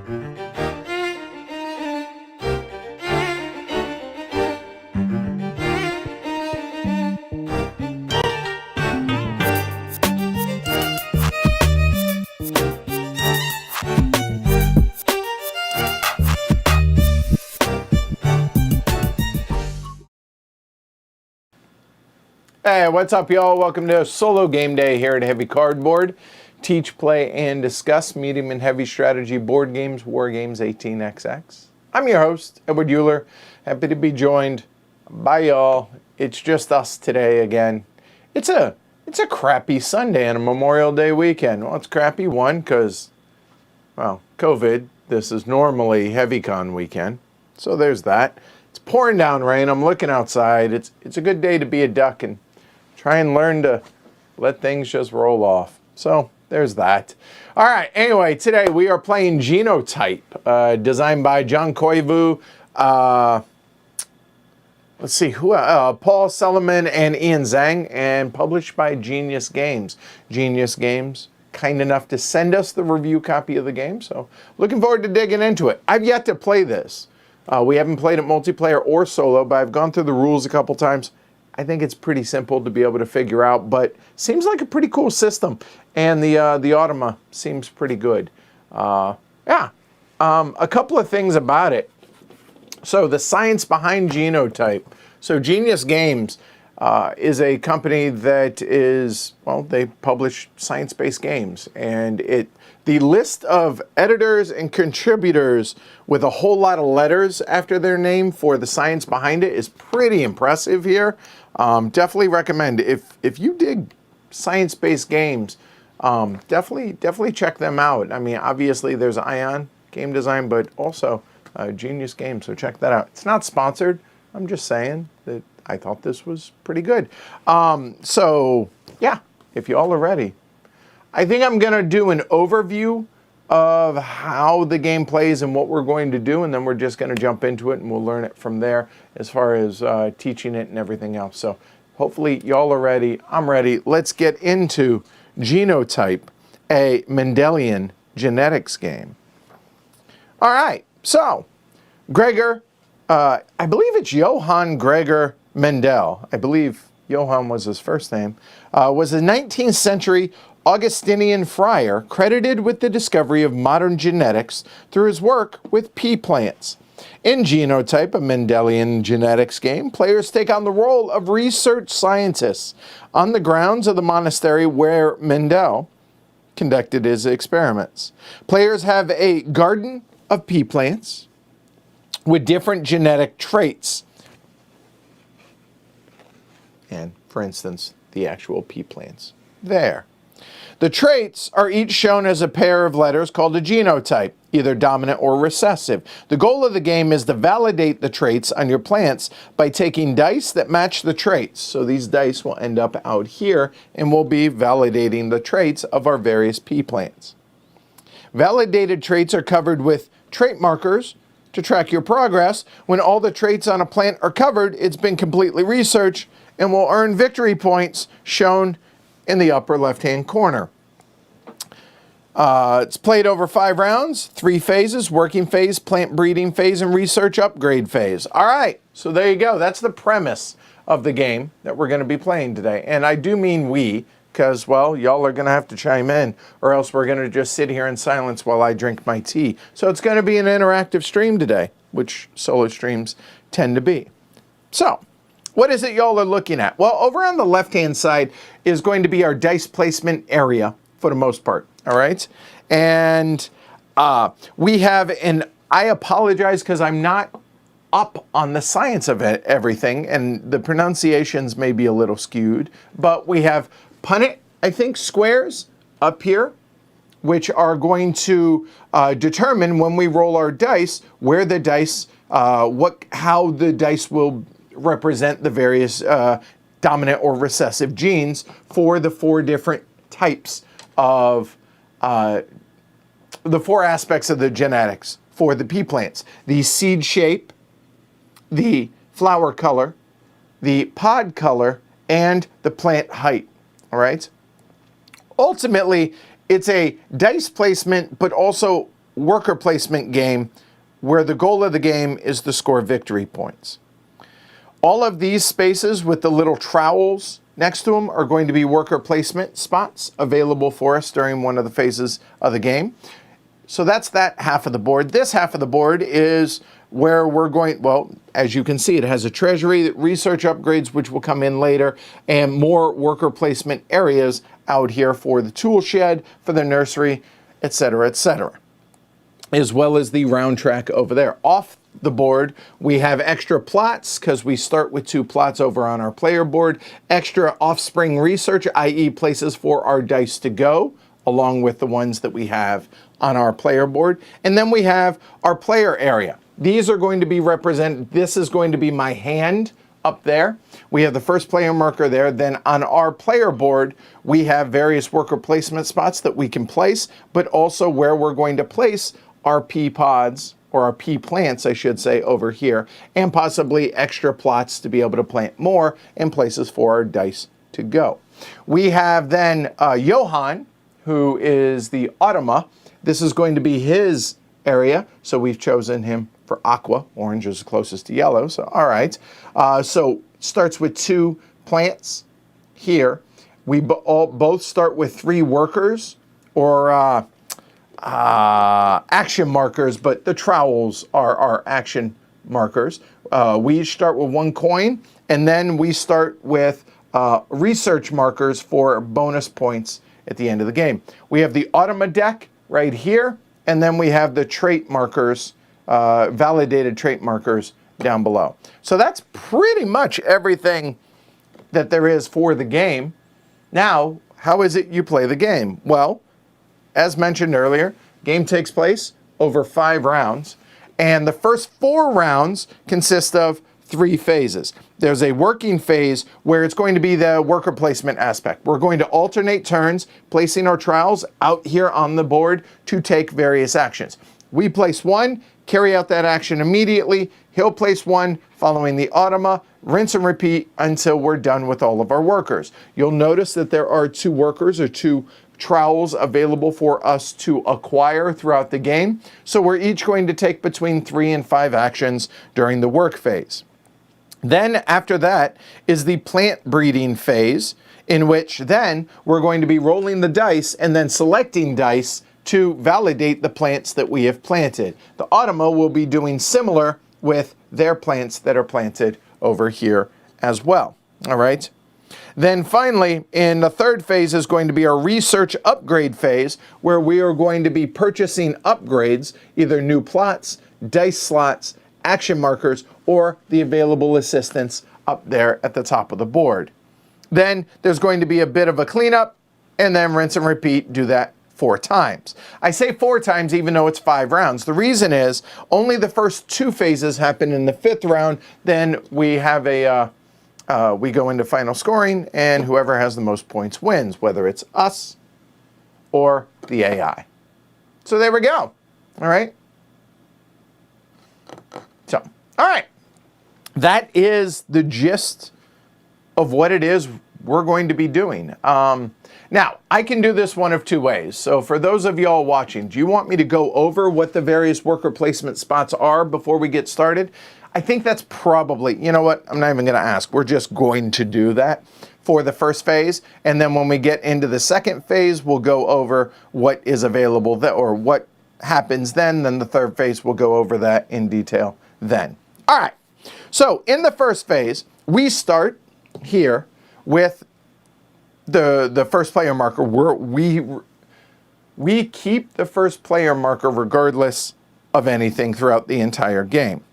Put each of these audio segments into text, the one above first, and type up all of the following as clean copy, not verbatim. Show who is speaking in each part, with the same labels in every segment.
Speaker 1: Hey, what's up, y'all? Welcome to Solo Game Day here at Heavy Cardboard. Teach, play, and discuss medium and heavy strategy board games, war games 18XX. I'm your host, Edward Euler. Happy to be joined by y'all. It's just us today again. It's a crappy Sunday and a Memorial Day weekend. Well, it's crappy, one, because, well, COVID. This is normally HeavyCon weekend. So there's that. It's pouring down rain. I'm looking outside. It's a good day to be a duck and try and learn to let things just roll off. So there's that. All right. Anyway, today we are playing Genotype, designed by John Coveyou. Let's see who. Paul Salomon and Ian Zang, and published by Genius Games. Genius Games, kind enough to send us the review copy of the game. So looking forward to digging into it. I've yet to play this. We haven't played it multiplayer or solo, but I've gone through the rules a couple times. I think it's pretty simple to be able to figure out, but seems like a pretty cool system. And the automa seems pretty good. A couple of things about it. So the science behind Genotype. So Genius Games is a company that is, well, they publish science-based games. And the list of editors and contributors with a whole lot of letters after their name for the science behind it is pretty impressive here. Definitely recommend, if you dig science-based games, definitely check them out. I mean, obviously there's Ion Game Design, but also Genius Games, so check that out. It's not sponsored. I'm just saying that I thought this was pretty good. So yeah, if you all are ready, I think I'm going to do an overview of how the game plays and what we're going to do, and then we're just going to jump into it and we'll learn it from there as far as teaching it and everything else. So hopefully y'all are ready. I'm ready. Let's get into Genotype, a Mendelian genetics game. All right, so Gregor, I believe it's Johann Gregor Mendel. I believe Johann was his first name, was a 19th century Augustinian friar credited with the discovery of modern genetics through his work with pea plants. In Genotype, a Mendelian genetics game, players take on the role of research scientists on the grounds of the monastery where Mendel conducted his experiments. Players have a garden of pea plants with different genetic traits. And, for instance, the actual pea plants there. The traits are each shown as a pair of letters called a genotype, either dominant or recessive. The goal of the game is to validate the traits on your plants by taking dice that match the traits. So these dice will end up out here and we'll be validating the traits of our various pea plants. Validated traits are covered with trait markers to track your progress. When all the traits on a plant are covered, it's been completely researched and will earn victory points shown in the upper left-hand corner. It's played over 5 rounds, 3 phases: working phase, plant breeding phase, and research upgrade phase. All right, so there you go. That's the premise of the game that we're going to be playing today. And I do mean we, because, well, y'all are going to have to chime in, or else we're going to just sit here in silence while I drink my tea. So it's going to be an interactive stream today, which solo streams tend to be. So what is it y'all are looking at? Well, over on the left-hand side is going to be our dice placement area for the most part, all right? And we have I apologize because I'm not up on the science of everything, and the pronunciations may be a little skewed, but we have punnet, I think, squares up here, which are going to determine when we roll our dice, where the dice, how the dice will represent the various dominant or recessive genes for the 4 different types of the 4 aspects of the genetics for the pea plants: the seed shape, the flower color, the pod color, and the plant height. All right. Ultimately, it's a dice placement, but also worker placement game where the goal of the game is to score victory points. All of these spaces with the little trowels next to them are going to be worker placement spots available for us during one of the phases of the game. So that's that half of the board. This half of the board is where we're going, well, as you can see, it has a treasury, research upgrades, which will come in later, and more worker placement areas out here for the tool shed, for the nursery, etc., as well as the round track over there. Off the board, we have extra plots, because we start with 2 plots over on our player board, extra offspring research, i.e. places for our dice to go, along with the ones that we have on our player board. And then we have our player area. These are going to be represented, this is going to be my hand up there. We have the first player marker there. Then on our player board, we have various worker placement spots that we can place, but also where we're going to place our pea pods, or our pea plants, I should say, over here, and possibly extra plots to be able to plant more and places for our dice to go. We have then Johann, who is the Automa. This is going to be his area, so we've chosen him for aqua. Orange is closest to yellow, so all right. So starts with 2 plants here. We both start with 3 workers, or action markers, but the trowels are our action markers. We each start with 1 coin, and then we start with research markers for bonus points at the end of the game. We have the Automa deck right here, and then we have the trait markers, validated trait markers down below. So that's pretty much everything that there is for the game. Now, how is it you play the game? Well, as mentioned earlier, game takes place over 5 rounds, and the first 4 rounds consist of 3 phases. There's a working phase where it's going to be the worker placement aspect. We're going to alternate turns, placing our trials out here on the board to take various actions. We place 1, carry out that action immediately. He'll place 1, following the Automa, rinse and repeat until we're done with all of our workers. You'll notice that there are 2 workers, or 2 trowels available for us to acquire throughout the game. So we're each going to take between 3 and 5 actions during the work phase. Then after that is the plant breeding phase, in which then we're going to be rolling the dice and then selecting dice to validate the plants that we have planted. The Automa will be doing similar with their plants that are planted over here as well. All right. Then finally, in the third phase is going to be our research upgrade phase, where we are going to be purchasing upgrades, either new plots, dice slots, action markers, or the available assistance up there at the top of the board. Then there's going to be a bit of a cleanup, and then rinse and repeat, do that 4 times. I say 4 times even though it's 5 rounds. The reason is only the first 2 phases happen in the 5th round. Then we have we go into final scoring, and whoever has the most points wins, whether it's us or the AI. So there we go. All right. So, all right. That is the gist of what it is we're going to be doing. Now, I can do this one of 2 ways. So for those of y'all watching, do you want me to go over what the various worker placement spots are before we get started? I think that's probably, you know what, I'm not even going to ask. We're just going to do that for the first phase. And then when we get into the second phase, we'll go over what is available there, or what happens then. Then the third phase, we'll go over that in detail then. All right. So in the first phase, we start here with the first player marker. We keep the first player marker regardless of anything throughout the entire game.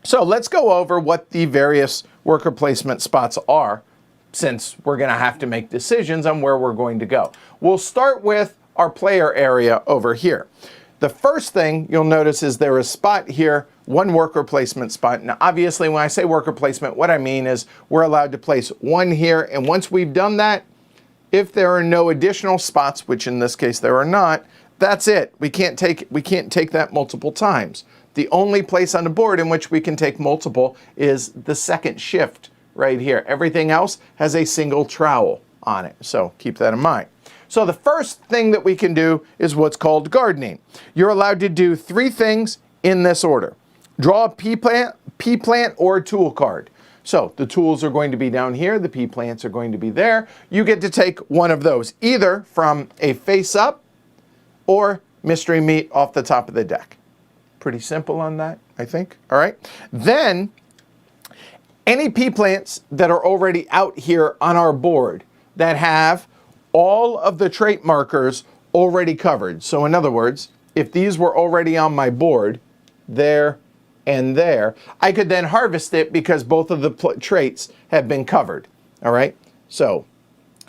Speaker 1: So let's go over what the various worker placement spots are, since we're going to have to make decisions on where we're going to go. We'll start with our player area over here. The first thing you'll notice is there is a spot here, 1 worker placement spot. Now, obviously, when I say worker placement, what I mean is we're allowed to place 1 here. And once we've done that, if there are no additional spots, which in this case there are not, that's it. We can't take that multiple times. The only place on the board in which we can take multiple is the second shift right here. Everything else has a single trowel on it, so keep that in mind. So the first thing that we can do is what's called gardening. You're allowed to do 3 things in this order. Draw a pea plant or a tool card. So the tools are going to be down here, the pea plants are going to be there. You get to take one of those, either from a face up or mystery meat off the top of the deck. Pretty simple on that, I think. All right. Then any pea plants that are already out here on our board that have all of the trait markers already covered. So in other words, if these were already on my board, there and there, I could then harvest it because both of the traits have been covered. All right. So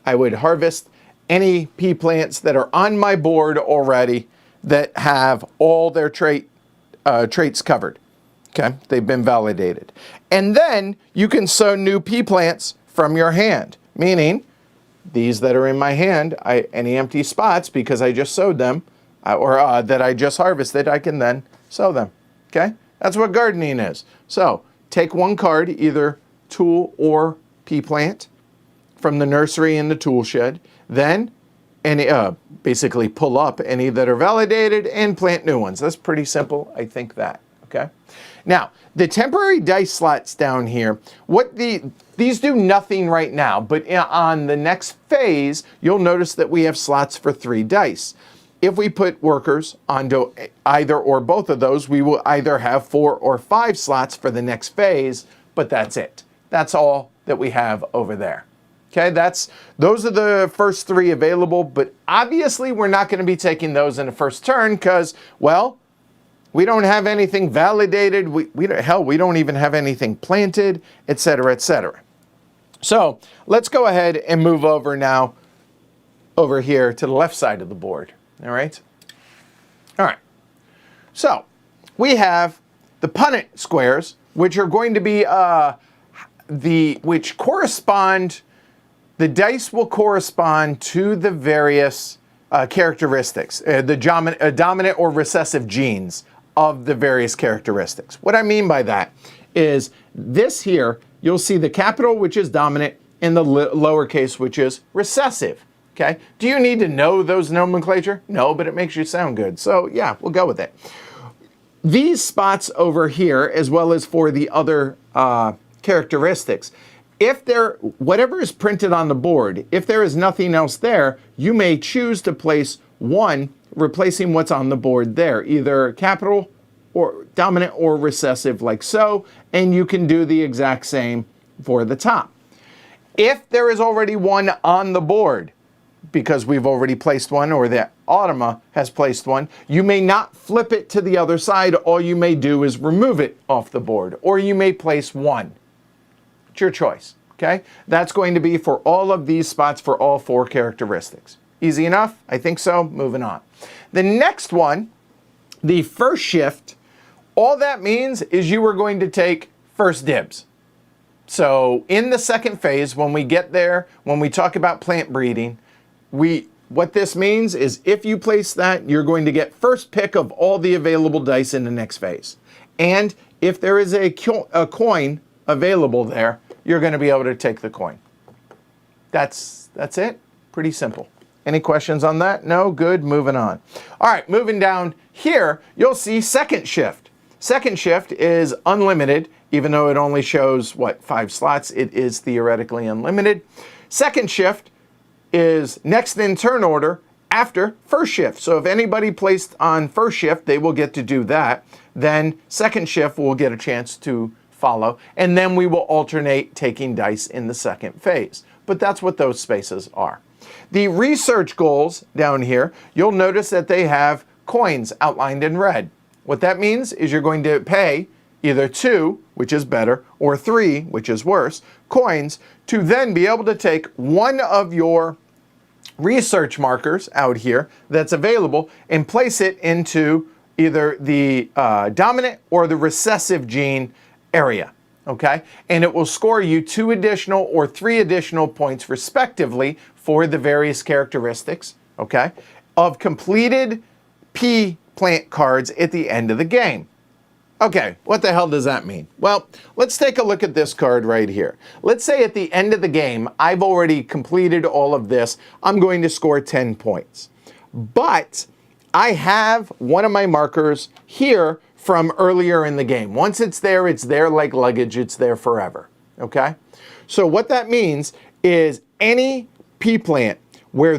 Speaker 1: I would harvest any pea plants that are on my board already that have all their traits covered. Okay, they've been validated. And then you can sow new pea plants from your hand, meaning these that are in my hand, any empty spots because I just sowed them or that I just harvested, I can then sow them. Okay, that's what gardening is. So take one card, either tool or pea plant from the nursery in the tool shed, then basically pull up any that are validated and plant new ones. That's pretty simple, I think that, okay? Now, the temporary dice slots down here, these do nothing right now, but on the next phase, you'll notice that we have slots for 3 dice. If we put workers onto either or both of those, we will either have 4 or 5 slots for the next phase, but that's it. That's all that we have over there. Okay, those are the first 3 available, but obviously we're not going to be taking those in the first turn because, well, we don't have anything validated. We don't even have anything planted, etc., etc. So let's go ahead and move over now over here to the left side of the board. All right. All right. So we have the punnet squares, which are going to be which correspond. The dice will correspond to the various characteristics, the dominant or recessive genes of the various characteristics. What I mean by that is this here, you'll see the capital, which is dominant, and the lowercase, which is recessive. Okay. Do you need to know those nomenclature? No, but it makes you sound good. So yeah, we'll go with it. These spots over here, as well as for the other characteristics, whatever is printed on the board, if there is nothing else there, you may choose to place one replacing what's on the board there, either capital or dominant or recessive like so, and you can do the exact same for the top. If there is already one on the board, because we've already placed one or the Automa has placed one, you may not flip it to the other side. All you may do is remove it off the board, or you may place one. It's your choice, okay? That's going to be for all of these spots for all 4 characteristics. Easy enough? I think so. Moving on. The next one, the first shift, all that means is you are going to take first dibs. So in the second phase, when we get there, when we talk about plant breeding, what this means is if you place that, you're going to get first pick of all the available dice in the next phase. And if there is a coin available there, you're going to be able to take the coin. That's it. Pretty simple. Any questions on that? No? Good. Moving on. All right, moving down here, you'll see second shift. Second shift is unlimited, even though it only shows, 5 slots. It is theoretically unlimited. Second shift is next in turn order after first shift. So if anybody placed on first shift, they will get to do that. Then second shift will get a chance to follow, and then we will alternate taking dice in the second phase. But that's what those spaces are. The research goals down here, you'll notice that they have coins outlined in red. What that means is you're going to pay either 2, which is better, or 3, which is worse, coins to then be able to take one of your research markers out here that's available and place it into either the dominant or the recessive gene area, okay? And it will score you 2 additional or 3 additional points respectively for the various characteristics, okay, of completed pea plant cards at the end of the game. Okay, what the hell does that mean? Well, let's take a look at this card right here. Let's say at the end of the game, I've already completed all of this. I'm going to score 10 points. But I have one of my markers here from earlier in the game. Once it's there like luggage. It's there forever, okay? So what that means is any pea plant where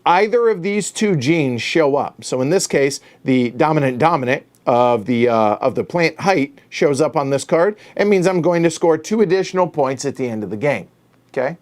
Speaker 1: either of these two genes show up. So in this case, the dominant of the plant height shows up on this card. It means I'm going to score 2 additional points at the end of the game, okay?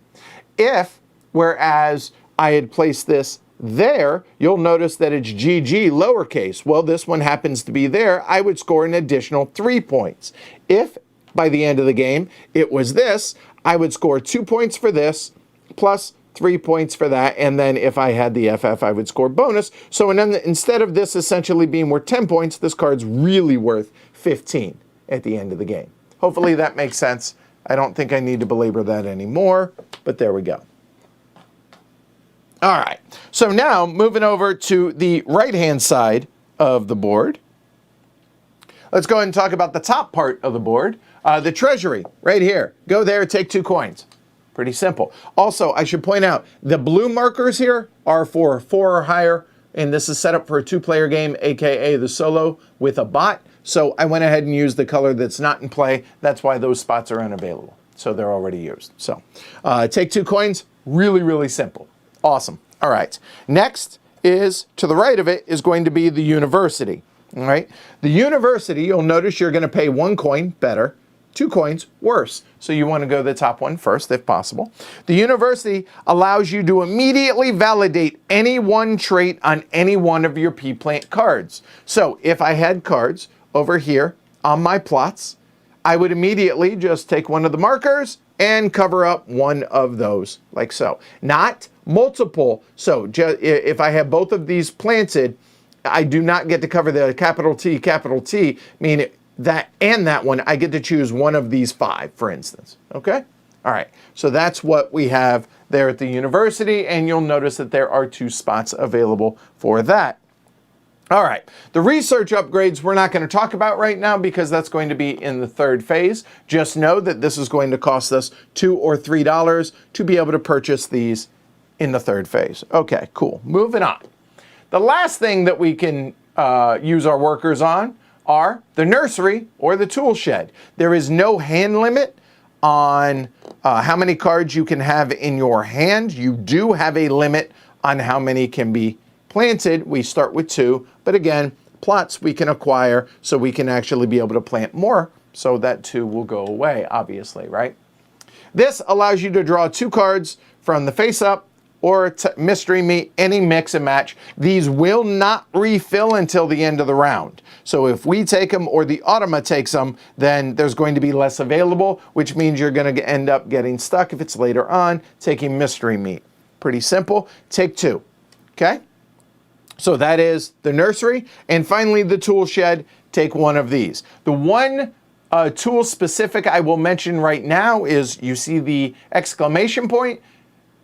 Speaker 1: If, whereas I had placed this there, you'll notice that it's GG lowercase. Well, this one happens to be there. I would score an additional 3 points. If by the end of the game it was this, I would score 2 points for this plus 3 points for that, and then if I had the FF, I would score bonus. So instead of this essentially being worth 10 points, this card's really worth 15 at the end of the game. Hopefully that makes sense. I don't think I need to belabor that anymore, but there we go. All right, so now moving over to the right-hand side of the board. Let's go ahead and talk about the top part of the board. The treasury, right here. Go there, take 2 coins. Pretty simple. Also, I should point out, the blue markers here are for 4 or higher, and this is set up for a 2-player game, aka the solo with a bot. So I went ahead and used the color that's not in play. That's why those spots are unavailable. So they're already used. So take 2 coins, really, really simple. Awesome. All right. Next is, to the right of it, is going to be the university. All right. The university, you'll notice you're going to pay 1 coin, better. 2 coins, worse. So you want to go the top one first, if possible. The university allows you to immediately validate any one trait on any one of your pea plant cards. So if I had cards over here on my plots, I would immediately just take one of the markers and cover up one of those, like so. Not multiple. So if I have both of these planted, I do not get to cover the capital T, meaning that and that one, I get to choose one of these 5, for instance, okay? All right, so that's what we have there at the university, and you'll notice that there are 2 spots available for that. All right, the research upgrades we're not going to talk about right now because that's going to be in the 3rd phase. Just know that this is going to cost us $2 or $3 to be able to purchase these in the 3rd phase. Okay, cool. Moving on. The last thing that we can use our workers on are the nursery or the tool shed. There is no hand limit on how many cards you can have in your hand. You do have a limit on how many can be planted. We start with 2, but again, plots we can acquire so we can actually be able to plant more, so that 2 will go away, obviously, right? This allows you to draw 2 cards from the face up or mystery meat, any mix and match. These will not refill until the end of the round. So if we take them or the Automa takes them, then there's going to be less available, which means you're going to end up getting stuck if it's later on taking mystery meat. Pretty simple. Take 2, okay? So that is the nursery. And finally, the tool shed, take one of these. The one tool specific I will mention right now is, you see the exclamation point?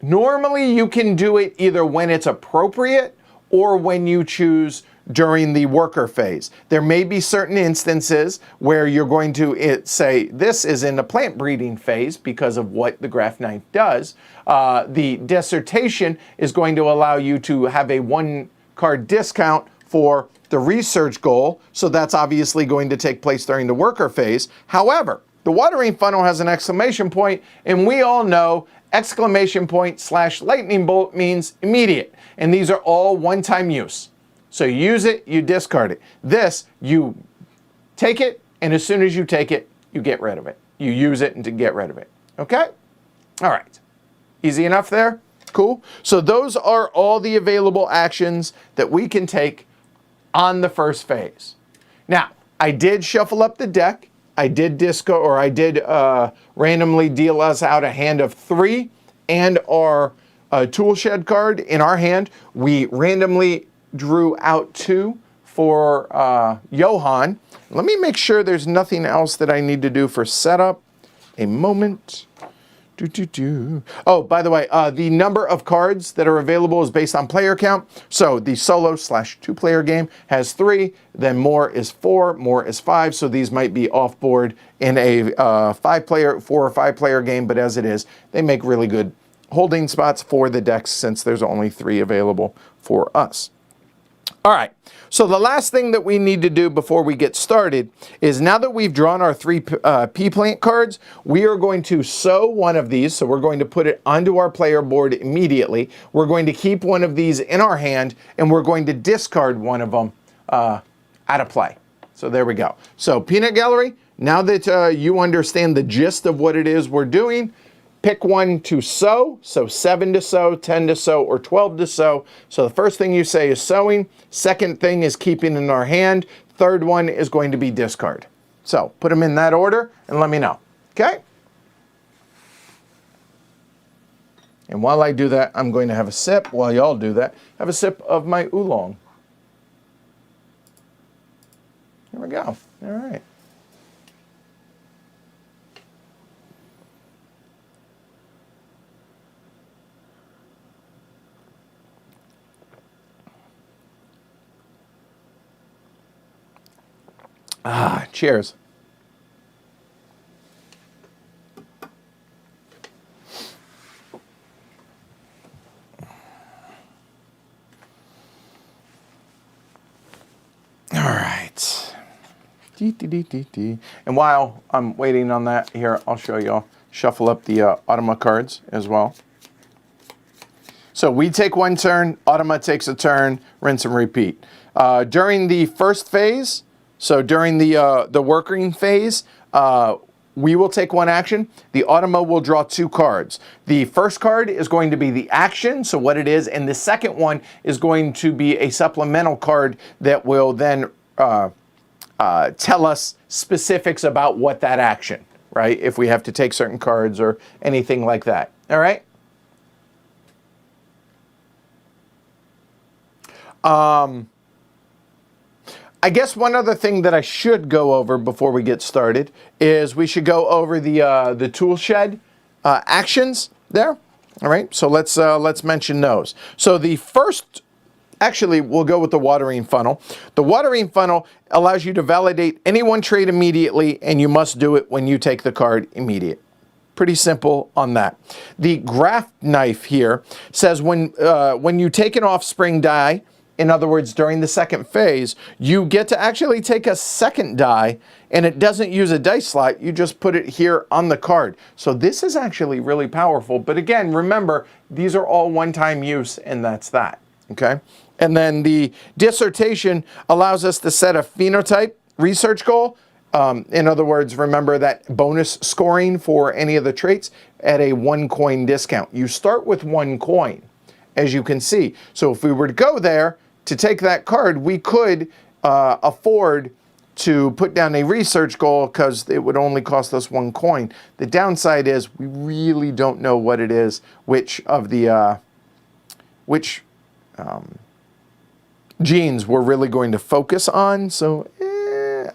Speaker 1: Normally, you can do it either when it's appropriate or when you choose during the worker phase. There may be certain instances where you're going to say this is in the plant breeding phase because of what the graph knife does. The dissertation is going to allow you to have a 1 card discount for the research goal, so that's obviously going to take place during the worker phase. However, the watering funnel has an exclamation point, and we all know exclamation point / lightning bolt means immediate, and these are all one-time use. So you use it, you discard it. This, you take it, and as soon as you take it, you get rid of it. You use it and to get rid of it, okay? All right, easy enough there? Cool. So those are all the available actions that we can take on the first phase. Now, I did shuffle up the deck. I did randomly deal us out a hand of 3 and our tool shed card in our hand. We randomly drew out 2 for Johan. Let me make sure there's nothing else that I need to do for setup. A moment. Oh, by the way, the number of cards that are available is based on player count. So the solo/2-player game has 3, then more is 4, more is 5. So these might be off board in a 4 or 5-player game, but as it is, they make really good holding spots for the decks since there's only 3 available for us. All right, so the last thing that we need to do before we get started is now that we've drawn our 3 pea plant cards, we are going to sow one of these. So we're going to put it onto our player board immediately. We're going to keep one of these in our hand, and we're going to discard one of them out of play. So there we go. So Peanut Gallery, now that you understand the gist of what it is we're doing, pick one to sow, so 7 to sow, 10 to sow, or 12 to sow. So the first thing you say is sowing. Second thing is keeping in our hand. Third one is going to be discard. So put them in that order and let me know, okay? And while I do that, I'm going to have a sip. While y'all do that, have a sip of my oolong. Here we go, all right. Ah, cheers. All right. And while I'm waiting on that here, I'll show y'all. Shuffle up the Automa cards as well. So we take one turn, Automa takes a turn, rinse and repeat. During the first phase, so during the working phase, we will take one action. The Automa will draw 2 cards. The first card is going to be the action, so what it is, and the second one is going to be a supplemental card that will then tell us specifics about what that action, right? If we have to take certain cards or anything like that, all right? I guess one other thing that I should go over before we get started is we should go over the tool shed actions there. All right, so let's mention those. So the first, actually, we'll go with the watering funnel. The watering funnel allows you to validate any one trait immediately, and you must do it when you take the card immediate. Pretty simple on that. The graft knife here says when you take an offspring die, in other words, during the second phase, you get to actually take a second die, and it doesn't use a dice slot. You just put it here on the card. So this is actually really powerful. But again, remember, these are all one-time use, and that's that, okay? And then the dissertation allows us to set a phenotype research goal. In other words, remember that bonus scoring for any of the traits at a 1 coin discount. You start with 1 coin, as you can see. So if we were to go there, to take that card, we could afford to put down a research goal because it would only cost us 1 coin. The downside is we really don't know what it is, which of the genes we're really going to focus on. So,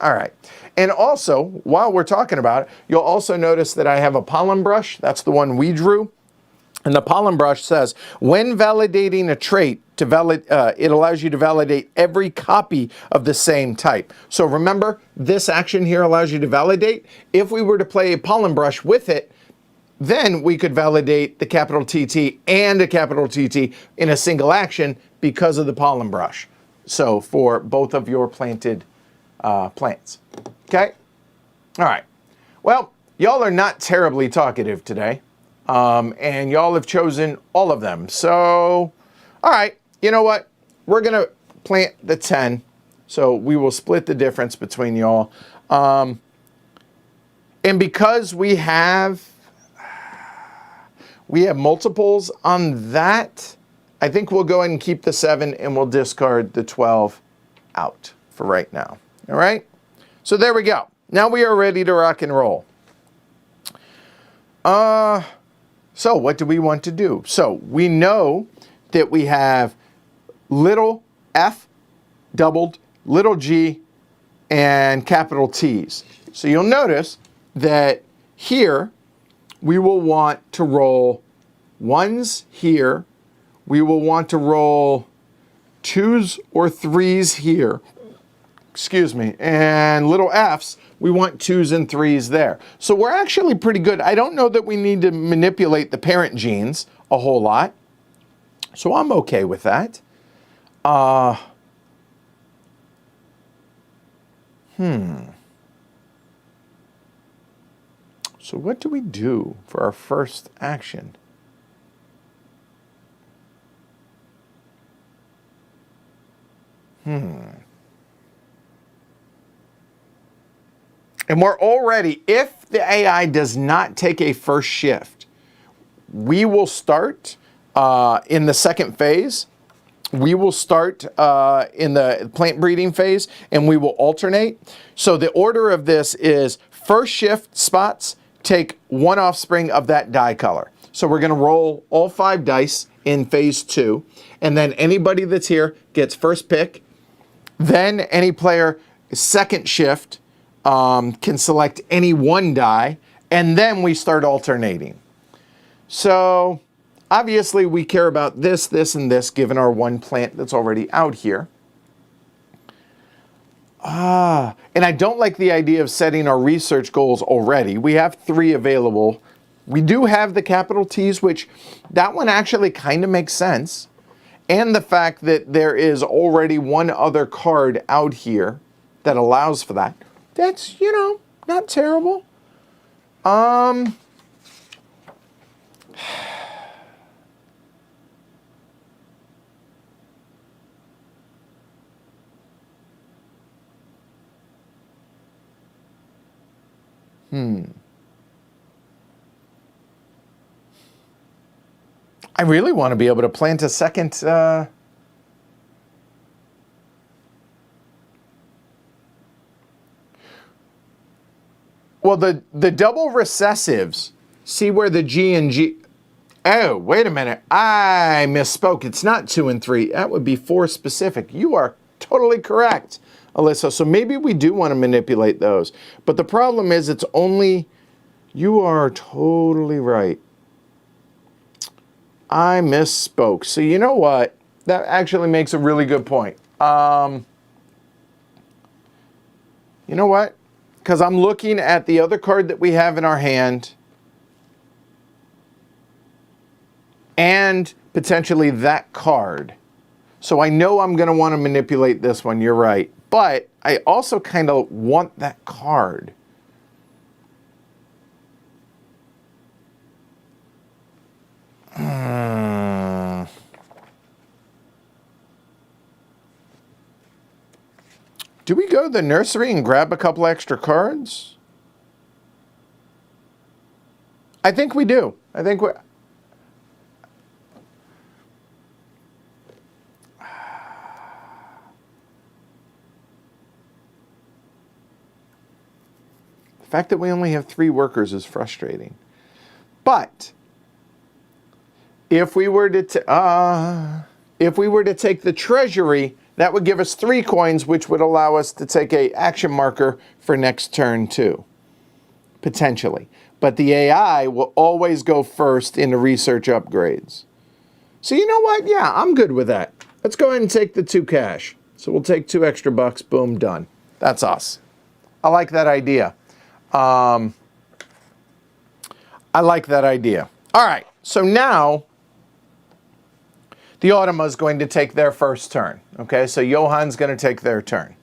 Speaker 1: all right. And also, while we're talking about it, you'll also notice that I have a pollen brush. That's the one we drew. And the pollen brush says, when validating a trait, it allows you to validate every copy of the same type. So remember, this action here allows you to validate. If we were to play a pollen brush with it, then we could validate the capital TT and a capital TT in a single action because of the pollen brush. So for both of your planted plants. Okay? All right. Well, y'all are not terribly talkative today. And y'all have chosen all of them. So, all right, you know what? We're going to plant the 10. So we will split the difference between y'all. And because we have multiples on that, I think we'll go ahead and keep the 7 and we'll discard the 12 out for right now. All right? So there we go. Now we are ready to rock and roll. So what do we want to do? So we know that we have little f doubled, little g, and capital T's. So you'll notice that here we will want to roll 1s here. We will want to roll 2s or 3s here. Excuse me. And little f's, we want 2s and 3s there. So we're actually pretty good. I don't know that we need to manipulate the parent genes a whole lot. So I'm okay with that. So what do we do for our first action? And we're already, if the AI does not take a first shift, we will start in the second phase. We will start in the plant breeding phase, and we will alternate. So the order of this is first shift spots take one offspring of that dye color. So we're going to roll all 5 dice in phase 2, and then anybody that's here gets first pick. Then any player second shift can select any one die, and then we start alternating. So obviously we care about this, this, and this, given our one plant that's already out here. And I don't like the idea of setting our research goals already. We have 3 available. We do have the capital T's, which that one actually kind of makes sense. And the fact that there is already one other card out here that allows for that. That's, you know, not terrible. I really want to be able to plant a second. Well, the double recessives, see where the G and G. Oh, wait a minute. I misspoke. It's not 2 and 3. That would be 4 specific. You are totally correct, Alyssa. So maybe we do want to manipulate those. But the problem is it's only. You are totally right. I misspoke. So you know what? That actually makes a really good point. You know what? Because I'm looking at the other card that we have in our hand and potentially that card. So I know I'm going to want to manipulate this one. You're right. But I also kind of want that card. Do we go to the nursery and grab a couple extra cards? I think we do. I think we. The fact that we only have 3 workers is frustrating. But if we were to take the treasury, that would give us 3 coins, which would allow us to take a action marker for next turn too, potentially. But the AI will always go first in the research upgrades. So you know what? Yeah, I'm good with that. Let's go ahead and take the 2 cash. So we'll take 2 extra bucks. Boom, done. That's us. I like that idea. I like that idea. All right. So now the Automa is going to take their first turn. Okay, so Johann's going to take their turn.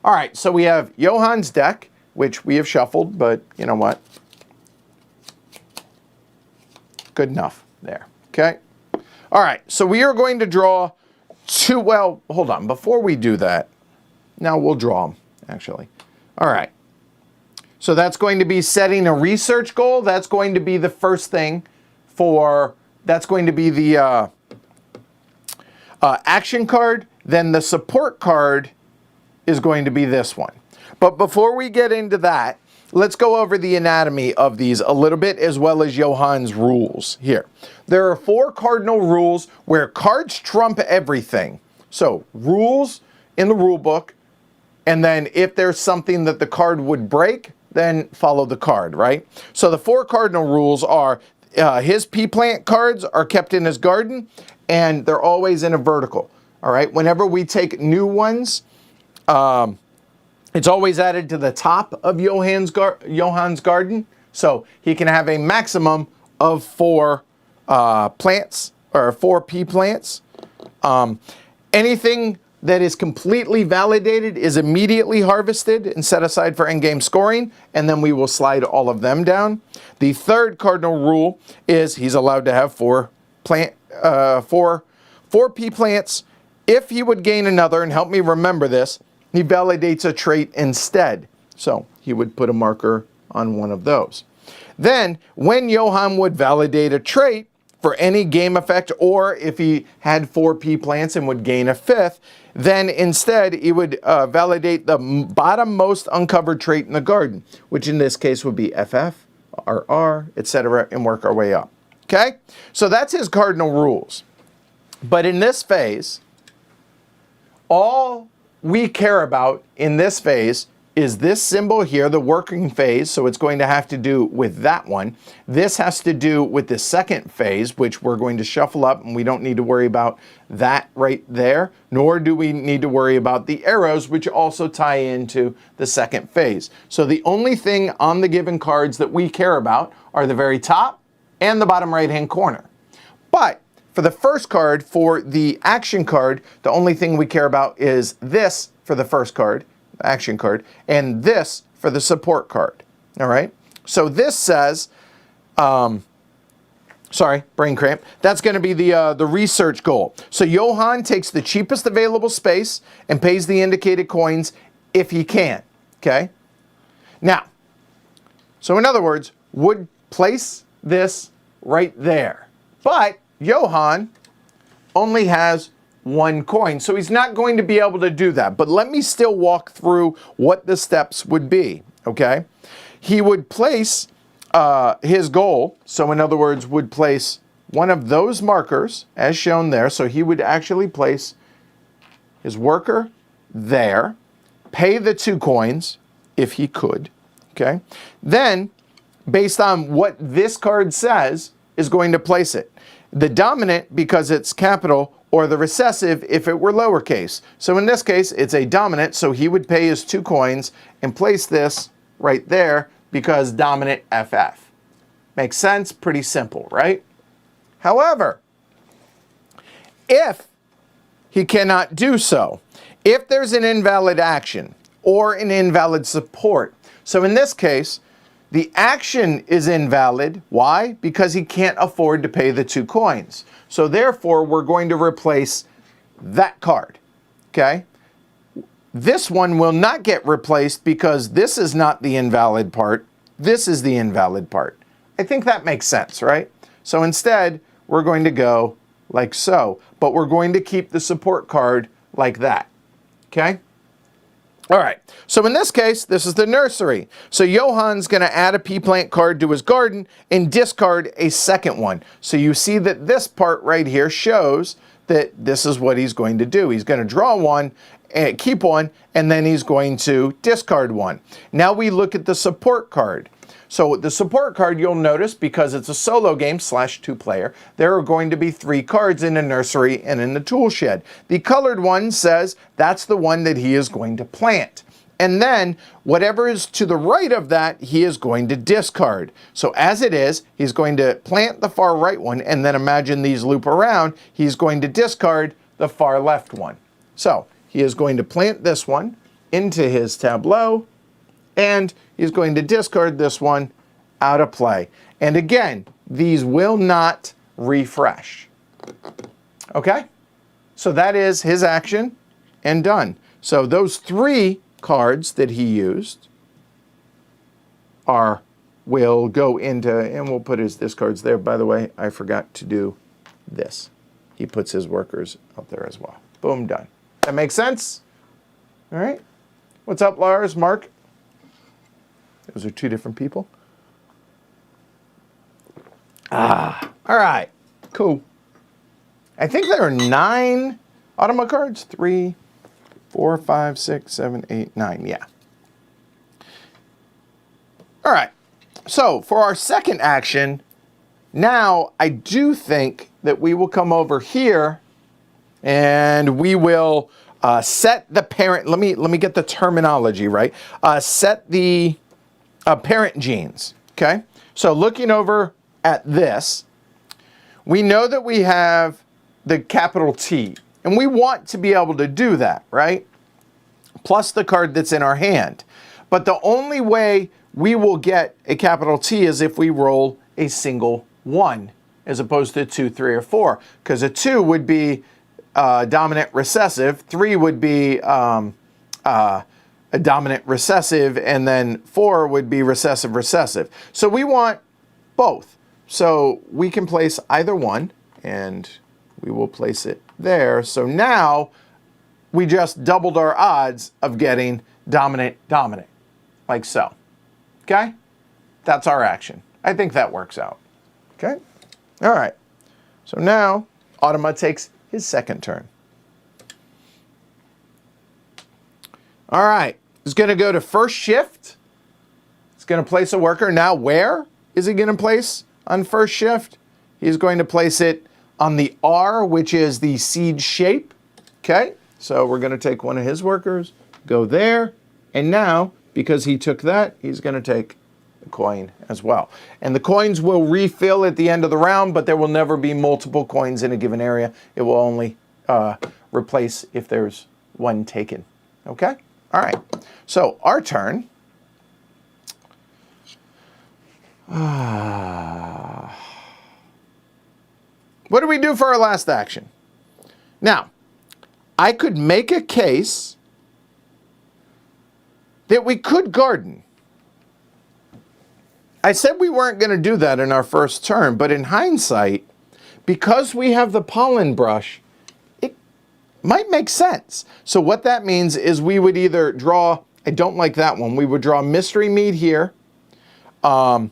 Speaker 1: All right, so we have Johann's deck, which we have shuffled, but you know what? Good enough there. Okay. All right, so we are going to draw 2. Well, hold on. Before we do that, now we'll draw them, actually. All right. So that's going to be setting a research goal. That's going to be the first thing for, that's going to be the action card. Then the support card is going to be this one. But before we get into that, let's go over the anatomy of these a little bit, as well as Johann's rules here. There are 4 cardinal rules where cards trump everything. So rules in the rule book, and then if there's something that the card would break, then follow the card, right? So the 4 cardinal rules are his pea plant cards are kept in his garden, and they're always in a vertical, all right? Whenever we take new ones, it's always added to the top of Johan's garden, so he can have a maximum of 4 plants, or 4 pea plants. Anything that is completely validated is immediately harvested and set aside for endgame scoring, and then we will slide all of them down. The 3rd cardinal rule is he's allowed to have 4 pea plants. If he would gain another, and help me remember this, he validates a trait instead. So he would put a marker on one of those. Then, when Johan would validate a trait for any game effect, or if he had 4 pea plants and would gain a 5th, then instead he would validate the bottom most uncovered trait in the garden, which in this case would be FF, RR, etc., and work our way up. Okay? So that's his cardinal rules. But in this phase, all we care about in this phase is this symbol here, the working phase, so it's going to have to do with that one. This has to do with the second phase, which we're going to shuffle up, and we don't need to worry about that right there, nor do we need to worry about the arrows, which also tie into the second phase. So the only thing on the given cards that we care about are the very top and the bottom right-hand corner. But for the first card, for the action card, the only thing we care about is this for the first card, action card, and this for the support card. All right, so this says, sorry, brain cramp. That's going to be the research goal. So Johan takes the cheapest available space and pays the indicated coins if he can. Okay, now, so in other words, would place this right there, but Johan only has 1 coin, so he's not going to be able to do that. But let me still walk through what the steps would be, okay? He would place his goal, so in other words, would place one of those markers, as shown there, so he would actually place his worker there, pay the 2 coins, if he could, okay? Then, based on what this card says, is going to place it. The dominant, because it's capital, or the recessive if it were lowercase. So in this case, it's a dominant, so he would pay his 2 coins and place this right there because dominant FF. Makes sense? Pretty simple, right? However, if he cannot do so, if there's an invalid action or an invalid support, so in this case, the action is invalid. Why? Because he can't afford to pay the 2 coins. So therefore, we're going to replace that card, okay? This one will not get replaced because this is not the invalid part. This is the invalid part. I think that makes sense, right? So instead, we're going to go like so, but we're going to keep the support card like that, okay? All right, so in this case, this is the nursery. So Johan's going to add a pea plant card to his garden and discard a second one. So you see that this part right here shows that this is what he's going to do. He's going to draw one, and keep one, and then he's going to discard one. Now we look at the support card. So the support card, you'll notice, because it's a solo game / 2-player, there are going to be 3 cards in the nursery and in the tool shed. The colored one says that's the one that he is going to plant. And then whatever is to the right of that, he is going to discard. So as it is, he's going to plant the far right one, and then imagine these loop around, he's going to discard the far left one. So he is going to plant this one into his tableau, and he's going to discard this one out of play. And again, these will not refresh. Okay? So that is his action and done. So those 3 cards that he used will go into, and we'll put his discards there. By the way, I forgot to do this. He puts his workers out there as well. Boom, done. That makes sense? All right. What's up, Lars, Mark? Those are 2 different people. All right, cool. I think there are 9 Automa cards. 3, 4, 5, 6, 7, 8, 9, yeah. All right. So for our second action, now I do think that we will come over here and we will set the parent. Let me get the terminology right. Set the parent genes. Okay. So looking over at this, we know that we have the capital T, and we want to be able to do that, right? Plus the card that's in our hand. But the only way we will get a capital T is if we roll a single 1 as opposed to 2, 3, or 4. Because a 2 would be dominant recessive, 3 would be a dominant recessive, and then 4 would be recessive recessive. So we want both. So we can place either one, and we will place it there. So now we just doubled our odds of getting dominant dominant, like so. Okay? That's our action. I think that works out. Okay? All right. So now Automa takes his second turn. All right. He's going to go to first shift. He's going to place a worker. Now where is he going to place on first shift? He's going to place it on the R, which is the seed shape. Okay? So we're going to take one of his workers, go there, and now, because he took that, he's going to take the coin as well. And the coins will refill at the end of the round, but there will never be multiple coins in a given area. It will only replace if there's one taken. Okay? All right. So our turn. What do we do for our last action? Now, I could make a case that we could garden. I said we weren't going to do that in our first turn, but in hindsight, because we have the pollen brush, it might make sense. So what that means is we would either draw, I don't like that one, we would draw mystery meat here. Let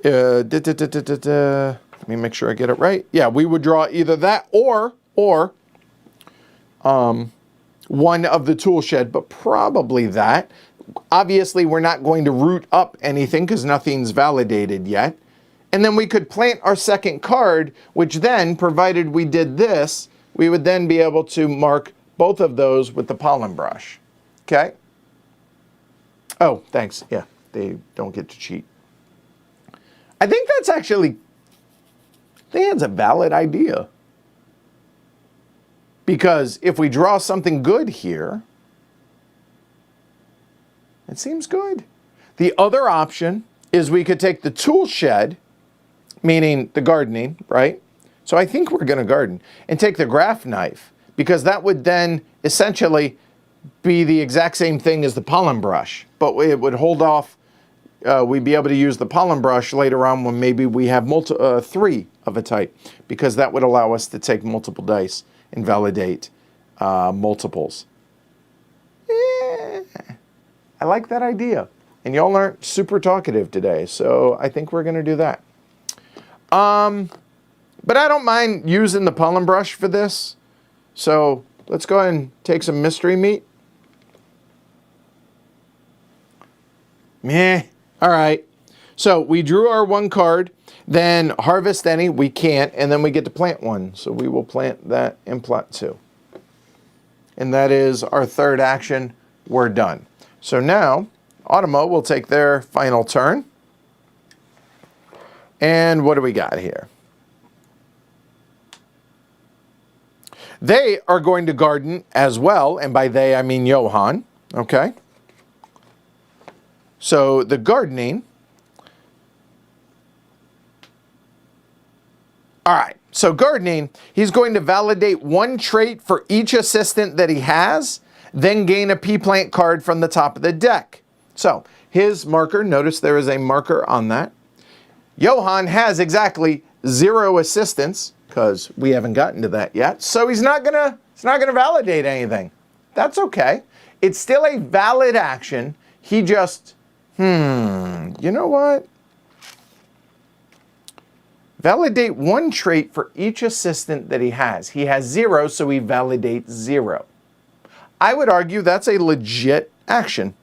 Speaker 1: me make sure I get it right. Yeah, we would draw either that or one of the tool shed, but probably that. Obviously, we're not going to root up anything because nothing's validated yet. And then we could plant our second card, which then, provided we did this, we would then be able to mark both of those with the pollen brush. Okay? Oh, thanks. Yeah, they don't get to cheat. I think that's actually, I think that's a valid idea. Because if we draw something good here, it seems good. The other option is we could take the tool shed, meaning the gardening, right? So I think we're going to garden, and take the graph knife, because that would then essentially be the exact same thing as the pollen brush, but it would hold off. We'd be able to use the pollen brush later on when maybe we have 3 of a type, because that would allow us to take multiple dice and validate multiples. I like that idea. And y'all aren't super talkative today, so I think we're going to do that. But I don't mind using the pollen brush for this. So let's go ahead and take some mystery meat. Meh. All right. So we drew our one card, then harvest any. We can't, and then we get to plant one. So we will plant that and plant 2. And that is our third action. We're done. So now, Automa will take their final turn. And what do we got here? They are going to garden as well, and by they I mean Johann, okay? So the gardening. All right, so gardening, he's going to validate one trait for each assistant that he has, then gain a P-Plant card from the top of the deck. So his marker, notice there is a marker on that. Johann has exactly 0 assistants, because we haven't gotten to that yet. So he's not gonna validate anything. That's okay. It's still a valid action. He just, you know what? Validate one trait for each assistant that he has. He has 0, so he validates 0. I would argue that's a legit action.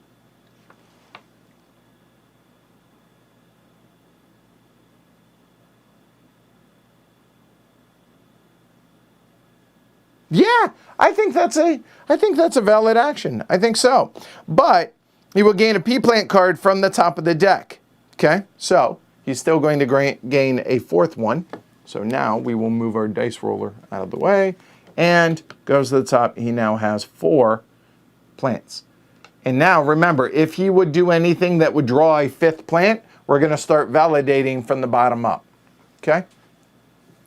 Speaker 1: Yeah, I think that's a valid action. I think so. But he will gain a P plant card from the top of the deck. Okay, so he's still going to gain a fourth one. So now we will move our dice roller out of the way and goes to the top. He now has 4 plants. And now remember, if he would do anything that would draw a 5th plant, we're going to start validating from the bottom up. Okay?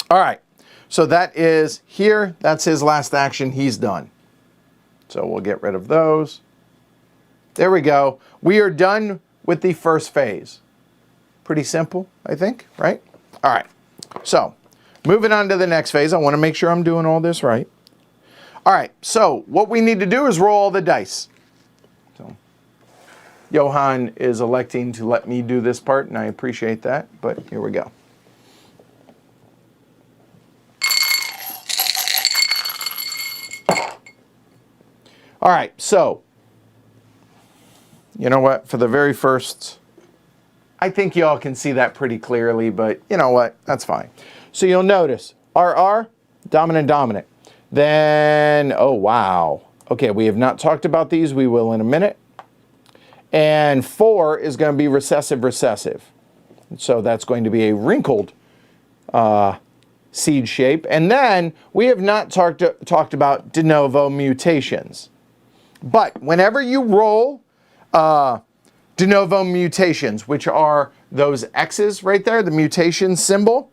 Speaker 1: All right. So that is here. That's his last action. He's done. So we'll get rid of those. There we go. We are done with the first phase. Pretty simple, I think, right? All right. So moving on to the next phase. I want to make sure I'm doing all this right. All right. So what we need to do is roll all the dice. So Johan is electing to let me do this part, and I appreciate that, but here we go. All right, so, you know what, for the very first, I think y'all can see that pretty clearly, but you know what, that's fine. So you'll notice, RR, dominant, dominant. Then, oh wow. Okay, we have not talked about these, we will in a minute. And 4 is going to be recessive, recessive. So that's going to be a wrinkled seed shape. And then we have not talked about de novo mutations. But whenever you roll de novo mutations, which are those X's right there, the mutation symbol,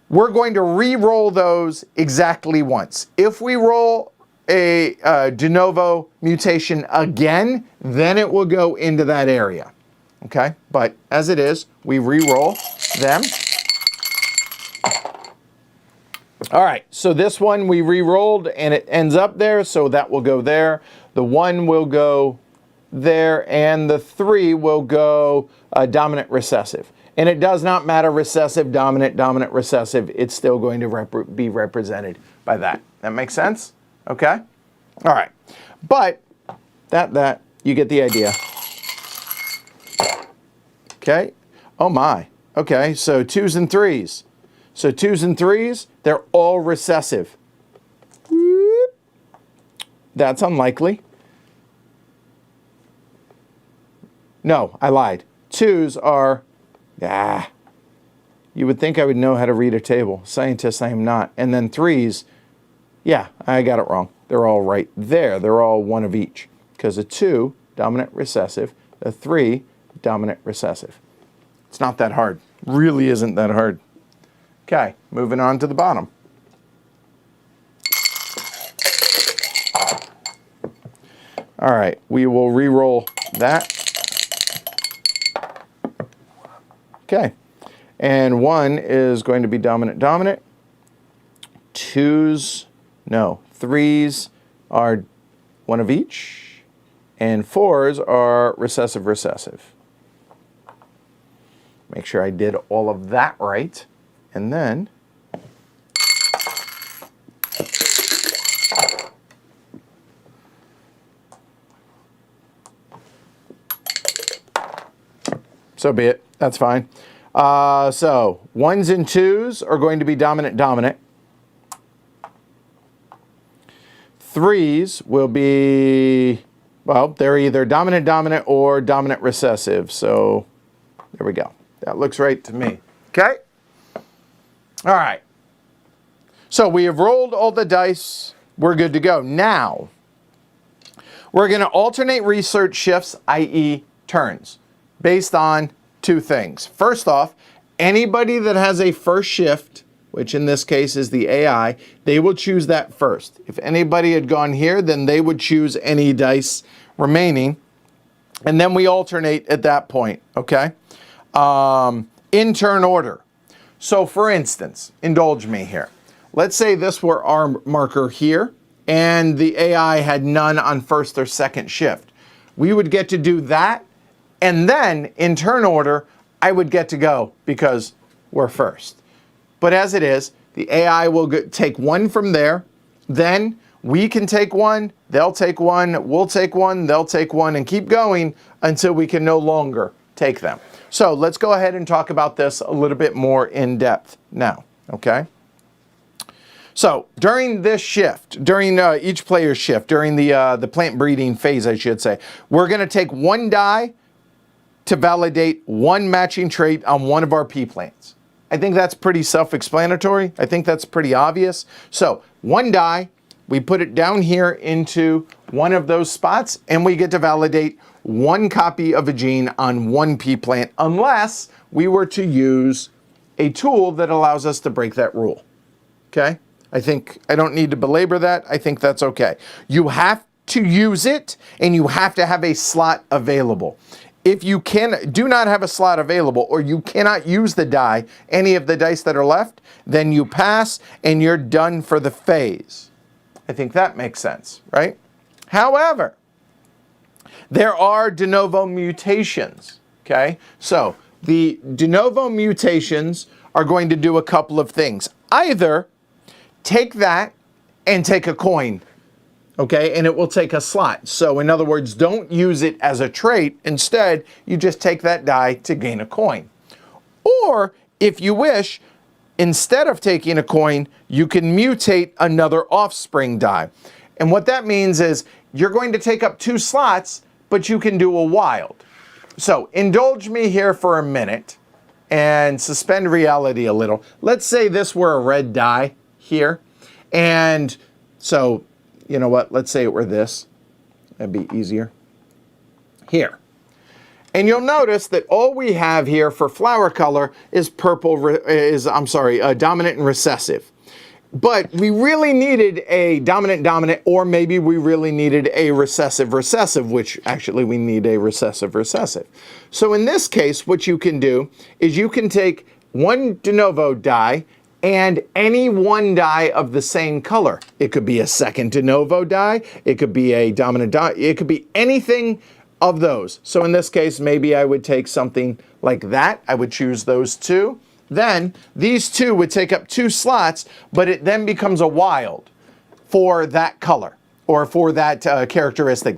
Speaker 1: we're going to re-roll those exactly once. If we roll a de novo mutation again, then it will go into that area. Okay, but as it is, we re-roll them. All right, so this one we re-rolled and it ends up there, so that will go there. The 1 will go there, and the 3 will go dominant, recessive. And it does not matter recessive, dominant, dominant, recessive. It's still going to be represented by that. That makes sense? Okay? All right. But that, you get the idea. Okay? Oh my. Okay, so 2s and 3s. So 2s and 3s, they're all recessive. That's unlikely. No, I lied. 2s are, you would think I would know how to read a table. Scientist, I am not. And then 3s, yeah, I got it wrong. They're all right there. They're all one of each. Because a 2, dominant, recessive. A 3, dominant, recessive. It's not that hard. Really isn't that hard. Okay, moving on to the bottom. All right, we will re-roll that. Okay, and 1 is going to be dominant, dominant. 2s, no, 3s are one of each, and 4s are recessive, recessive. Make sure I did all of that right, and then so be it. That's fine. So 1s and 2s are going to be dominant, dominant. 3s will be, well, they're either dominant, dominant or dominant, recessive. So there we go. That looks right to me. Okay? All right. So we have rolled all the dice. We're good to go. Now, we're going to alternate research shifts, i.e. turns, based on 2 things. First off, anybody that has a first shift, which in this case is the AI, they will choose that first. If anybody had gone here, then they would choose any dice remaining. And then we alternate at that point, okay? In turn order. So for instance, indulge me here. Let's say this were our marker here, and the AI had none on first or second shift. We would get to do that. And then, in turn order, I would get to go because we're first. But as it is, the AI will take 1 from there. Then we can take 1, they'll take 1, we'll take 1, they'll take 1, and keep going until we can no longer take them. So let's go ahead and talk about this a little bit more in depth now, okay? So during this shift, during each player's shift, during the plant breeding phase, I should say, we're going to take one die to validate one matching trait on one of our pea plants. I think that's pretty self-explanatory. I think that's pretty obvious. So one die, we put it down here into one of those spots, and we get to validate one copy of a gene on one pea plant, unless we were to use a tool that allows us to break that rule. Okay? I don't need to belabor that. I think that's okay. You have to use it, and you have to have a slot available. If you do not have a slot available, or you cannot use the die, any of the dice that are left, then you pass and you're done for the phase. I think that makes sense, right? However, there are de novo mutations, okay? So the de novo mutations are going to do a couple of things. Either take that and take a coin, okay, and it will take a slot. So in other words, don't use it as a trait. Instead, you just take that die to gain a coin. Or if you wish, instead of taking a coin, you can mutate another offspring die. And what that means is you're going to take up 2 slots, but you can do a wild. So indulge me here for a minute and suspend reality a little. Let's say this were a red die here. And so, you know what? Let's say it were this. That'd be easier. Here. And you'll notice that all we have here for flower color is dominant and recessive. But we really needed a dominant, or maybe we really needed a recessive, which actually we need a recessive. So in this case, what you can do is you can take one de novo die and any one die of the same color. It could be a second de novo die, it could be a dominant die, it could be anything of those. So in this case, maybe I would take something like that. I would choose those 2. Then these 2 would take up 2 slots, but it then becomes a wild for that color or for that characteristic.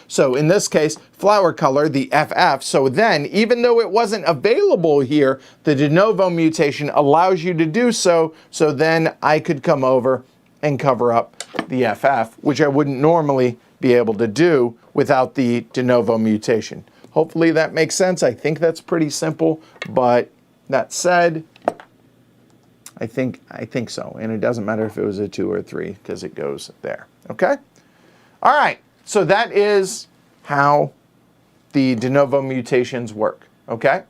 Speaker 1: So in this case, flower color, the FF. So then, even though it wasn't available here, the de novo mutation allows you to do so. So then I could come over and cover up the FF, which I wouldn't normally be able to do without the de novo mutation. Hopefully that makes sense. I think that's pretty simple, but that said, I think so. And it doesn't matter if it was a 2 or 3 because it goes there. Okay? All right. So that is how the de novo mutations work. Okay?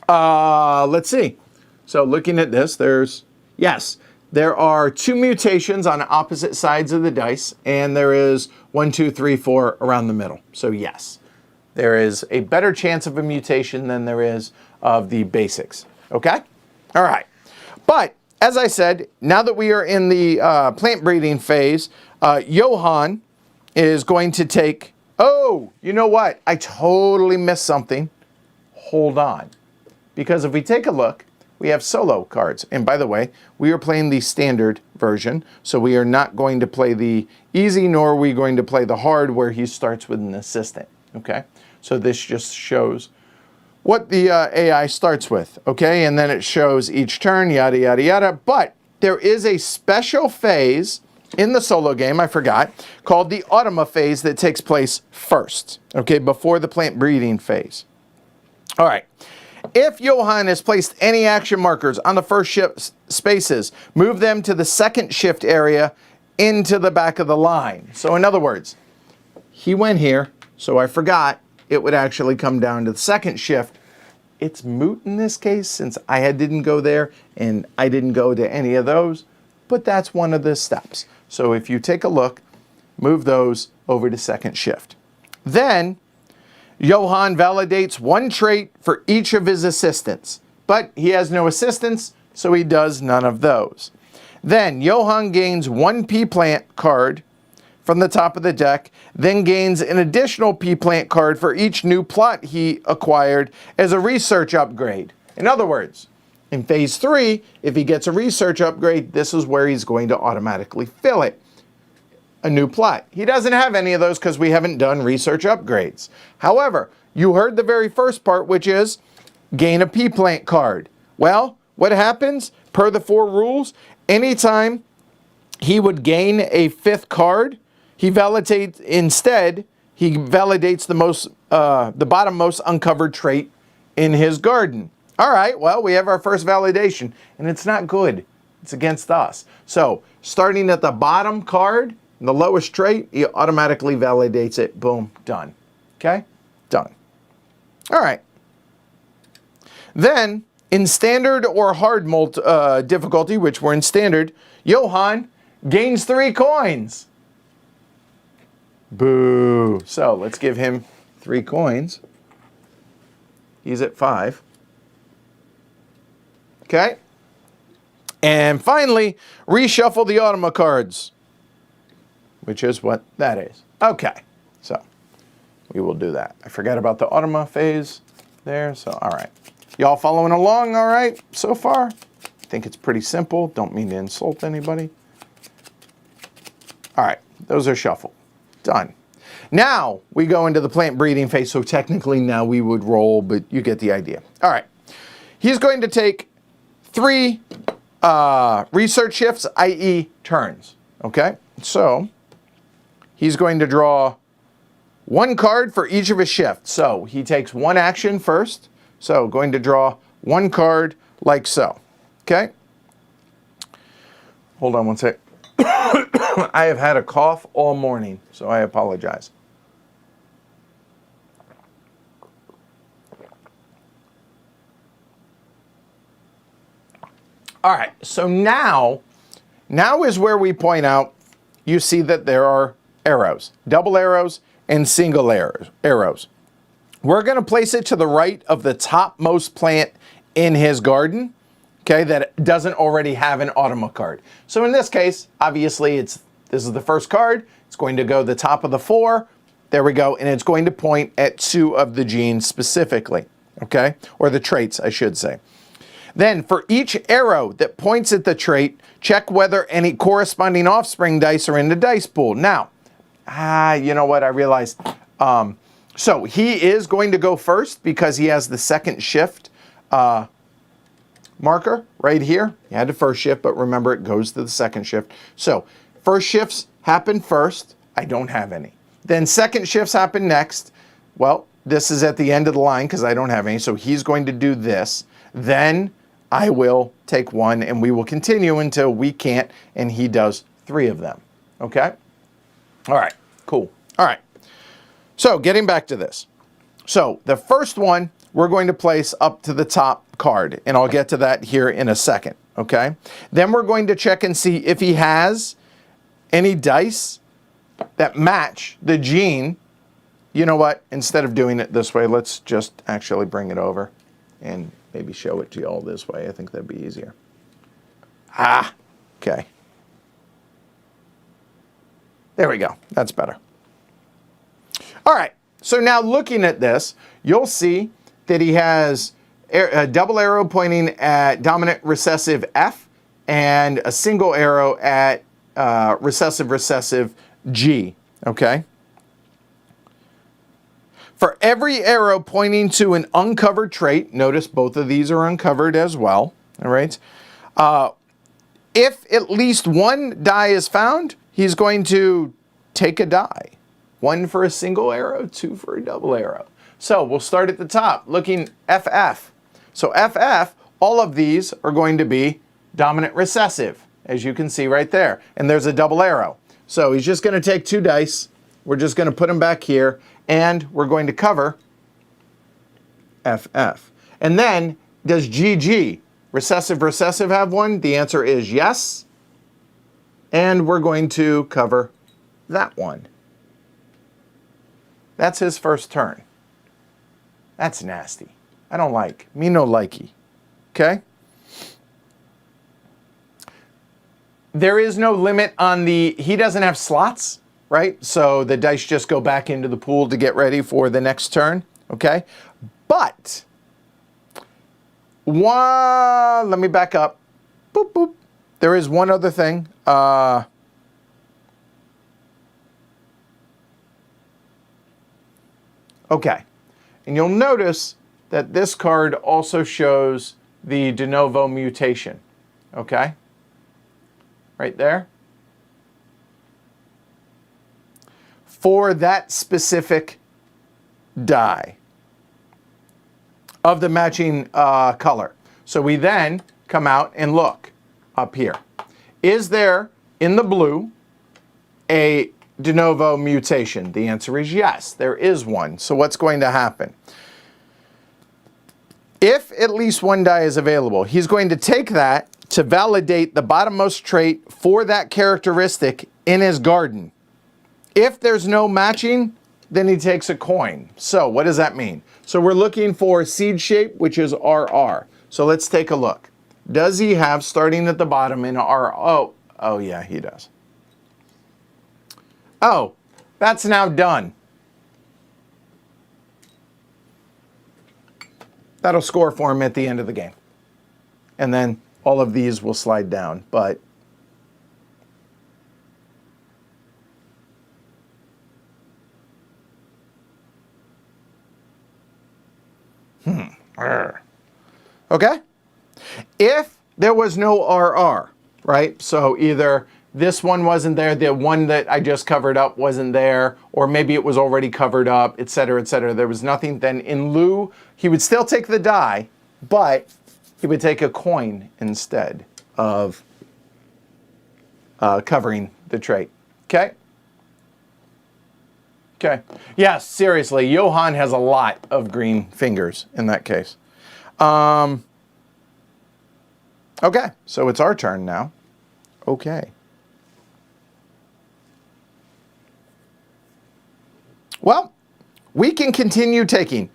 Speaker 1: Let's see. So looking at this, there are 2 mutations on opposite sides of the dice, and there is 1, 2, 3, 4 around the middle. So yes, there is a better chance of a mutation than there is of the basics. Okay? All right. But as I said, now that we are in the plant breeding phase, Johan is going to take, oh, you know what? I totally missed something. Hold on. Because if we take a look, we have solo cards. And by the way, we are playing the standard version, so we are not going to play the easy, nor are we going to play the hard where he starts with an assistant. Okay? So this just shows what the AI starts with, okay? And then it shows each turn, yada, yada, yada. But there is a special phase in the solo game, I forgot, called the Automa phase that takes place first, okay, before the plant breeding phase. All right. If Johan has placed any action markers on the first shift spaces, move them to the second shift area into the back of the line. So in other words, he went here, so I forgot it would actually come down to the second shift. It's moot in this case since I didn't go there and I didn't go to any of those, but that's one of the steps. So if you take a look, move those over to second shift. Then Johan validates one trait for each of his assistants, but he has no assistants, so he does none of those. Then Johan gains one pea plant card from the top of the deck, then gains an additional pea plant card for each new plot he acquired as a research upgrade. In other words, in phase 3, if he gets a research upgrade, this is where he's going to automatically fill it. A new plot. He doesn't have any of those because we haven't done research upgrades. However, you heard the very first part, which is gain a pea plant card. Well, what happens per the 4 rules? Anytime he would gain a 5th card, he validates the bottom most uncovered trait in his garden. All right, well, we have our first validation, and it's not good. It's against us. So starting at the bottom card, the lowest trait, he automatically validates it. Boom, done. Okay, done. All right. Then in standard or hard difficulty, which we're in standard, Johan gains 3 coins. Boo. So let's give him 3 coins. He's at 5. Okay. And finally, reshuffle the automa cards, which is what that is. Okay. So we will do that. I forgot about the automa phase there. So, all right. Y'all following along all right so far? I think it's pretty simple. Don't mean to insult anybody. All right. Those are shuffled. Done. Now we go into the plant breeding phase. So technically now we would roll, but you get the idea. All right. He's going to take 3 research shifts, i.e. turns. Okay. So he's going to draw 1 card for each of his shifts. So he takes 1 action first. So going to draw 1 card like so. Okay. Hold on one sec. I have had a cough all morning, so I apologize. All right, so now is where we point out, you see that there are arrows, double arrows and single arrows. We're going to place it to the right of the topmost plant in his garden, okay, that doesn't already have an automa card. So in this case, obviously this is the first card. It's going to go the top of the 4. There we go. And it's going to point at 2 of the genes specifically, okay, or the traits, I should say. Then for each arrow that points at the trait, check whether any corresponding offspring dice are in the dice pool. Now, you know what? I realized. So he is going to go first because he has the second shift marker right here. He had the first shift, but remember it goes to the second shift. So first shifts happen first. I don't have any. Then second shifts happen next. Well, this is at the end of the line because I don't have any. So he's going to do this. Then I will take 1 and we will continue until we can't and he does 3 of them. Okay? All right, cool. All right. So getting back to this. So the first one we're going to place up to the top card, and I'll get to that here in a second, okay? Then we're going to check and see if he has any dice that match the gene. You know what? Instead of doing it this way, let's just actually bring it over and maybe show it to you all this way. I think that'd be easier. Okay. There we go. That's better. All right. So now looking at this, you'll see that he has a double arrow pointing at dominant recessive F and a single arrow at recessive G, okay? For every arrow pointing to an uncovered trait, notice both of these are uncovered as well, all right? If at least 1 die is found, he's going to take a die. 1 for a single arrow, 2 for a double arrow. So we'll start at the top, looking FF. So FF, all of these are going to be dominant recessive, as you can see right there. And there's a double arrow. So he's just going to take 2 dice. We're just going to put them back here, and we're going to cover FF. And then, does GG, recessive have 1? The answer is yes. And we're going to cover that one. That's his first turn. That's nasty. I don't like. Me no likey. Okay? There is no limit on he doesn't have slots, right? So the dice just go back into the pool to get ready for the next turn, okay? But, let me back up. Boop, boop. There is one other thing. Okay, and you'll notice that this card also shows the de novo mutation. Okay? Right there. For that specific dye of the matching color. So we then come out and look up here. Is there in the blue a de novo mutation? The answer is yes, there is one. So what's going to happen? If at least one dye is available, he's going to take that to validate the bottommost trait for that characteristic in his garden. If there's no matching, then he takes a coin. So what does that mean? So we're looking for seed shape, which is RR. So let's take a look. Does he have, starting at the bottom, in R? Oh yeah, he does. Oh, that's now done. That'll score for him at the end of the game. And then all of these will slide down, but okay? If there was no RR, right? So either this one wasn't there, the one that I just covered up wasn't there, or maybe it was already covered up, et cetera, et cetera. There was nothing. Then in lieu, he would still take the die, but he would take a coin instead of covering the trait. Okay? Okay. Yes, seriously, Johann has a lot of green fingers in that case. Okay, so it's our turn now. Okay. Well, we can continue taking,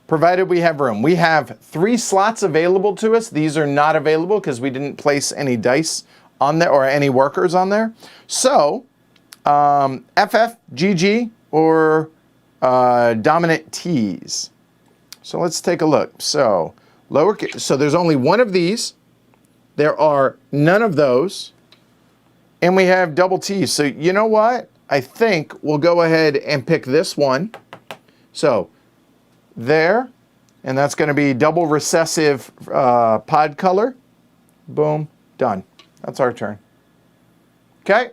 Speaker 1: provided we have room. We have 3 slots available to us. These are not available because we didn't place any dice on there or any workers on there. So, FF, GG, or dominant T's. So let's take a look. So lowercase. So there's only one of these. There are none of those, and we have double T's. So you know what? I think we'll go ahead and pick this one. So there, and that's going to be double recessive pod color. Boom, done. That's our turn. Okay.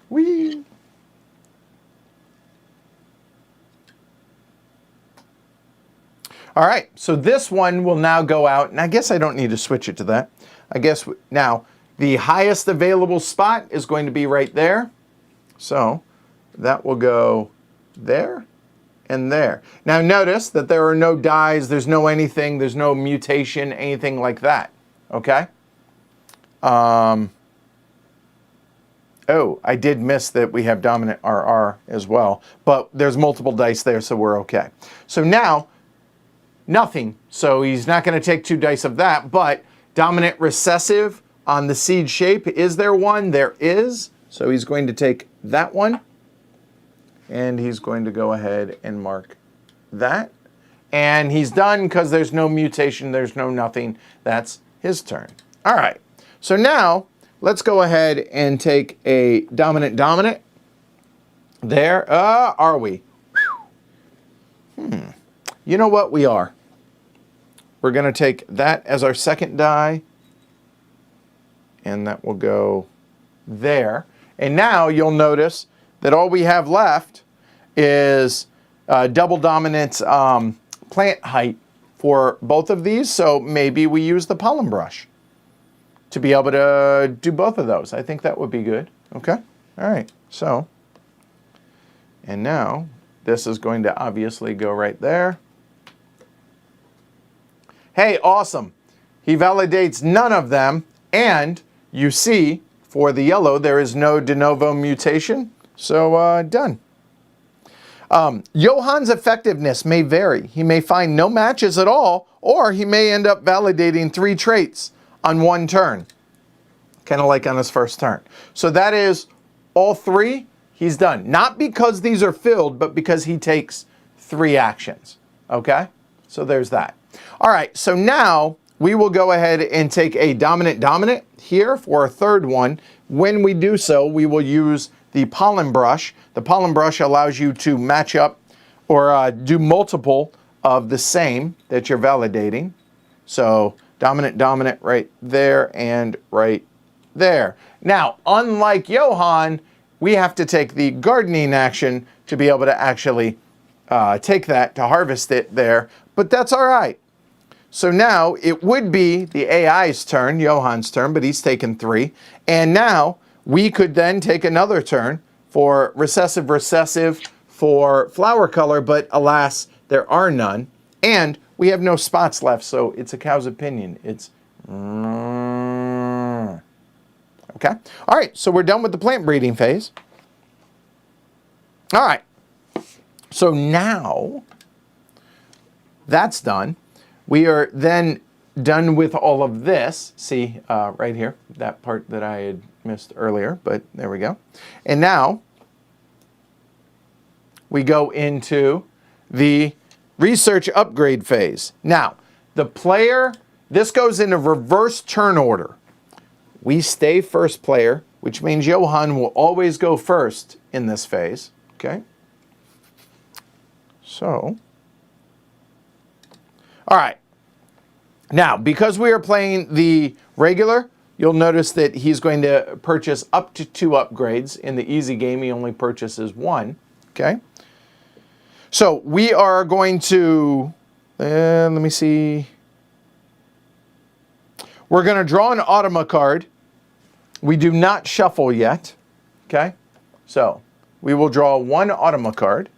Speaker 1: Whee. All right, so this one will now go out, and I guess I don't need to switch it to that. I guess now the highest available spot is going to be right there. So that will go there and there. Now notice that there are no dyes, there's no anything, there's no mutation, anything like that, okay? Oh, I did miss that we have dominant RR as well, but there's multiple dice there, so we're okay. So now, nothing. So he's not going to take 2 dice of that, but dominant recessive on the seed shape. Is there one? There is. So he's going to take that one, and he's going to go ahead and mark that. And he's done because there's no mutation, there's no nothing. That's his turn. All right. So now let's go ahead and take a dominant. There. Are we? You know what? We are. We're going to take that as our second die, and that will go there. And now you'll notice that all we have left is double dominant plant height for both of these. So maybe we use the pollen brush to be able to do both of those. I think that would be good. Okay. All right. So, and now this is going to obviously go right there. Hey, awesome. He validates none of them, and you see, for the yellow, there is no de novo mutation, so done. Johann's effectiveness may vary. He may find no matches at all, or he may end up validating 3 traits on one turn, kind of like on his first turn. So that is all 3 he's done. Not because these are filled, but because he takes 3 actions, okay? So there's that. All right, so now we will go ahead and take a dominant here for a third one. When we do so, we will use the pollen brush. The pollen brush allows you to match up or do multiple of the same that you're validating. So Dominant, dominant right there and right there. Now, unlike Johan, we have to take the gardening action to be able to actually take that, to harvest it there, but that's all right. So now it would be the AI's turn, Johan's turn, but he's taken 3. And now we could then take another turn for recessive for flower color, but alas, there are none. And we have no spots left, so it's a cow's opinion. It's okay. All right, so we're done with the plant breeding phase. All right, so now that's done. We are then done with all of this. See, right here, that part that I had missed earlier, but there we go. And now we go into the research upgrade phase. Now, the player, this goes in a reverse turn order. We stay first player, which means Johan will always go first in this phase, okay? So, all right. Now, because we are playing the regular, you'll notice that he's going to purchase up to 2 upgrades. In the easy game, he only purchases 1, okay? So we are going to, let me see. We're going to draw an Automa card. We do not shuffle yet, okay? So we will draw 1 Automa card,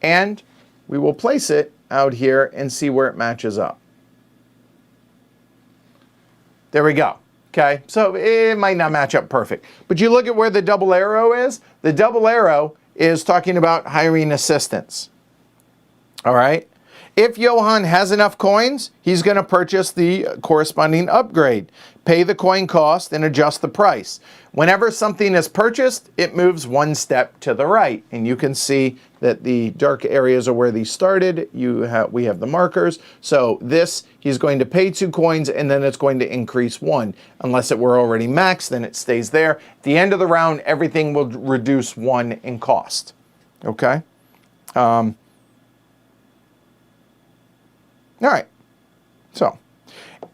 Speaker 1: and we will place it out here and see where it matches up. There we go. Okay, so it might not match up perfect. But you look at where the double arrow is. The double arrow is talking about hiring assistants. All right. If Johan has enough coins, he's going to purchase the corresponding upgrade, pay the coin cost, and adjust the price. Whenever something is purchased, it moves 1 step to the right. And you can see that the dark areas are where these started. We have the markers. So this, he's going to pay 2 coins, and then it's going to increase 1. Unless it were already maxed, then it stays there. At the end of the round, everything will reduce 1 in cost. Okay? All right, so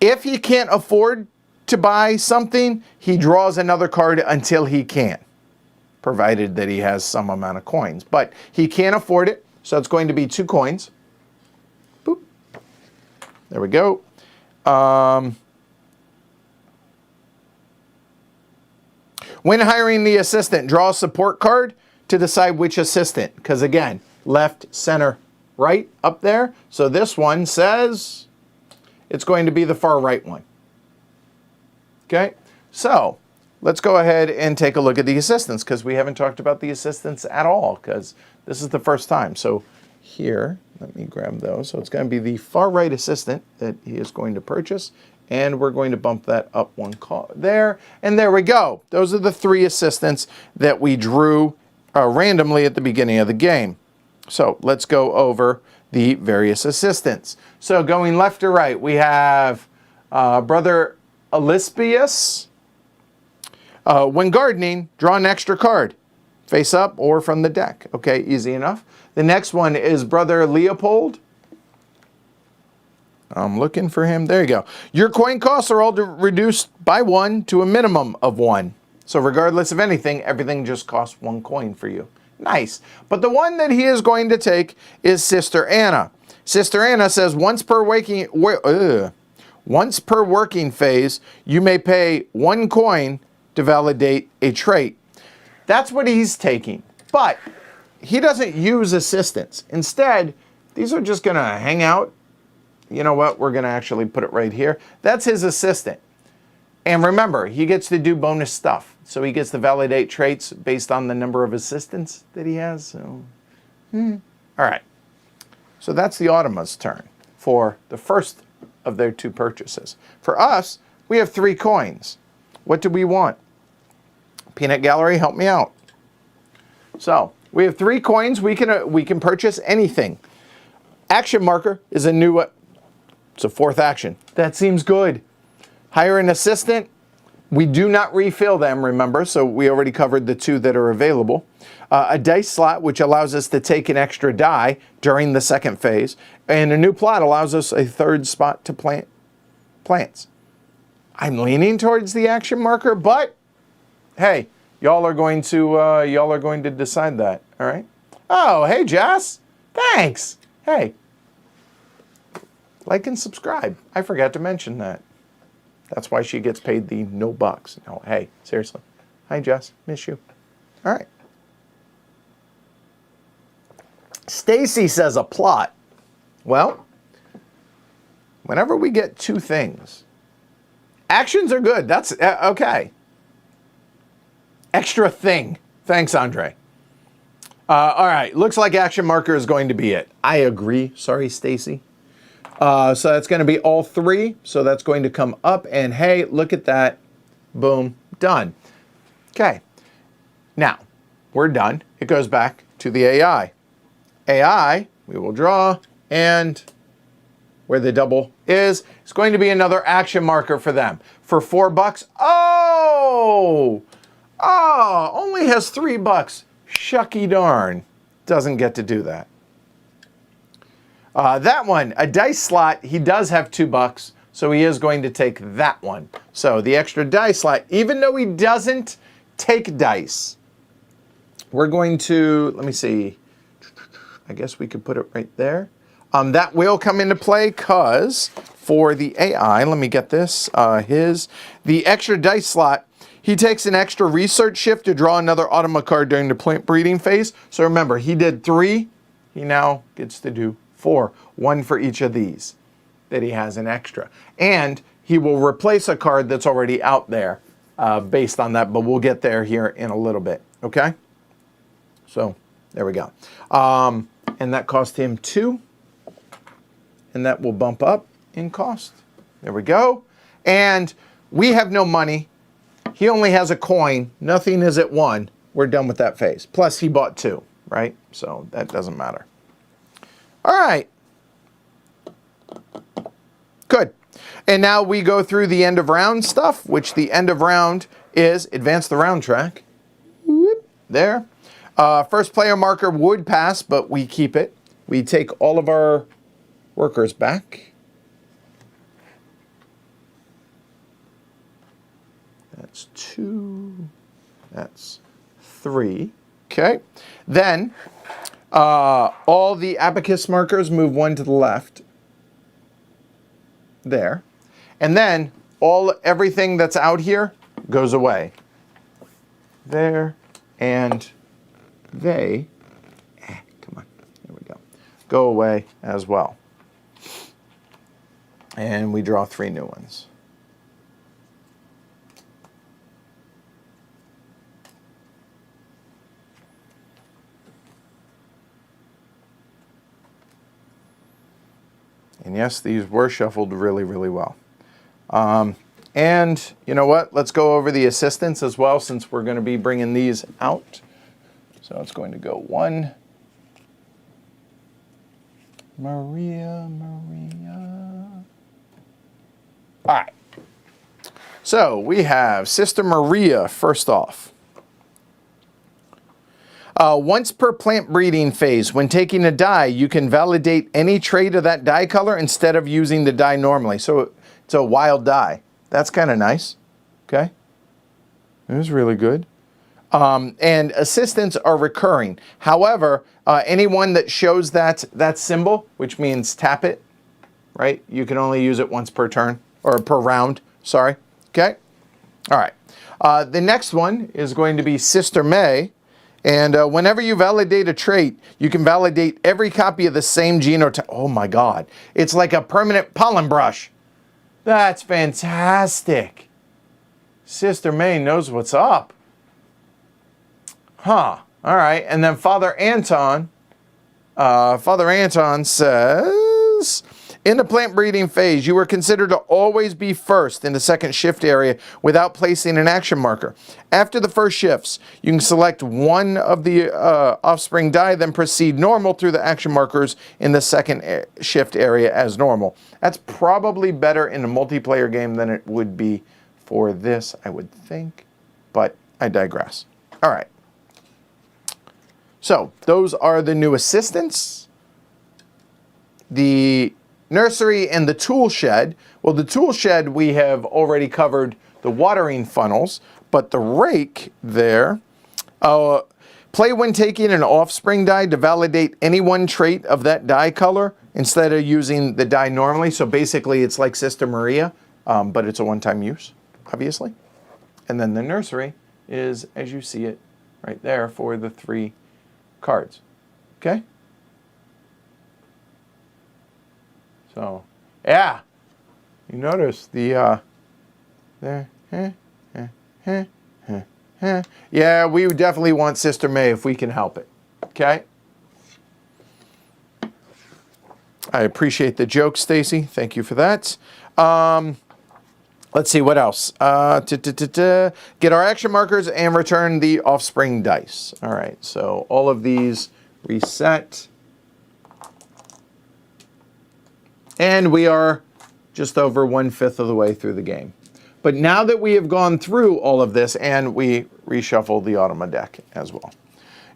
Speaker 1: if he can't afford to buy something, he draws another card until he can, provided that he has some amount of coins. But he can't afford it, so it's going to be 2 coins. Boop. There we go. When hiring the assistant, draw a support card to decide which assistant, because again, left, center, right up there. So this one says it's going to be the far right one. Okay, so let's go ahead and take a look at the assistants, because we haven't talked about the assistants at all, because this is the first time. So here, let me grab those. So it's going to be the far right assistant that he is going to purchase, and we're going to bump that up 1 there, and there we go. Those are the 3 assistants that we drew randomly at the beginning of the game. So let's go over the various assistants. So going left to right, we have Brother Alispius. When gardening, draw an extra card, face up or from the deck. Okay, easy enough. The next one is Brother Leopold. I'm looking for him. There you go. Your coin costs are all reduced by 1 to a minimum of 1. So regardless of anything, everything just costs 1 coin for you. Nice. But the one that he is going to take is Sister Anna. Sister Anna says once per working phase, you may pay 1 coin to validate a trait. That's what he's taking. But he doesn't use assistants. Instead, these are just going to hang out. You know what? We're going to actually put it right here. That's his assistant. And remember, he gets to do bonus stuff. So he gets to validate traits based on the number of assistants that he has. So, all right. So that's the Automa's turn for the first of their 2 purchases. For us, we have 3 coins. What do we want? Peanut Gallery, help me out. So we have 3 coins. We can purchase anything. Action marker is a new, it's a 4th action. That seems good. Hire an assistant. We do not refill them, remember, so we already covered the 2 that are available. A dice slot, which allows us to take an extra die during the 2nd phase. And a new plot allows us a 3rd spot to plant plants. I'm leaning towards the action marker, but hey, y'all are going to decide that. All right. Oh, hey, Jess. Thanks. Hey, like and subscribe. I forgot to mention that. That's why she gets paid the no bucks. No, hey, seriously. Hi, Jess. Miss you. All right. Stacy says a plot. Well, whenever we get two things, actions are good. That's okay. Extra thing. Thanks, Andre. All right. Looks like action marker is going to be it. I agree. Sorry, Stacy. So that's going to be all three. So that's going to come up. And hey, look at that. Boom. Done. Okay. Now, we're done. It goes back to the AI. AI, we will draw, and where the double is, it's going to be another action marker for them. For $4. Oh! Oh, only has $3. Shucky darn. Doesn't get to do that. That one, a dice slot, he does have $2, so he is going to take that one. So the extra dice slot, even though he doesn't take dice, we're going to, let me see, I guess we could put it right there. That will come into play because for the AI, let me get this, the extra dice slot, he takes an extra research shift to draw another automa card during the plant breeding phase. So remember, he did 3, he now gets to do 4, 1 for each of these that he has an extra. And he will replace a card that's already out there based on that, but we'll get there here in a little bit, okay? So there we go. And that cost him 2. And that will bump up in cost. There we go. And we have no money. He only has a coin. Nothing is at 1. We're done with that phase. Plus he bought 2, right? So that doesn't matter. All right. Good. And now we go through the end of round stuff, which the end of round is advance the round track. Whoop, there. First player marker would pass, but we keep it. We take all of our workers back. That's 2. That's 3. Okay. Then all the abacus markers move 1 to the left. There. And then everything that's out here goes away. There. And they, come on, there we go, go away as well. And we draw 3 new ones. And yes, these were shuffled really, really well. And you know what? Let's go over the assistants as well, since we're going to be bringing these out. So it's going to go 1. Maria. All right. So we have Sister Maria first off. Once per plant breeding phase, when taking a dye, you can validate any trait of that dye color instead of using the dye normally. So it's a wild dye. That's kind of nice. Okay. It was really good. And assistants are recurring. However, anyone that shows that symbol, which means tap it, right? You can only use it once per turn, or per round, sorry. Okay? All right. The next one is going to be Sister May. And whenever you validate a trait, you can validate every copy of the same genotype. Oh my God. It's like a permanent pollen brush. That's fantastic. Sister May knows what's up. Huh. All right. And then Father Anton says, in the plant breeding phase, you are considered to always be first in the second shift area without placing an action marker. After the first shifts, you can select one of the offspring die, then proceed normal through the action markers in the second shift area as normal. That's probably better in a multiplayer game than it would be for this, I would think, but I digress. All right. So those are the new assistants. The nursery and the tool shed. Well, the tool shed, we have already covered the watering funnels, but the rake there, play when taking an offspring die to validate any one trait of that die color instead of using the die normally. So basically it's like Sister Maria, but it's a one-time use, obviously. And then the nursery is, as you see it, right there for the 3 cards. Okay? So, yeah. You notice the, there, yeah, we definitely want Sister May if we can help it. Okay? I appreciate the joke, Stacy. Thank you for that. Let's see, what else? Get our action markers and return the offspring dice. All right, so all of these reset. And we are just over 1/5 of the way through the game. But now that we have gone through all of this, and we reshuffled the Automa deck as well.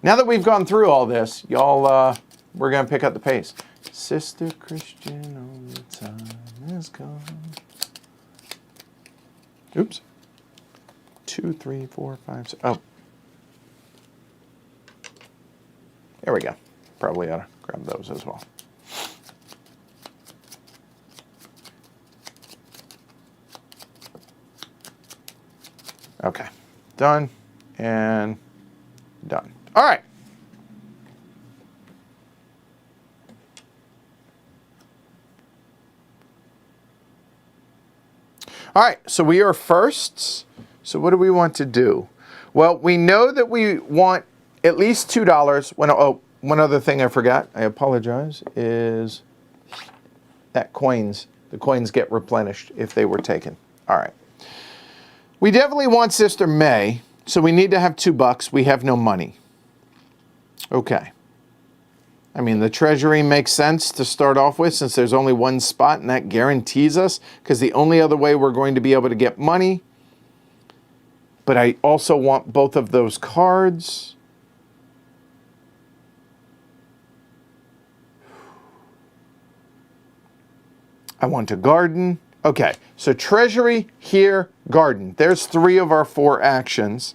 Speaker 1: Now that we've gone through all this, y'all, we're going to pick up the pace. Sister Christian, all the time is gone. Oops. 2, 3, 4, 5, 6. Oh. There we go. Probably ought to grab those as well. Okay. Done and done. All right. All right, so we are firsts. So what do we want to do? Well, we know that we want at least $2. One other thing I forgot, I apologize, is that coins. The coins get replenished if they were taken. All right. We definitely want Sister May, so we need to have $2. We have no money. Okay. I mean, the treasury makes sense to start off with since there's only one spot, and that guarantees us, because the only other way we're going to be able to get money, but I also want both of those cards. I want a garden. Okay, so treasury, here, garden. There's 3 of our 4 actions.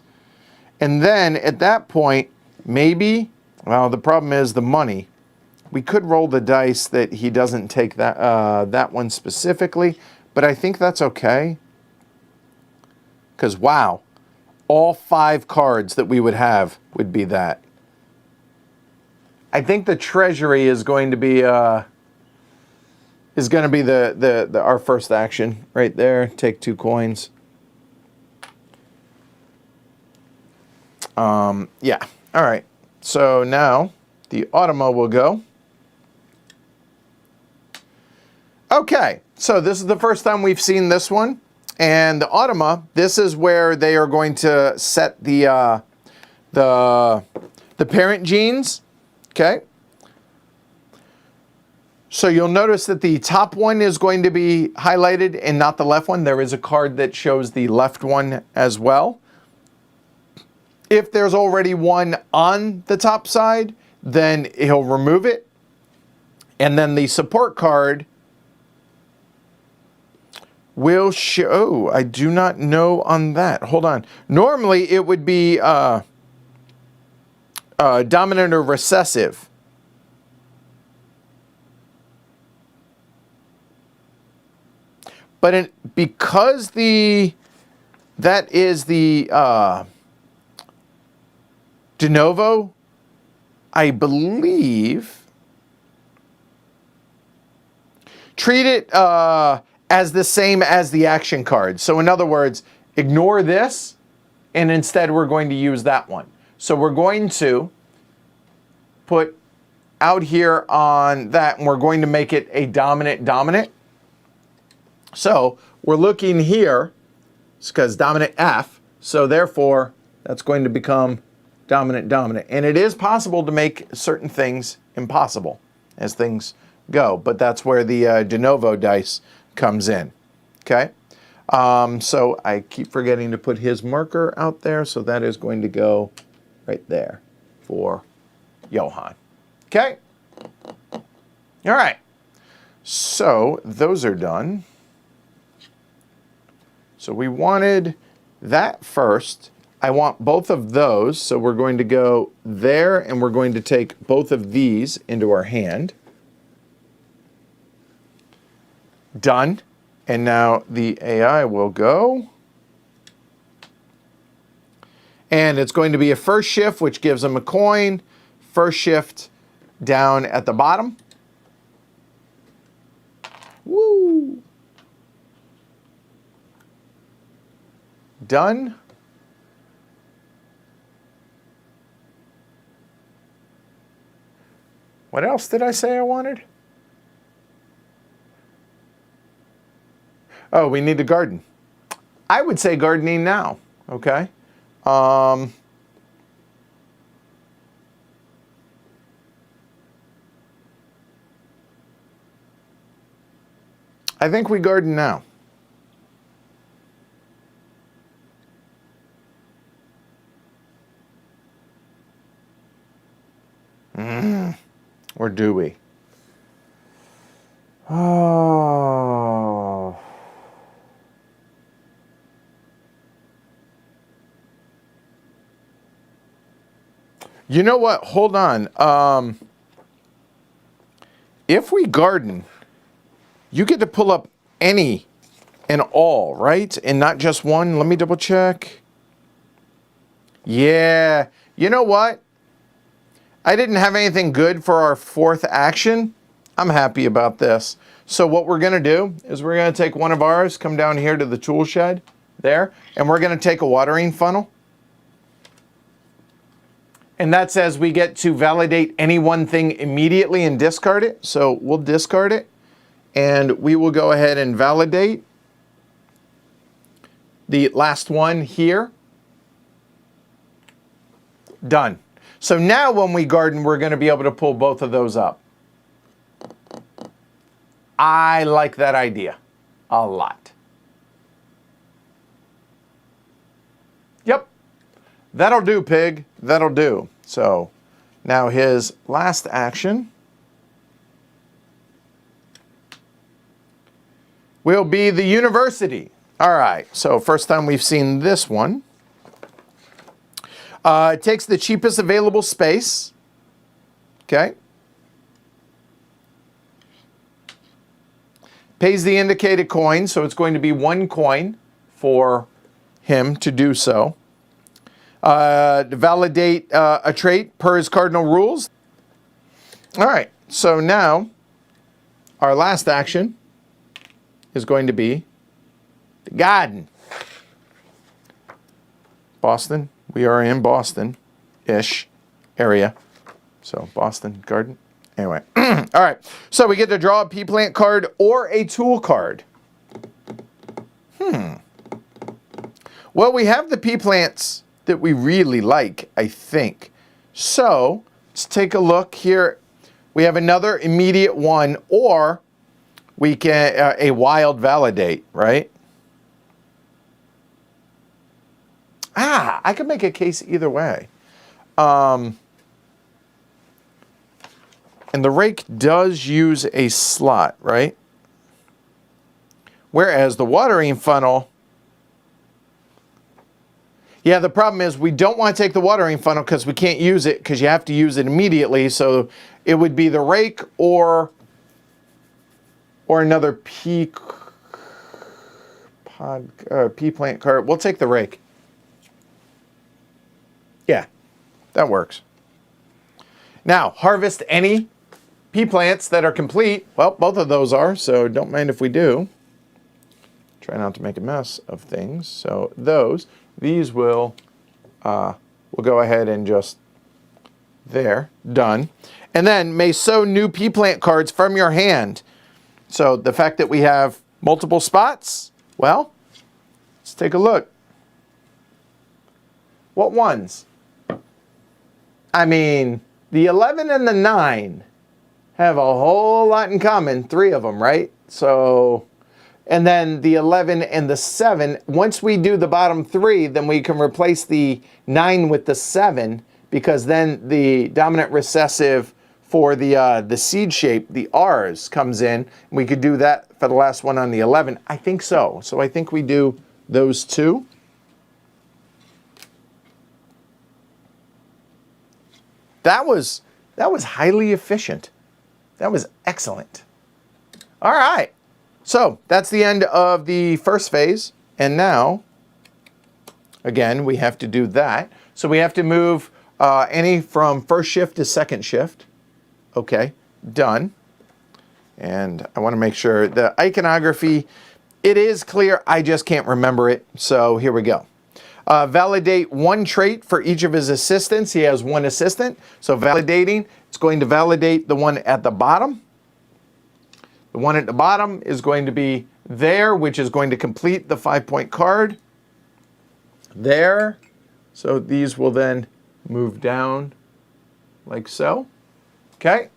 Speaker 1: And then at that point, maybe, well, the problem is the money. We could roll the dice that he doesn't take that, that one specifically, but I think that's okay. Because, wow, all 5 cards that we would have would be that. I think the treasury is going to be our first action right there. Take 2 coins. Yeah. All right. So now the Automa will go. Okay. So this is the first time we've seen this one. And the Automa, this is where they are going to set the parent genes. Okay. So you'll notice that the top one is going to be highlighted and not the left one. There is a card that shows the left one as well. If there's already one on the top side, then he'll remove it. And then the support card will show, oh, I do not know on that. Hold on. Normally it would be dominant or recessive. But because that is the de novo, I believe, treat it as the same as the action card. So in other words, ignore this, and instead we're going to use that one. So we're going to put out here on that, and we're going to make it a dominant. So we're looking here, because dominant F, so therefore that's going to become dominant. And it is possible to make certain things impossible as things go, but that's where the de novo dice comes in. Okay, so I keep forgetting to put his marker out there, so that is going to go right there for Johan. Okay, all right. So those are done. So we wanted that first. I want both of those, so we're going to go there and we're going to take both of these into our hand. Done. And now the AI will go. And it's going to be a first shift, which gives them a coin. First shift down at the bottom. Woo! Done. What else did I say I wanted? Oh, we need to garden. I would say gardening now, okay? I think we garden now. Or do we? Oh. You know what? Hold on. If we garden, you get to pull up any and all, right? And not just one. Let me double check. Yeah. You know what? I didn't have anything good for our fourth action. I'm happy about this. So what we're going to do is we're going to take one of ours, come down here to the tool shed there, and we're going to take a watering funnel. And that says we get to validate any one thing immediately and discard it. So we'll discard it, and we will go ahead and validate the last one here. Done. So now when we garden, we're going to be able to pull both of those up. I like that idea a lot. Yep. That'll do, pig. That'll do. So now his last action will be the university. All right. So first time we've seen this one. It takes the cheapest available space. Okay. Pays the indicated coin, so it's going to be 1 coin for him to do so. Validate a trait per his cardinal rules. All right, so now our last action is going to be the garden. Boston. We are in Boston-ish area. So Boston garden. Anyway, all right. So we get to draw a pea plant card or a tool card. Well, we have the pea plants that we really like, I think. So let's take a look here. We have another immediate one, or we can a wild validate, right? I could make a case either way. And the rake does use a slot, right? Whereas the watering funnel, yeah, the problem is we don't want to take the watering funnel because we can't use it because you have to use it immediately. So it would be the rake or another pea plant card. We'll take the rake. Yeah, that works. Now, harvest any pea plants that are complete. Well, both of those are, so don't mind if we do. Try not to make a mess of things. So these will, we'll go ahead and just, there, done. And then may sow new pea plant cards from your hand. So the fact that we have multiple spots, well, let's take a look. What ones? I mean, the 11 and the 9 have a whole lot in common, 3 of them, right? So, and then the 11 and the 7, once we do the bottom 3, then we can replace the 9 with the 7, because then the dominant recessive for the seed shape, the R's comes in. We could do that for the last one on the 11. I think so. So I think we do those two. That was highly efficient. That was excellent. All right. So that's the end of the first phase. And now, again, we have to do that. So we have to move any from first shift to second shift. Okay, done. And I want to make sure the iconography, it is clear. I just can't remember it. So here we go. Validate one trait for each of his assistants. He has one assistant. So validating, it's going to validate the one at the bottom. The one at the bottom is going to be there, which is going to complete the 5-point card. There. So these will then move down like so. Okay.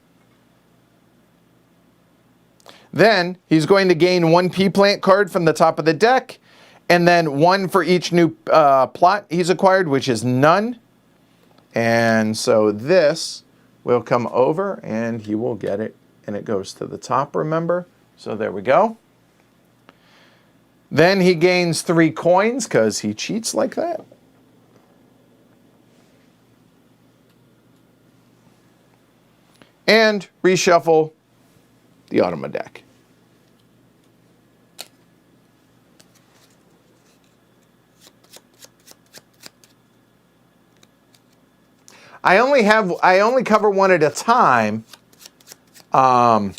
Speaker 1: Then he's going to gain one P plant card from the top of the deck, and then one for each new plot he's acquired, which is none. And so this will come over and he will get it, and it goes to the top, remember? So there we go. Then he gains 3 coins because he cheats like that. And reshuffle the Automa deck. I only cover one at a time, but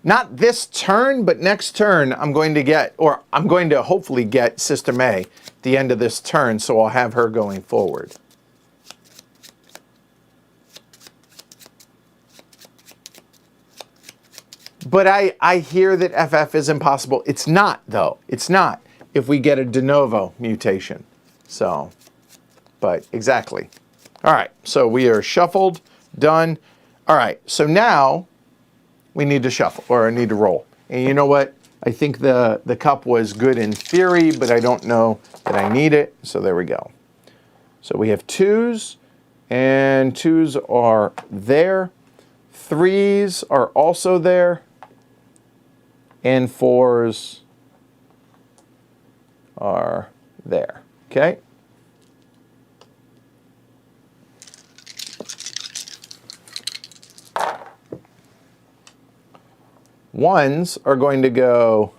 Speaker 1: not this turn, but next turn I'm going to hopefully get Sister May at the end of this turn, so I'll have her going forward. But I hear that FF is impossible. It's not, though. It's not if we get a de novo mutation. So, but exactly. All right, so we are shuffled, done. All right, so now we need to shuffle, or I need to roll. And you know what? I think the cup was good in theory, but I don't know that I need it. So there we go. So we have 2s, and 2s are there. 3s are also there. And 4s are there, okay? Ones are going to go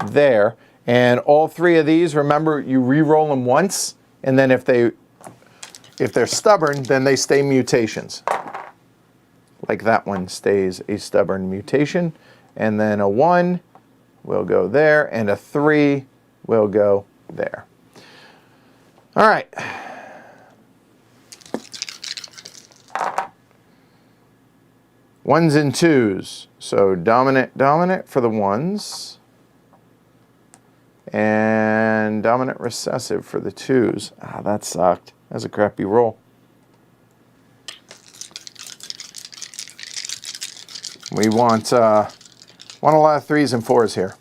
Speaker 1: there, and all 3 of these, remember, you re-roll them once, and then if they're stubborn, then they stay mutations. Like that one stays a stubborn mutation. And then a 1 will go there, and a 3 will go there. All right. Ones and 2s. So dominant, dominant for the 1s. And dominant recessive for the 2s. Ah, that sucked. That's a crappy roll. We want a lot of 3s and 4s here.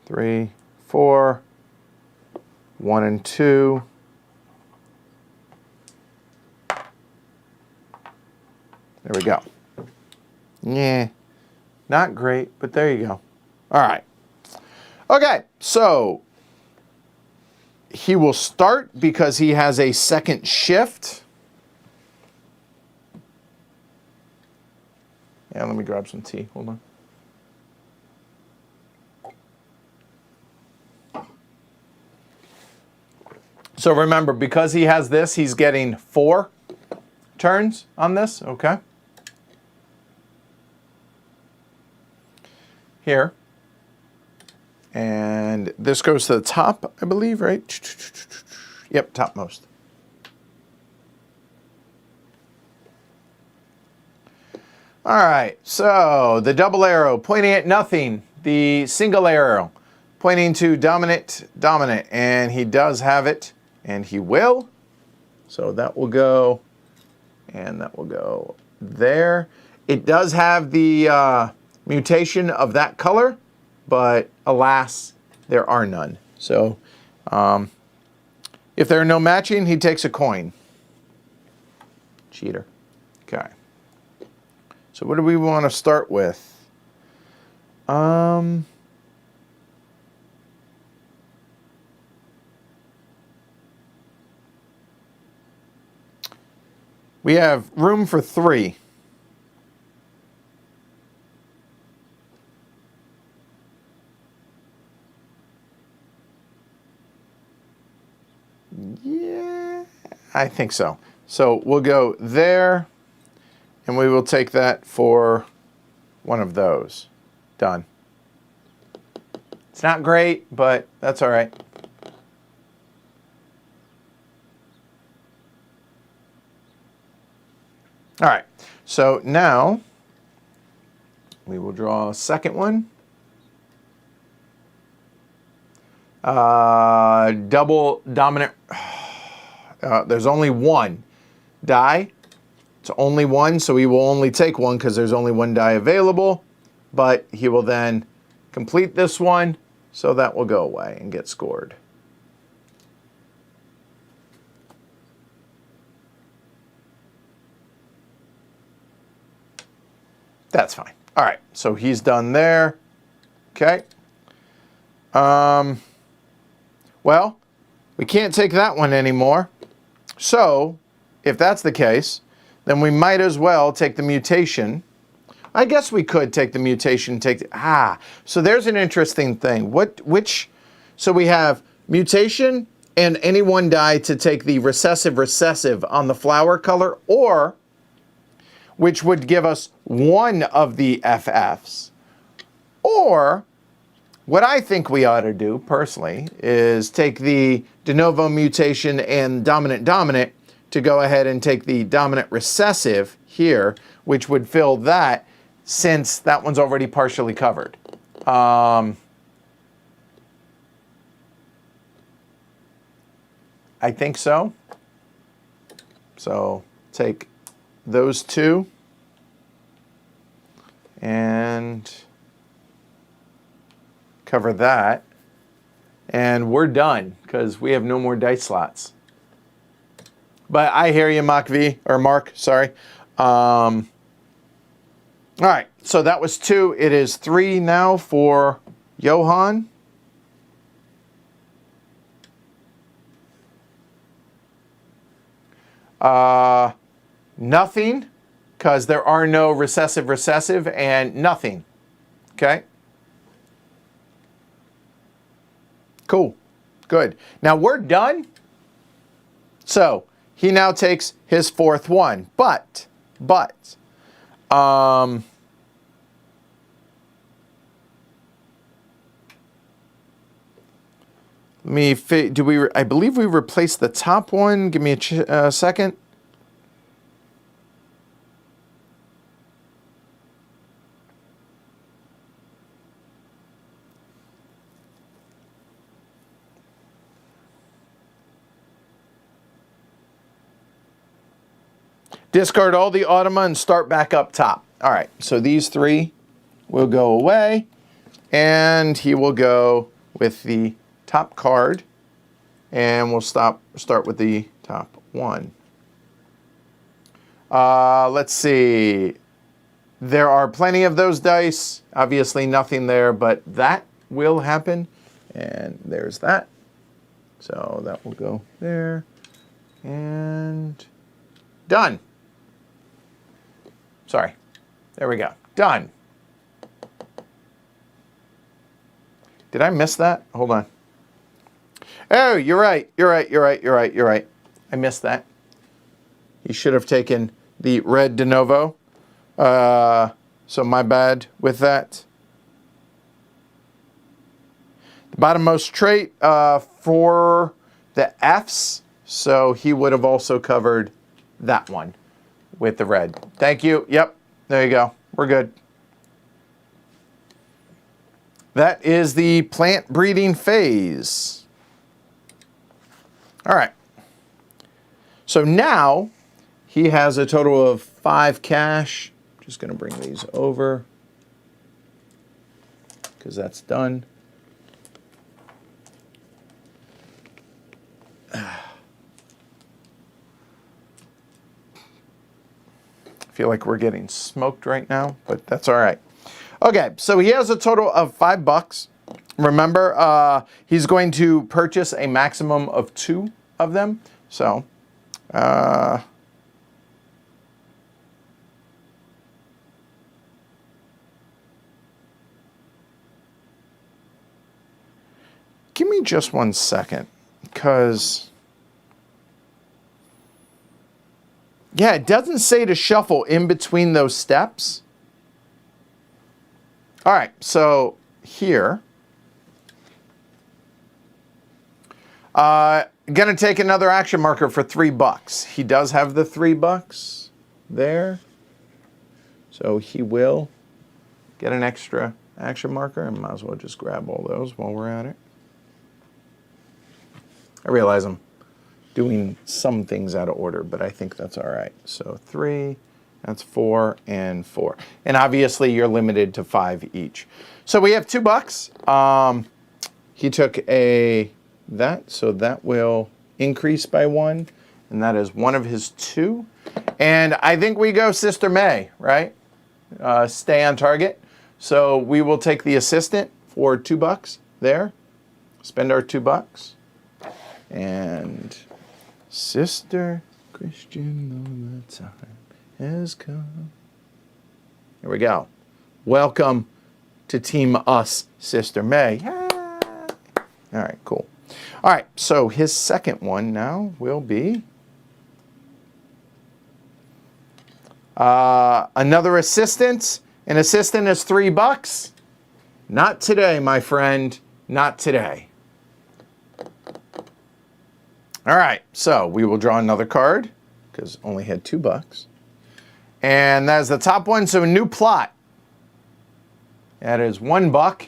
Speaker 1: 3, 4, 1 and 2. There we go. Yeah, not great, but there you go. All right. Okay, so he will start because he has a second shift. Yeah, let me grab some tea. Hold on. So remember, because he has this, he's getting 4 turns on this, okay? Here. And this goes to the top, I believe, right? Yep, topmost. All right, so the double arrow pointing at nothing, the single arrow pointing to dominant, dominant, and he does have it, and he will. So that will go, and that will go there. It does have the mutation of that color, but alas, there are none. So if there are no matching, he takes a coin. Cheater. Okay. So what do we want to start with? We have room for 3. Yeah, I think so. So we'll go there, and we will take that for one of those. Done. It's not great, but that's all right. All right, so now we will draw a second one. Double dominant. There's only one die. It's only one, so he will only take one because there's only one die available. But he will then complete this one, so that will go away and get scored. That's fine. All right, so he's done there. Okay. Well, we can't take that one anymore. So, if that's the case, then we might as well take the mutation. I guess we could take the mutation, so there's an interesting thing. So we have mutation and any one die to take the recessive on the flower color, or which would give us one of the FFs. Or what I think we ought to do, personally, is take the de novo mutation and dominant to go ahead and take the dominant recessive here, which would fill that, since that one's already partially covered. I think so. So take those two and cover that, and we're done because we have no more dice slots. But I hear you, Mark, sorry. All right, so that was 2. It is 3 now for Johan. Nothing, because there are no recessive, and nothing. Okay. Cool. Good. Now we're done. So he now takes his 4th one. But I believe we replaced the top one. Give me a second. Discard all the automa and start back up top. All right, so these 3 will go away, and he will go with the top card, and we'll start with the top one. Let's see. There are plenty of those dice. Obviously nothing there, but that will happen. And there's that. So that will go there. And done. Sorry. There we go. Done. Did I miss that? Hold on. Oh, you're right. You're right. I missed that. You should have taken the red de novo. So my bad with that. The bottommost trait for the Fs, so he would have also covered that one with the red. Thank you. Yep, there you go. We're good. That is the plant breeding phase. All right. So now he has a total of 5 cash. Just going to bring these over because that's done. feel like we're getting smoked right now, but that's all right. Okay, so he has a total of $5. Remember, he's going to purchase a maximum of 2 of them. So, give me just 1 second, because, yeah, it doesn't say to shuffle in between those steps. All right, so here, gonna take another action marker for $3. He does have the $3 there, so he will get an extra action marker, and might as well just grab all those while we're at it. I realize I'm doing some things out of order, but I think that's all right. So 3, that's 4, and 4. And obviously you're limited to 5 each. So we have $2. He took that, so that will increase by 1, and that is one of his 2. And I think we go Sister May, right? Stay on target. So we will take the assistant for $2 there. Spend our $2. And Sister Christian, the time has come. Here we go. Welcome to Team Us, Sister May. Yay! All right, cool. All right, so his second one now will be another assistant. An assistant is $3. Not today, my friend. Not today. All right, so we will draw another card because only had $2. And that is the top one, so a new plot. That is $1.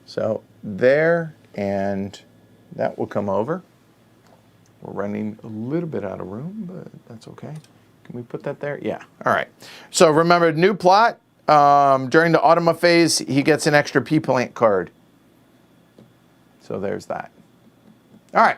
Speaker 1: So there, and that will come over. We're running a little bit out of room, but that's okay. Can we put that there? Yeah, all right. So remember, new plot. During the Automa phase, he gets an extra P-Plant card. So there's that. All right.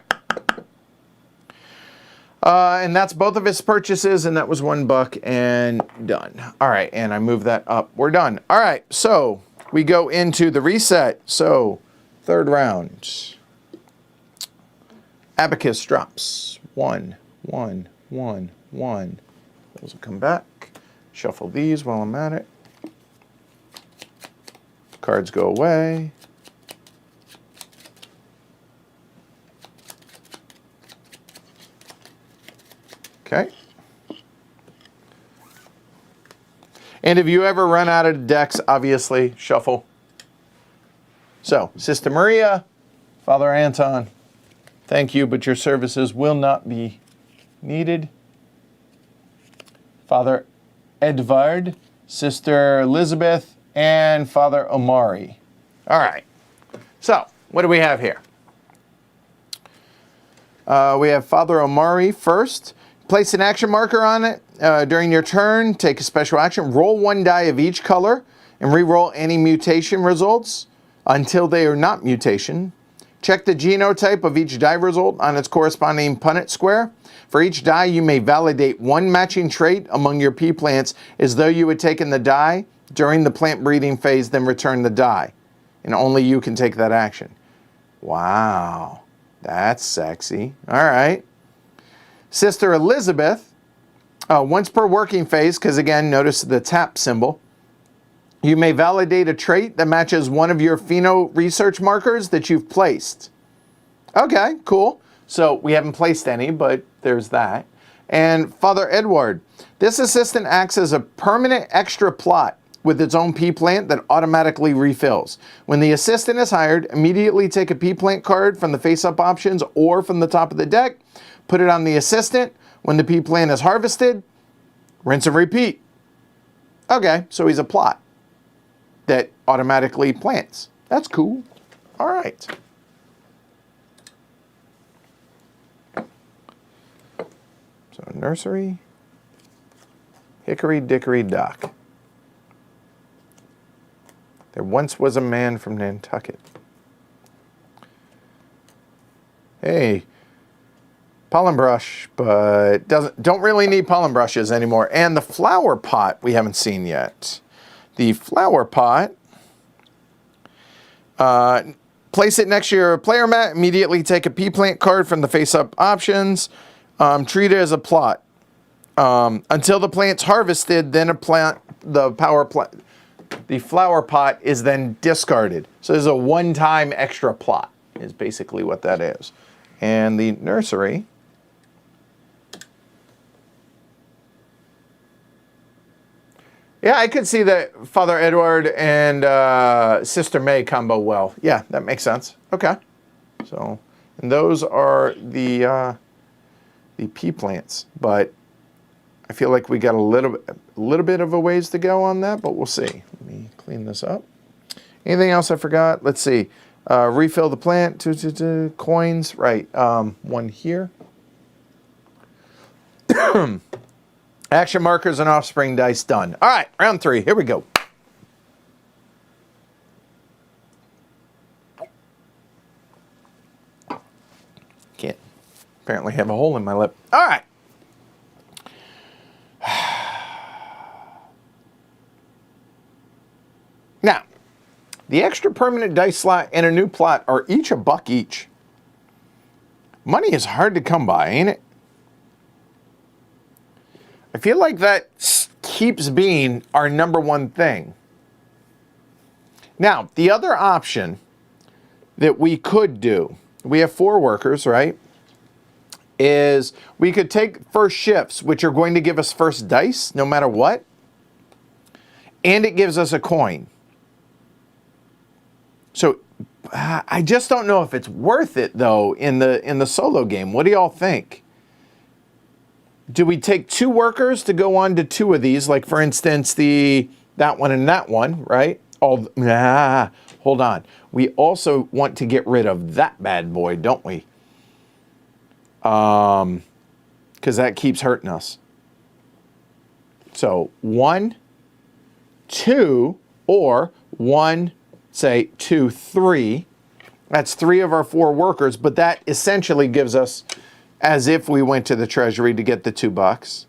Speaker 1: And that's both of his purchases, and that was $1 and done. All right, and I move that up. We're done. All right, so we go into the reset. So third round. Abacus drops. 1, 1, 1, 1. Those will come back. Shuffle these while I'm at it. Cards go away. Okay. And if you ever run out of decks, obviously, shuffle. So, Sister Maria, Father Anton, thank you, but your services will not be needed. Father Edvard, Sister Elizabeth, and Father Omari. All right. So, what do we have here? We have Father Omari first. Place an action marker on it during your turn. Take a special action. Roll 1 die of each color and re-roll any mutation results until they are not mutation. Check the genotype of each die result on its corresponding Punnett square. For each die, you may validate 1 matching trait among your pea plants as though you had taken the die during the plant breeding phase, then return the die. And only you can take that action. Wow, that's sexy. All right. Sister Elizabeth, once per working phase, because again, notice the tap symbol, you may validate a trait that matches one of your pheno research markers that you've placed. Okay, cool. So we haven't placed any, but there's that. And Father Edward, this assistant acts as a permanent extra plot with its own pea plant that automatically refills. When the assistant is hired, immediately take a pea plant card from the face-up options or from the top of the deck, put it on the assistant. When the pea plant is harvested, rinse and repeat. Okay, so he's a plot that automatically plants. That's cool. All right. So nursery, hickory dickory dock. There once was a man from Nantucket. Hey, pollen brush, but don't really need pollen brushes anymore. And the flower pot we haven't seen yet. The flower pot, place it next to your player mat. Immediately take a pea plant card from the face-up options. Treat it as a plot. Until the plant's harvested, then the flower pot is then discarded. So there's a one-time extra plot is basically what that is. And the nursery, yeah, I could see that Father Edward and Sister May combo well. Yeah, that makes sense. Okay. So, and those are the pea plants, but I feel like we got a little bit of a ways to go on that, but we'll see. Let me clean this up. Anything else I forgot? Let's see. Refill the plant. Two coins. Right. One here. Action markers and offspring dice done. All right, round 3. Here we go. Can't apparently have a hole in my lip. All right. Now, the extra permanent dice slot and a new plot are each $1 each. Money is hard to come by, ain't it? I feel like that keeps being our #1 thing. Now, the other option that we could do, we have 4 workers, right? Is we could take first shifts, which are going to give us first dice, no matter what. And it gives us a coin. So I just don't know if it's worth it, though, in the solo game. What do y'all think? Do we take 2 workers to go on to 2 of these? Like, for instance, that one and that one, right? Hold on. We also want to get rid of that bad boy, don't we? Because that keeps hurting us. So 1, 2, or 1, say 2, 3. That's 3 of our 4 workers, but that essentially gives us as if we went to the treasury to get the $2.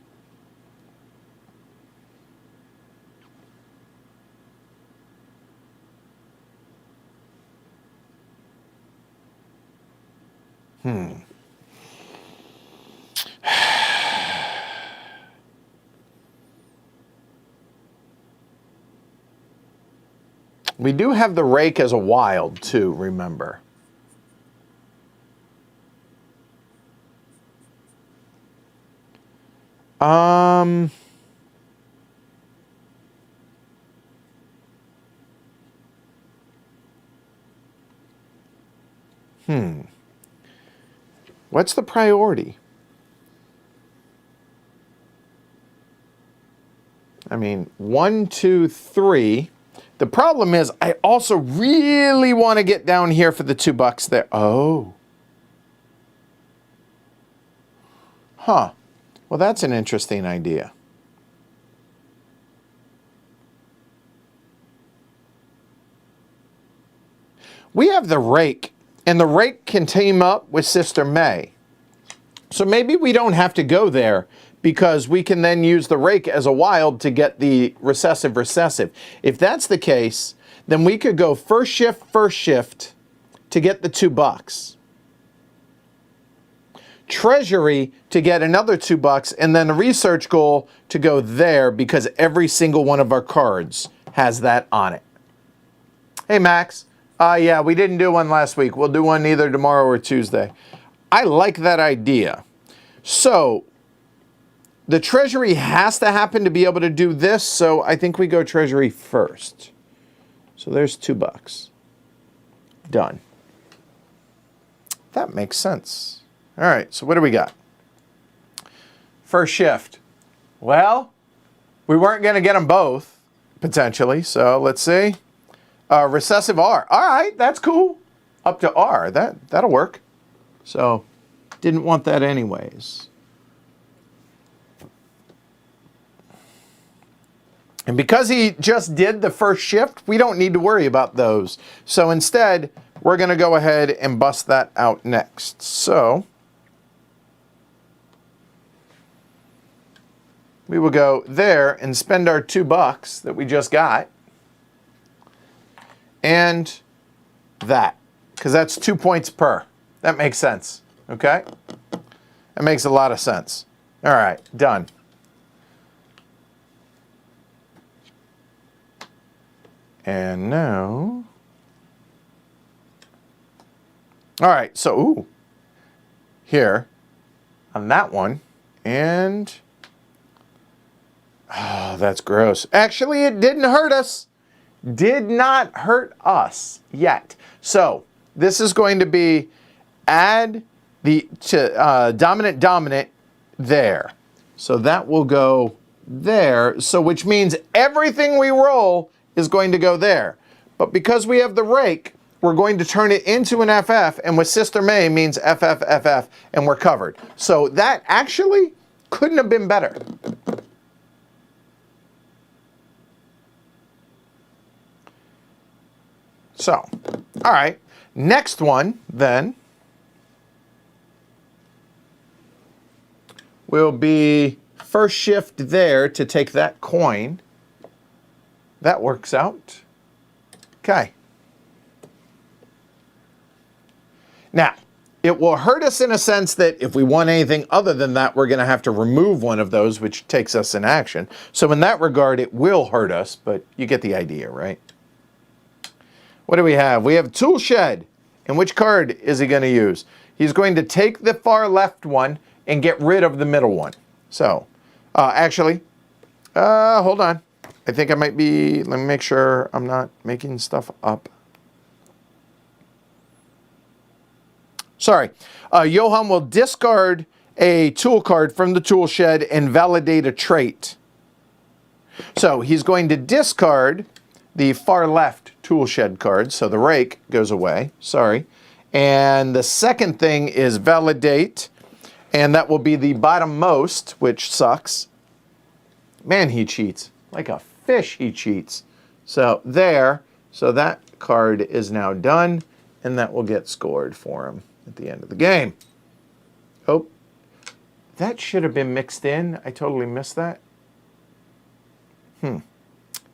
Speaker 1: We do have the rake as a wild, too, remember. What's the priority? I mean, 1, 2, 3. The problem is I also really want to get down here for the $2 there. Oh. Huh. Well, that's an interesting idea. We have the rake, and the rake can team up with Sister May. So maybe we don't have to go there because we can then use the rake as a wild to get the recessive. If that's the case, then we could go first shift to get the $2. Treasury to get another $2, and then a research goal to go there because every single one of our cards has that on it. Hey, Max. Yeah, we didn't do one last week. We'll do one either tomorrow or Tuesday. I like that idea. So the treasury has to happen to be able to do this, so I think we go treasury first. So there's $2. Done. That makes sense. All right, so what do we got? First shift. Well, we weren't going to get them both, potentially, so let's see. Recessive R. All right, that's cool. Up to R. That'll work. So, didn't want that anyways. And because he just did the first shift, we don't need to worry about those. So instead, we're going to go ahead and bust that out next. So, we will go there and spend our $2 that we just got. And that, because that's 2 points per. That makes sense, okay? That makes a lot of sense. All right, done. And now, all right, so, ooh, here on that one, and, oh, that's gross. Actually, it didn't hurt us. Did not hurt us yet. So this is going to be add the dominant there. So that will go there. So which means everything we roll is going to go there. But because we have the rake, we're going to turn it into an FF, and with Sister May means FF, and we're covered. So that actually couldn't have been better. So, all right, next one then will be first shift there to take that coin. That works out. Okay. Now, it will hurt us in a sense that if we want anything other than that, we're going to have to remove one of those, which takes us in action. So in that regard, it will hurt us, but you get the idea, right? What do we have? We have Tool Shed. And which card is he going to use? He's going to take the far left one and get rid of the middle one. So, actually, hold on. I think I might be, let me make sure I'm not making stuff up. Sorry. Johan will discard a tool card from the tool shed and validate a trait. So he's going to discard the far left tool shed card, so the rake goes away, sorry. And the second thing is validate, and that will be the bottom most, which sucks. Man, he cheats. Like a fish, he cheats. So there, so that card is now done, and that will get scored for him at the end of the game. Oh, that should have been mixed in. I totally missed that.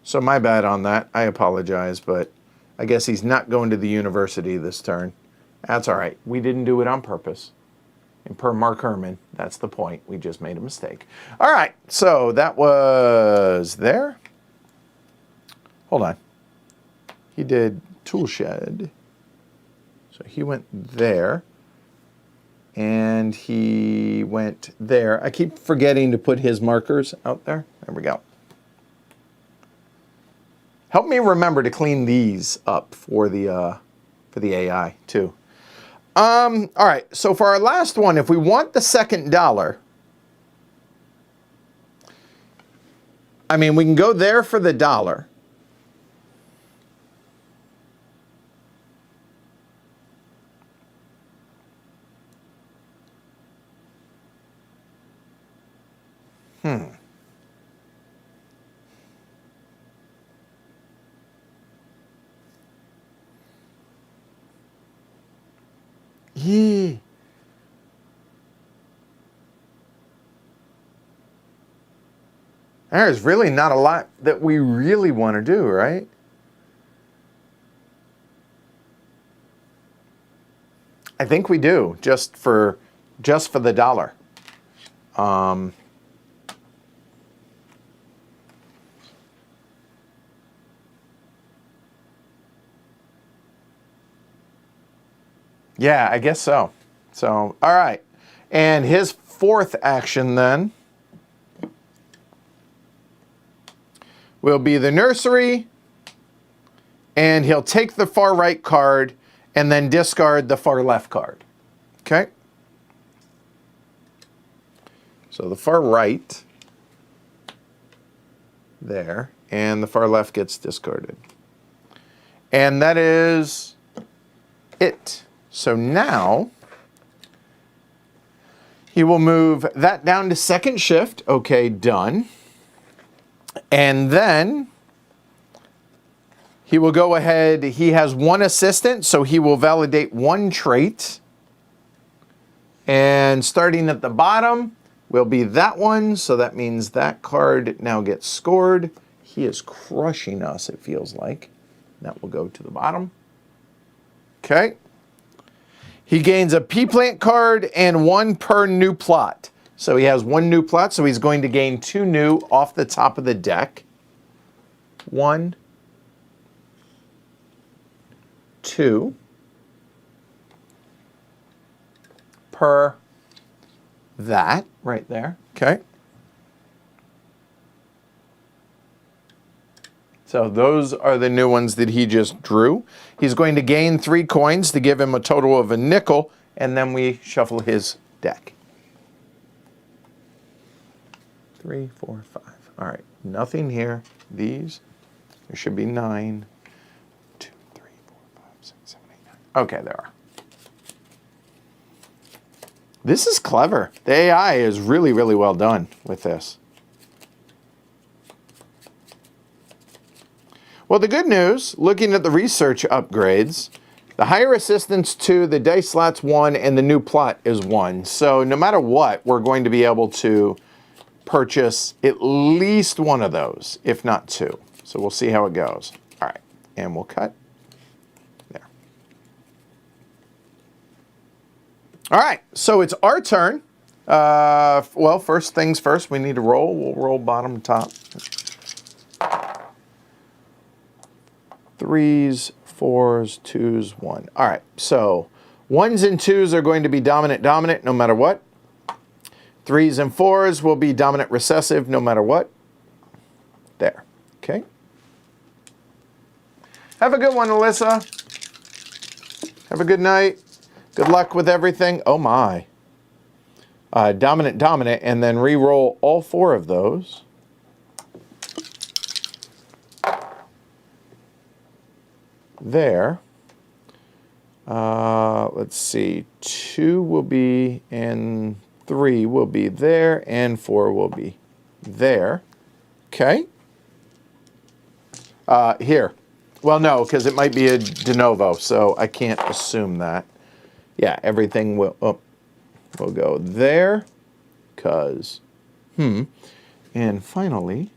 Speaker 1: So my bad on that. I apologize, but I guess he's not going to the university this turn. That's all right. We didn't do it on purpose. And per Mark Herman, that's the point. We just made a mistake. All right, so that was there. Hold on. He did tool shed. So he went there. And he went there. I keep forgetting to put his markers out there. There we go. Help me remember to clean these up for the AI too. All right, so for our last one, if we want the second dollar, I mean, we can go there for the dollar. Yeah. There's really not a lot that we really want to do, right? I think we do, just for the dollar. Yeah, I guess so. So, all right. And his fourth action then will be the nursery, and he'll take the far right card and then discard the far left card. Okay? So the far right there, and the far left gets discarded. And that is it. So now he will move that down to second shift. Okay, done. And then he will go ahead. He has one assistant, so he will validate one trait. And starting at the bottom, will be that one. So that means that card now gets scored. He is crushing us, it feels like. That will go to the bottom. Okay. He gains a pea plant card and 1 per new plot. So he has 1 new plot, so he's going to gain 2 new off the top of the deck. 1, 2 per that right there. Okay. So those are the new ones that he just drew. He's going to gain 3 coins to give him a total of a nickel, and then we shuffle his deck. 3, 4, 5. All right, nothing here. These, there should be 9. 2, 3, 4, 5, 6, 7, 8, 9. Okay, there are. This is clever. The AI is really, really well done with this. Well, the good news, looking at the research upgrades, the higher assistance 2, the dice slots 1, and the new plot is 1. So no matter what, we're going to be able to purchase at least 1 of those, if not 2. So we'll see how it goes. All right, and we'll cut. There. All right, so it's our turn. Well, first things first, we need to roll. We'll roll bottom to top. 3s, 4s, 2s, 1. All right, so 1s and 2s are going to be dominant, dominant, no matter what. 3s and 4s will be dominant, recessive, no matter what. There, okay. Have a good one, Alyssa. Have a good night. Good luck with everything. Oh my. Dominant, dominant, and then re-roll all 4 of those. There. Let's see. 2 will be, and 3 will be there, and 4 will be there. Okay. Here. Well, no, because it might be a de novo, so I can't assume that. Yeah, everything will go there, because, And finally,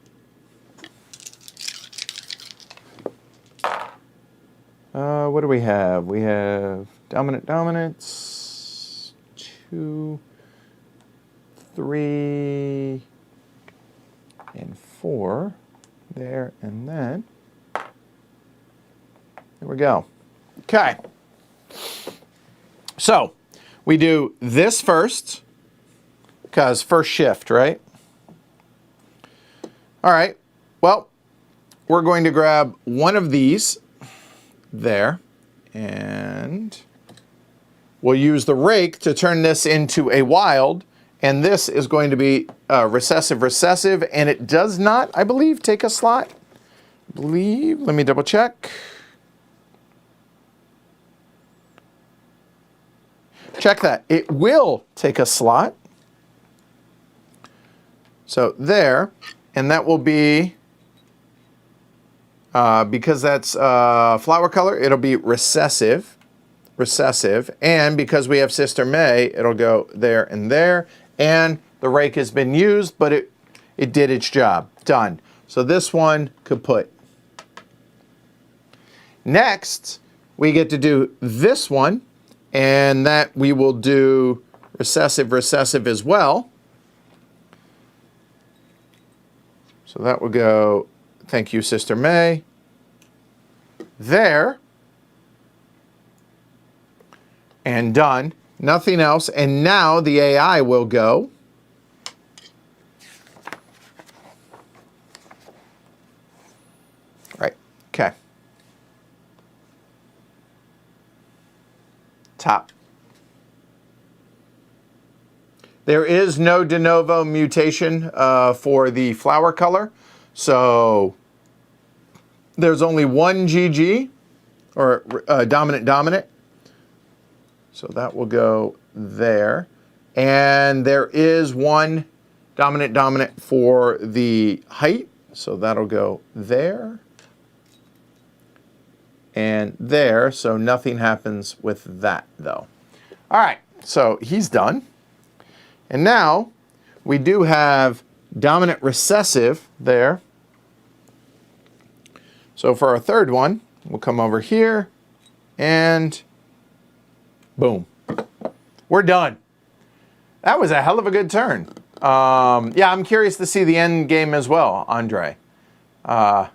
Speaker 1: what do we have? We have dominant, dominance, 2, 3, and 4. There, and then, there we go. Okay. So, we do this first, because first shift, right? All right. Well, we're going to grab one of these there, and we'll use the rake to turn this into a wild, and this is going to be recessive, recessive, and it does not, I believe, take a slot. I believe, let me double check. Check that. It will take a slot. So there, and that will be, because that's flower color, it'll be recessive, recessive, and because we have Sister May, it'll go there and there, and the rake has been used, but it did its job. Done. So this one kaput. Next, we get to do this one, and that we will do recessive, recessive as well. So that will go, thank you, Sister May. There. And done. Nothing else. And now the AI will go. Right. Okay. Top. There is no de novo mutation for the flower color. So there's only one GG, or dominant, dominant. So that will go there. And there is one dominant, dominant for the height. So that'll go there. And there, so nothing happens with that though. All right, so he's done. And now we do have dominant recessive there. So for our third one, we'll come over here and boom. We're done. That was a hell of a good turn. Yeah, I'm curious to see the end game as well, Andre. Have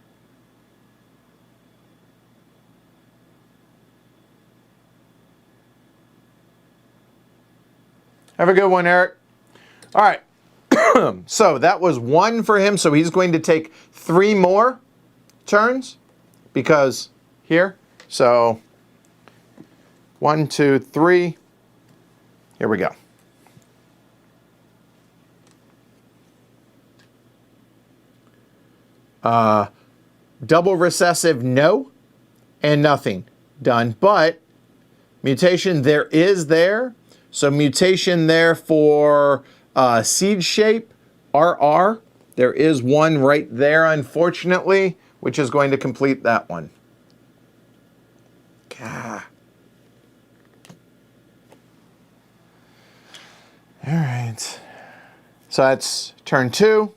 Speaker 1: a good one, Eric. All right. So that was 1 for him. So he's going to take 3 more turns because here. So 1, 2, 3. Here we go. Double recessive, no, and nothing. Done. But mutation there is there. So mutation there for seed shape, RR. There is one right there, unfortunately, which is going to complete that one. Gah. All right. So that's turn 2.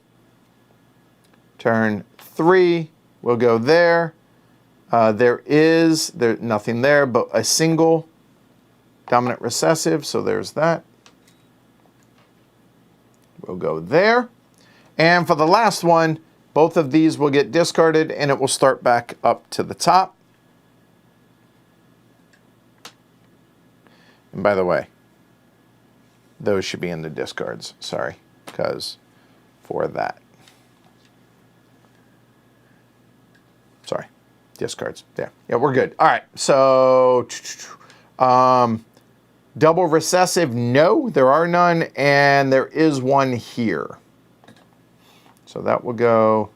Speaker 1: Turn 3, we'll go there. There's nothing there but a single dominant recessive, so there's that. We'll go there. And for the last one, both of these will get discarded and it will start back up to the top. And by the way, those should be in the discards, sorry, because for that. Sorry, discards. Yeah, we're good. All right, so double recessive, no, there are none, and there is one here. So that will go,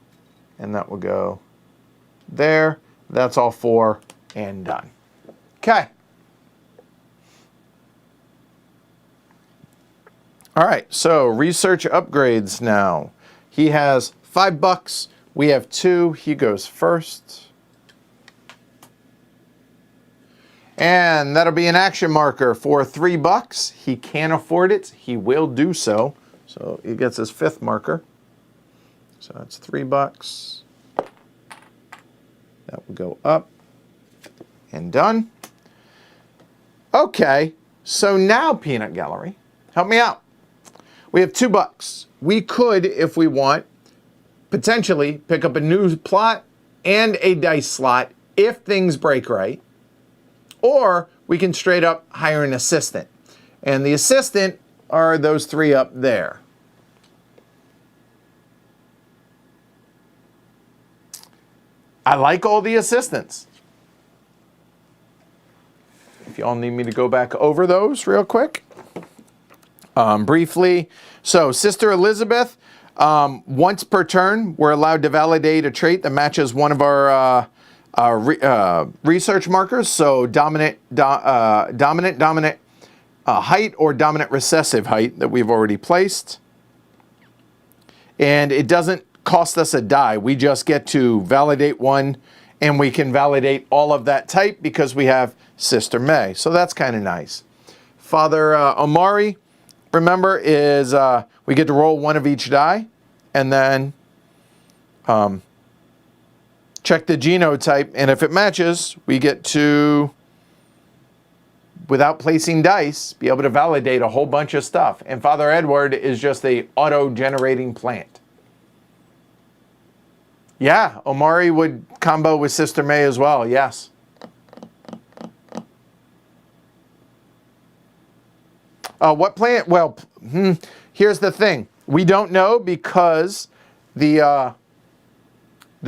Speaker 1: and that will go there. That's all 4 and done. Okay. All right, so research upgrades now. He has $5. We have 2. He goes first. And that'll be an action marker for $3. He can afford it. He will do so. So he gets his 5th marker. So that's $3. That will go up and done. Okay, so now Peanut Gallery, help me out. We have $2. We could, if we want, potentially pick up a new plot and a dice slot if things break right. Or we can straight up hire an assistant. And the assistant are those 3 up there. I like all the assistants. If y'all need me to go back over those real quick. Briefly. So Sister Elizabeth, once per turn, we're allowed to validate a trait that matches one of our research markers. So dominant height or dominant recessive height that we've already placed. And it doesn't cost us a die. We just get to validate one, and we can validate all of that type because we have Sister May. So that's kind of nice. Father Omari, remember, is we get to roll 1 of each die, and then check the genotype, and if it matches, we get to, without placing dice, be able to validate a whole bunch of stuff. And Father Edward is just a auto-generating plant. Yeah, Omari would combo with Sister May as well, yes. What plant? Well, here's the thing. We don't know because the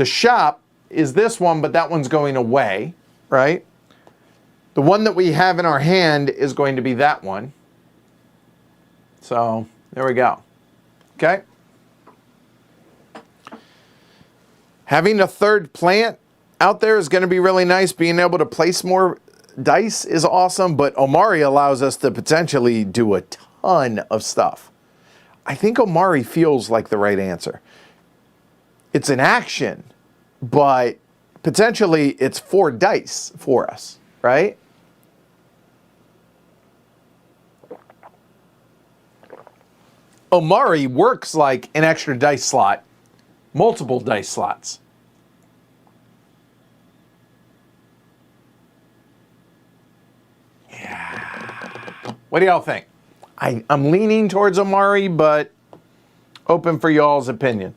Speaker 1: shop is this one, but that one's going away, right? The one that we have in our hand is going to be that one. So there we go. Okay. Having a third plant out there is going to be really nice. Being able to place more dice is awesome, but Omari allows us to potentially do a ton of stuff. I think Omari feels like the right answer. It's an action, but potentially it's 4 dice for us, right? Omari works like an extra dice slot, multiple dice slots. Yeah. What do y'all think? I'm leaning towards Omari, but open for y'all's opinion.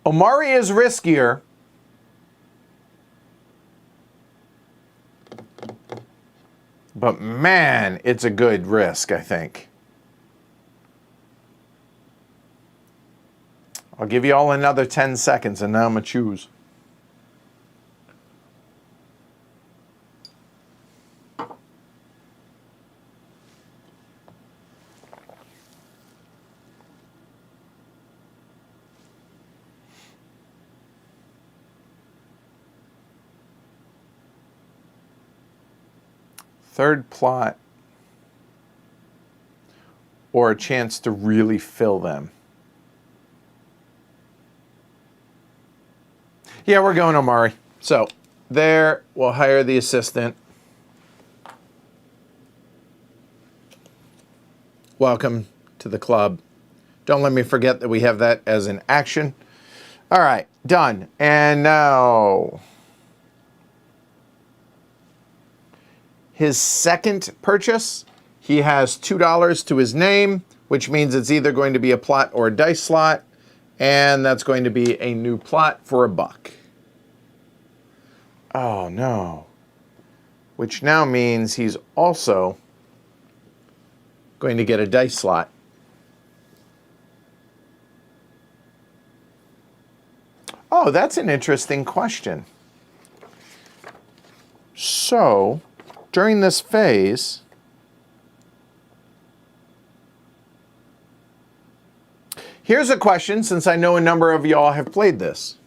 Speaker 1: Omari is riskier, but man, it's a good risk, I think. I'll give you all another 10 seconds, and now I'm going to choose. Third plot, or a chance to really fill them. Yeah, we're going Omari. So there, we'll hire the assistant. Welcome to the club. Don't let me forget that we have that as an action. All right, done. And now his second purchase, he has $2 to his name, which means it's either going to be a plot or a dice slot, and that's going to be a new plot for $1. Oh no. Which now means he's also going to get a dice slot. Oh, that's an interesting question. So, during this phase, here's a question, since I know a number of y'all have played this.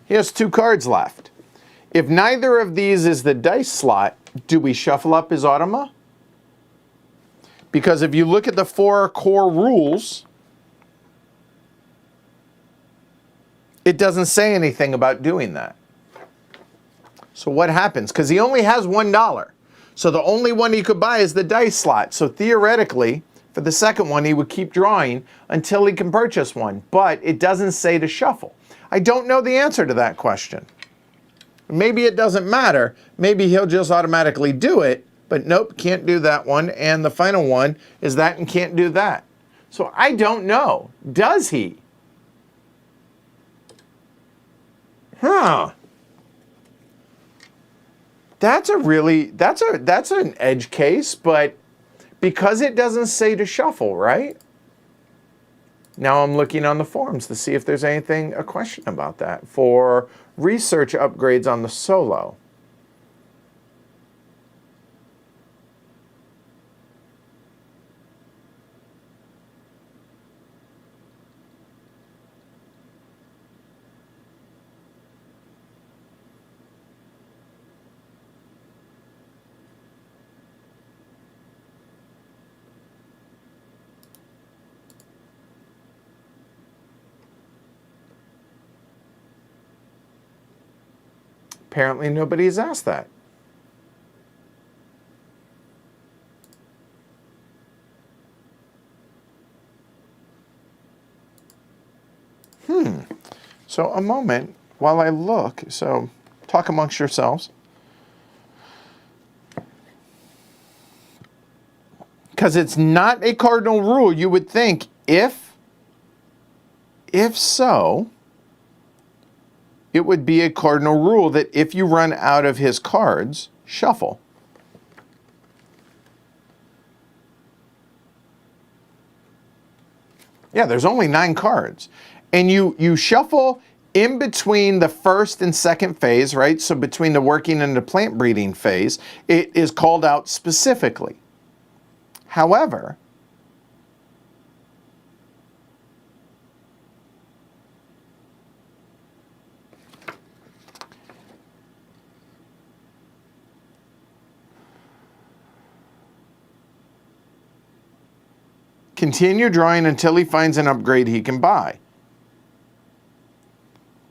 Speaker 1: He has 2 cards left. If neither of these is the dice slot, do we shuffle up his automa? Because if you look at the 4 core rules, it doesn't say anything about doing that. So what happens? Because he only has $1. So the only one he could buy is the dice slot. So theoretically, for the second one, he would keep drawing until he can purchase one. But it doesn't say to shuffle. I don't know the answer to that question. Maybe it doesn't matter. Maybe he'll just automatically do it. But nope, can't do that one. And the final one is that and can't do that. So I don't know. Does he? Huh. That's an edge case, but because it doesn't say to shuffle, right? Now I'm looking on the forums to see if there's a question about that for research upgrades on the solo. Apparently nobody's asked that. So a moment while I look. So talk amongst yourselves. Because it's not a cardinal rule. You would think if so, it would be a cardinal rule that if you run out of his cards, shuffle. Yeah, there's only 9 cards. And you shuffle in between the first and second phase, right? So between the working and the plant breeding phase, it is called out specifically. However, continue drawing until he finds an upgrade he can buy.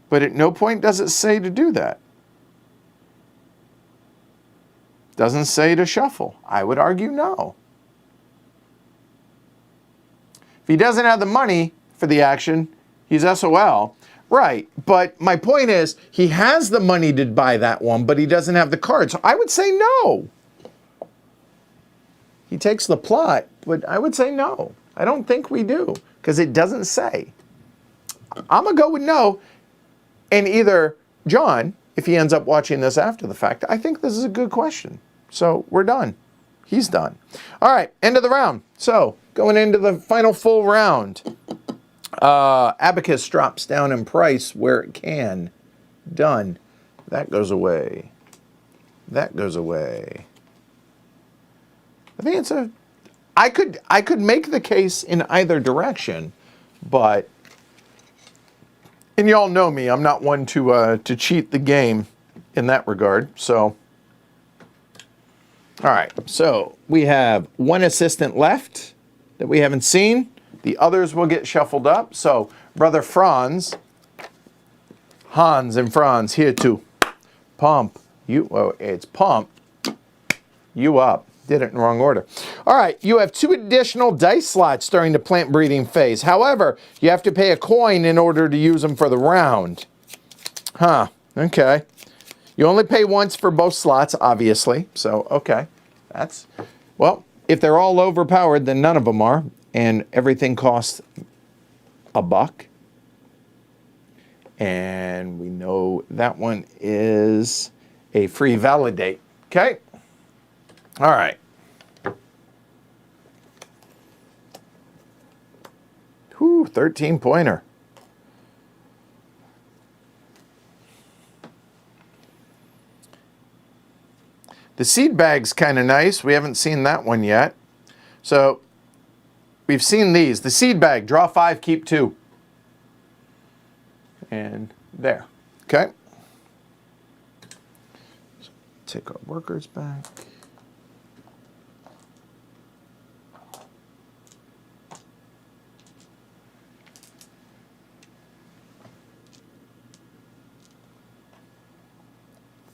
Speaker 1: But at no point does it say to do that. Doesn't say to shuffle. I would argue no. If he doesn't have the money for the action, he's SOL. Right, but my point is, he has the money to buy that one, but he doesn't have the card. So I would say no. He takes the plot, but I would say no. I don't think we do, because it doesn't say. I'm going to go with no. And either John, if he ends up watching this after the fact, I think this is a good question. So we're done. He's done. All right, end of the round. So going into the final full round. Abacus drops down in price where it can. Done. That goes away. That goes away. I think it's a... I could make the case in either direction, but... And y'all know me, I'm not one to cheat the game in that regard, so... All right, so we have one assistant left that we haven't seen. The others will get shuffled up. So, Brother Franz, Hans and Franz here to pump you. Oh, it's pump you up. Did it in the wrong order. All right, you have 2 additional dice slots during the plant breeding phase. However, you have to pay a coin in order to use them for the round. Huh, okay. You only pay once for both slots, obviously. So, okay. That's, well, if they're all overpowered, then none of them are. And everything costs $1. And we know that one is a free validate. Okay? All right. Whew, 13-pointer. The seed bag's kind of nice. We haven't seen that one yet. So we've seen these. The seed bag, draw 5, keep 2. And there. Okay. So take our workers back.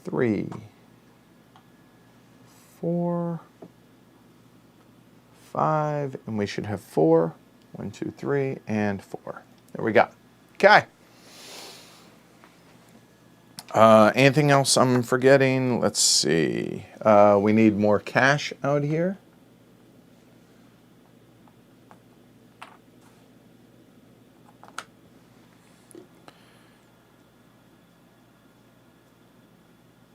Speaker 1: Three. 4, 5, and we should have 4. 1, 2, 3, and 4. There we go. Okay. Anything else I'm forgetting? Let's see. We need more cash out here.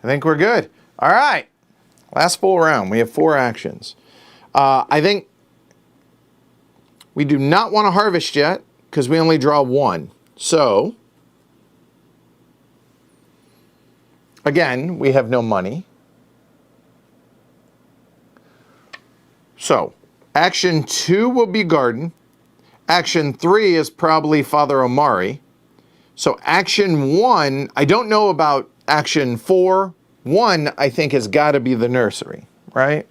Speaker 1: I think we're good. All right. Last full round. We have 4 actions. I think we do not want to harvest yet because we only draw 1. So, again, we have no money. So, action 2 will be garden. Action 3 is probably Father Omari. So, action 1, I don't know about action 4. 1, I think, has got to be the nursery, right?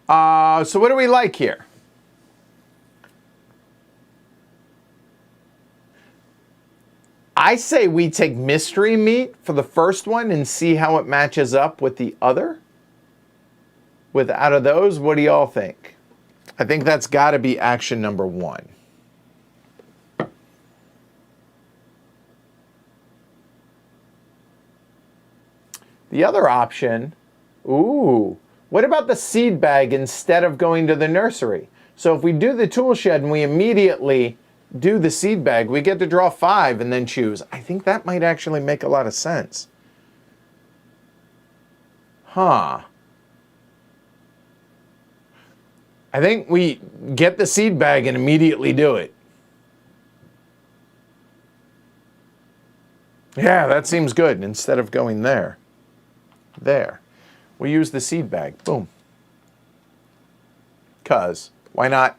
Speaker 1: So what do we like here? I say we take mystery meat for the first one and see how it matches up with the other. With out of those, what do y'all think? I think that's got to be action number 1. The other option, ooh, what about the seed bag instead of going to the nursery? So if we do the tool shed and we immediately do the seed bag, we get to draw 5 and then choose. I think that might actually make a lot of sense. Huh. I think we get the seed bag and immediately do it. Yeah, that seems good instead of going there. There. We use the seed bag. Boom. Because why not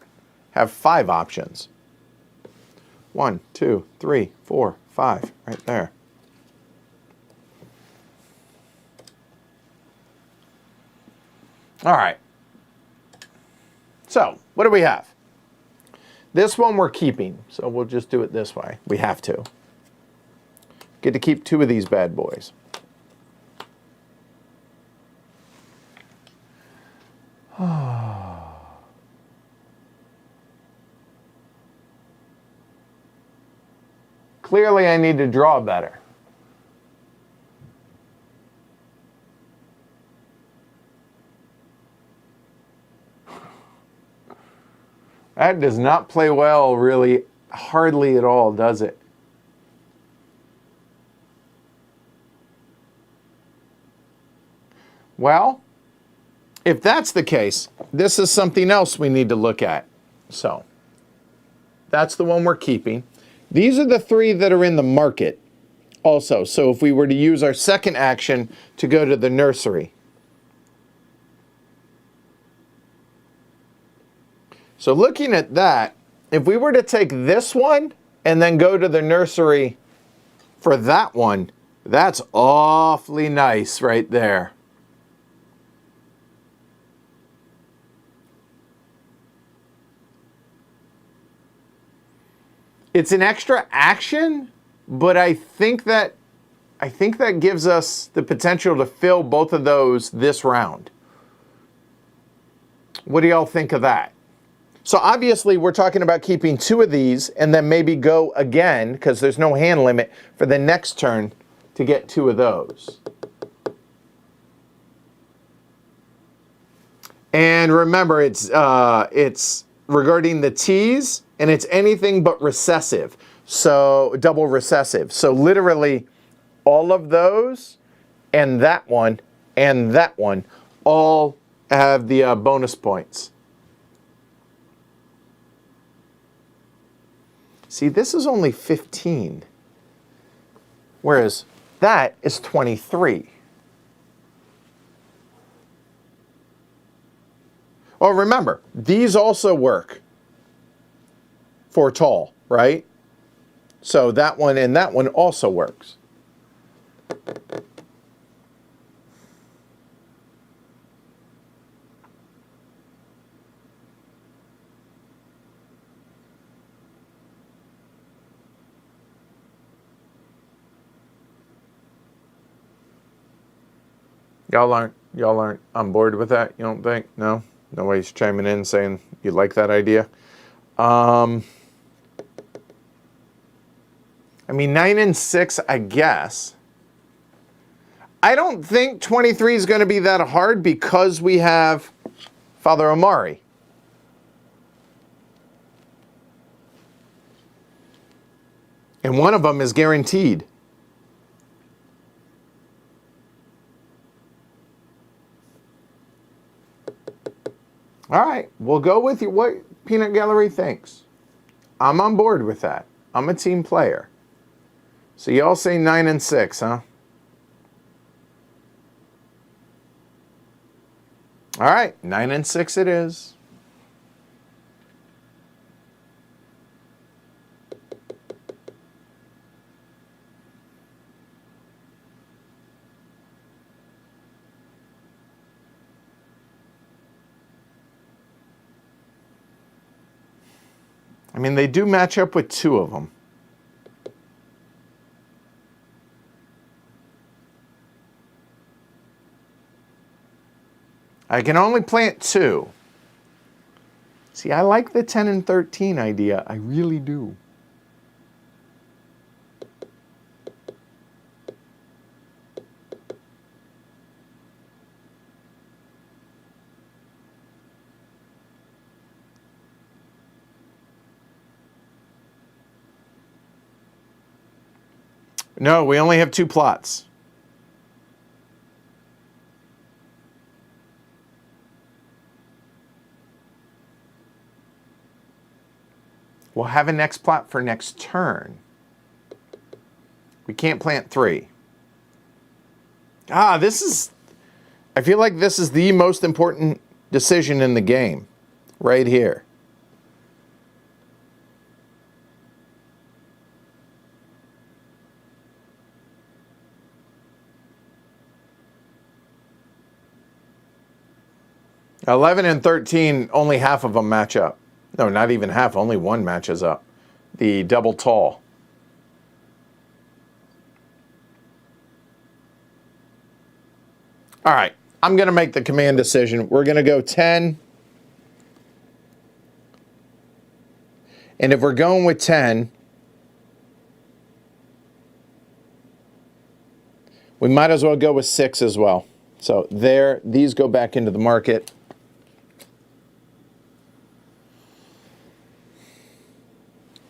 Speaker 1: have 5 options? 1, 2, 3, 4, 5. Right there. All right. So, what do we have? This one we're keeping, so we'll just do it this way. We have to. Get to keep 2 of these bad boys. Clearly, I need to draw better. That does not play well, really, hardly at all, does it? Well, if that's the case, this is something else we need to look at. So, that's the one we're keeping. These are the 3 that are in the market also. So if we were to use our second action to go to the nursery. So looking at that, if we were to take this one and then go to the nursery for that one, that's awfully nice right there. It's an extra action, but I think that gives us the potential to fill both of those this round. What do y'all think of that? So obviously we're talking about keeping 2 of these and then maybe go again, because there's no hand limit, for the next turn to get 2 of those. And remember, it's regarding the T's, and it's anything but recessive, so double recessive. So literally all of those and that one all have the bonus points. See, this is only 15, whereas that is 23. Oh, remember, these also work for tall, right? So that one and that one also works. Y'all aren't on board with that, you don't think? No? Nobody's chiming in saying you like that idea? I mean, 9 and 6, I guess. I don't think 23 is going to be that hard because we have Father Omari. And one of them is guaranteed. All right, we'll go with you. What Peanut Gallery thinks. I'm on board with that. I'm a team player. So y'all say 9 and 6, huh? All right, 9 and 6 it is. I mean, they do match up with 2 of them. I can only plant 2. See, I like the 10 and 13 idea. I really do. No, we only have 2 plots. We'll have a next plot for next turn. We can't plant 3. I feel like this is the most important decision in the game, right here. 11 and 13, only half of them match up. No, not even half, only one matches up. The double tall. All right, I'm going to make the command decision. We're going to go 10. And if we're going with 10, we might as well go with 6 as well. So there, these go back into the market.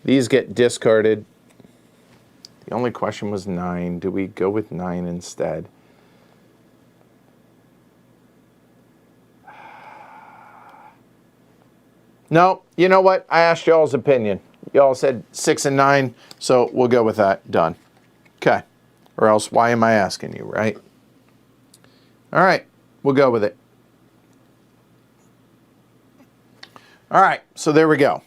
Speaker 1: These get discarded. The only question was 9. Do we go with 9 instead? No, you know what? I asked y'all's opinion. Y'all said 6 and 9, so we'll go with that. Done. Okay. Or else, why am I asking you, right? All right, we'll go with it. All right, so there we go.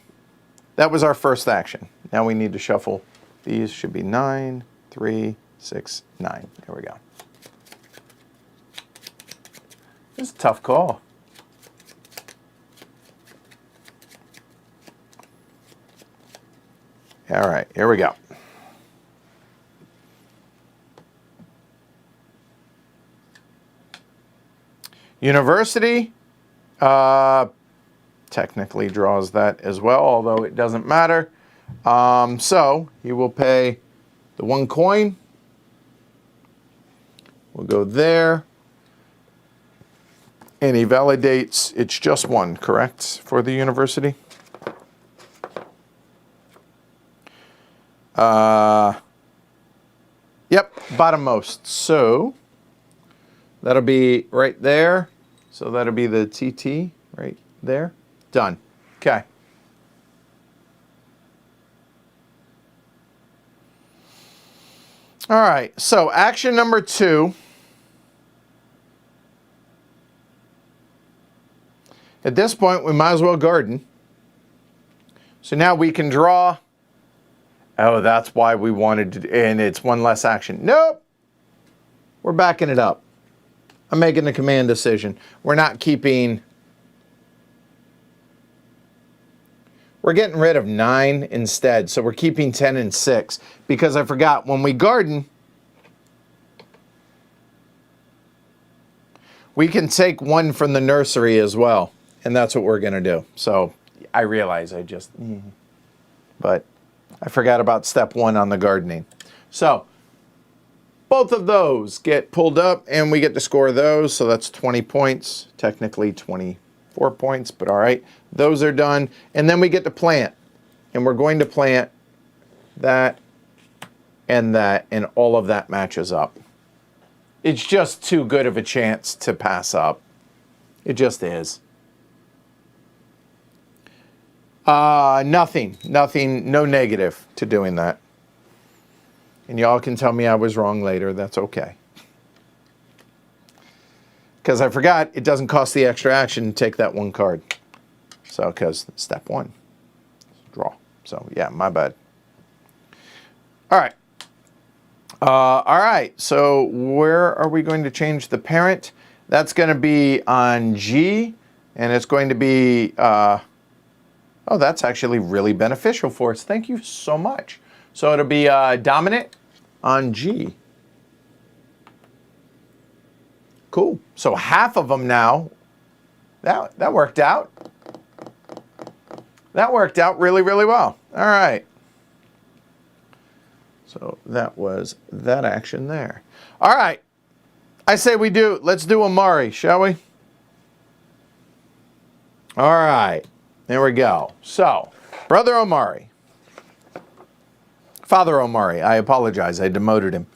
Speaker 1: That was our first action. Now we need to shuffle. These should be 9, 3, 6, 9. There we go. This is a tough call. All right, here we go. University technically draws that as well, although it doesn't matter. So you will pay the 1 coin. We'll go there. And he validates it's just 1, correct, for the university? Yep, bottommost. So that'll be right there. So that'll be the TT right there. Done. Okay. All right, so action number 2. At this point, we might as well garden. So now we can draw. Oh, that's why we wanted to, and it's 1 less action. Nope. We're backing it up. I'm making the command decision. We're not keeping, we're getting rid of 9 instead. So we're keeping 10 and 6 because I forgot when we garden, we can take 1 from the nursery as well. And that's what we're going to do. So I realize I just, but I forgot about step 1 on the gardening. So both of those get pulled up and we get to score those. So that's 20 points, technically 24 points, but all right. Those are done. And then we get to plant. And we're going to plant that, and all of that matches up. It's just too good of a chance to pass up. It just is. Nothing, no negative to doing that. And y'all can tell me I was wrong later. That's okay. Because I forgot it doesn't cost the extra action to take that 1 card. So, because step 1, draw. So, yeah, my bad. All right. All right. So, where are we going to change the parent? That's going to be on G, and it's going to be... oh, that's actually really beneficial for us. Thank you so much. So it'll be dominant on G. Cool. So half of them now. That worked out. That worked out really, really well. All right. So that was that action there. All right. I say let's do Omari, shall we? All right. There we go. So, Brother Omari. Father Omari, I apologize, I demoted him.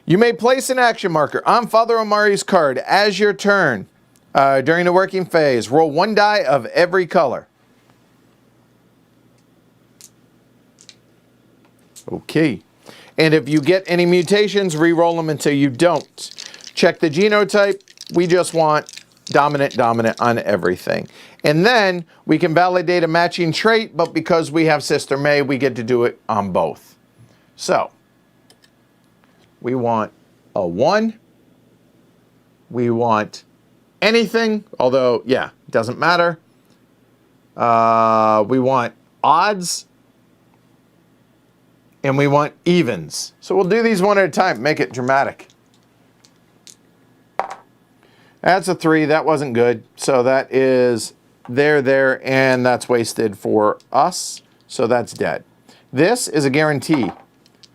Speaker 1: You may place an action marker on Father Omari's card as your turn. During the working phase, roll 1 die of every color. Okay. And if you get any mutations, re-roll them until you don't. Check the genotype. We just want dominant on everything. And then we can validate a matching trait, but because we have Sister May, we get to do it on both. So, we want a 1. We want anything, although, yeah, Doesn't matter. We want odds. And we want evens. So we'll do these one at a time. Make it dramatic. That's a 3. That wasn't good. So that is there, and that's wasted for us. So that's dead. This is a guarantee.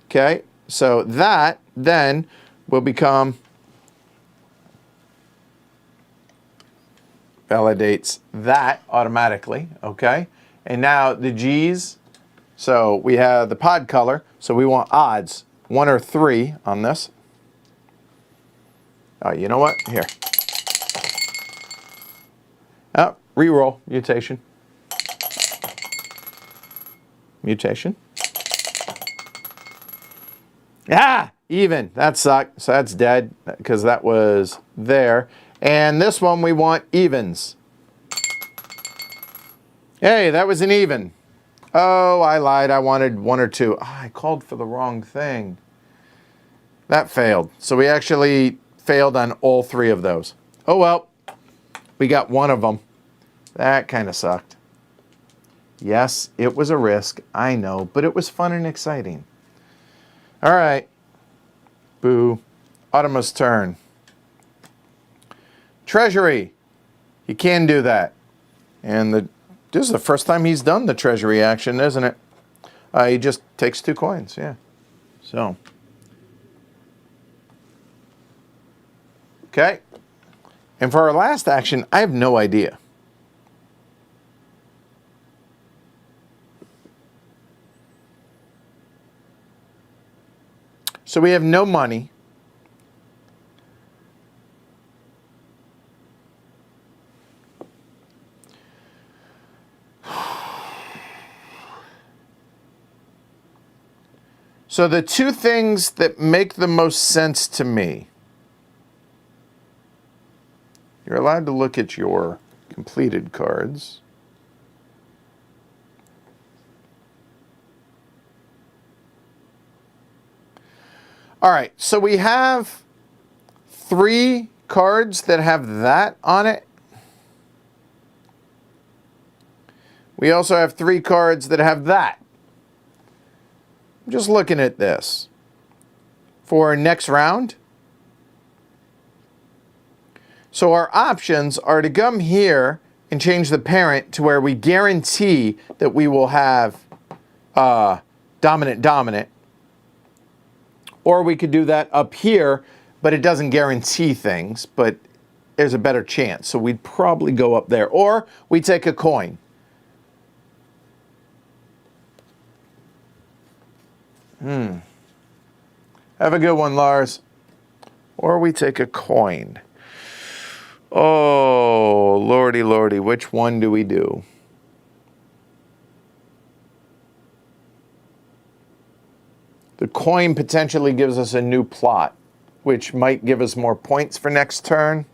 Speaker 1: Okay? So that then will become... validates that automatically. Okay? And now the G's... So we have the pod color, so we want odds, 1 or 3 on this. Oh, you know what? Here. Oh, reroll, mutation. Mutation. Ah, even. That sucked. So that's dead because that was there. And this one we want evens. Hey, that was an even. Oh, I lied. I wanted 1 or 2. Oh, I called for the wrong thing. That failed. So we actually failed on all 3 of those. Oh, well. We got 1 of them. That kind of sucked. Yes, it was a risk. I know. But it was fun and exciting. All right. Boo. Automa's turn. Treasury. You can do that. And this is the first time he's done the treasury action, isn't it? He just takes 2 coins, yeah. So. Okay. And for our last action, I have no idea. So we have no money. So the 2 things that make the most sense to me, you're allowed to look at your completed cards. All right, so we have 3 cards that have that on it. We also have 3 cards that have that. I'm just looking at this. For next round. So our options are to come here and change the parent to where we guarantee that we will have dominant. Or we could do that up here, but it doesn't guarantee things, but there's a better chance. So we'd probably go up there. Or we take a coin. Have a good one, Lars. Or we take a coin. Oh, lordy, lordy. Which one do we do? The coin potentially gives us a new plot, which might give us more points for next turn.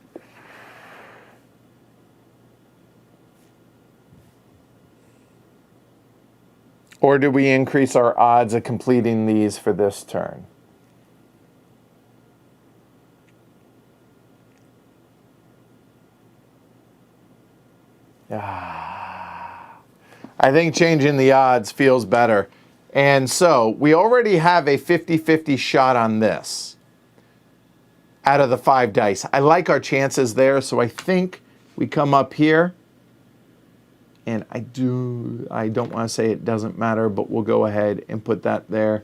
Speaker 1: Or do we increase our odds of completing these for this turn? I think changing the odds feels better. And so we already have a 50-50 shot on this out of the 5 dice. I like our chances there, so I think we come up here. And I don't want to say it doesn't matter, but we'll go ahead and put that there.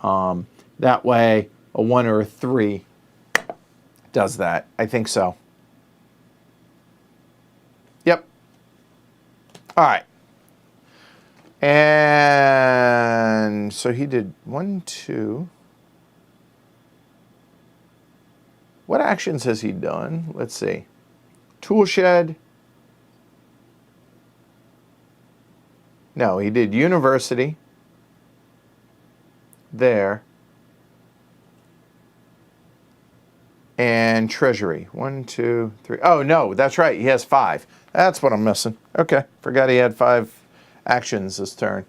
Speaker 1: That way, a 1 or a 3 does that. I think so. Yep. All right. And so he did 1, 2. What actions has he done? Let's see. Tool shed. No, he did university. There. And treasury. 1, 2, 3. Oh, no, that's right. He has 5. That's what I'm missing. Okay. Forgot he had 5 actions this turn.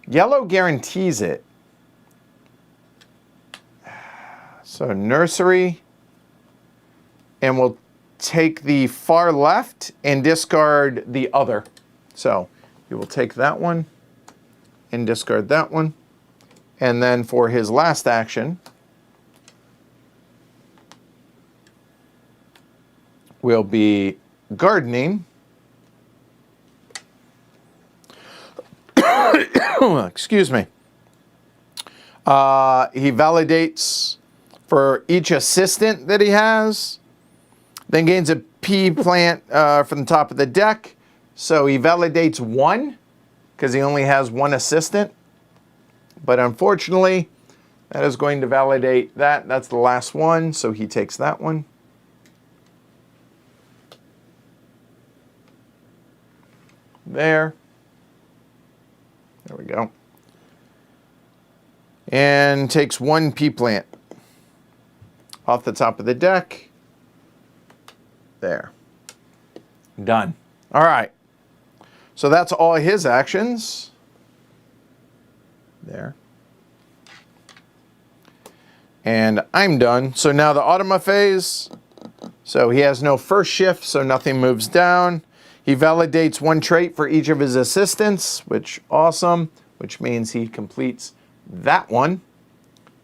Speaker 1: Yellow guarantees it. So nursery. and we'll take the far left and discard the other. So you will take that one and discard that one. And then for his last action, will be gardening. Excuse me. He validates for each assistant that he has, then gains a pea plant from the top of the deck. So he validates one because he only has one assistant. But unfortunately, that is going to validate that. That's the last one, so he takes that one. There. There we go. And takes one pea plant off the top of the deck. There. Done. All right. So that's all his actions. There. And I'm done. So now the Automa phase. So he has no first shift, so nothing moves down. He validates one trait for each of his assistants, which awesome, which means he completes that one.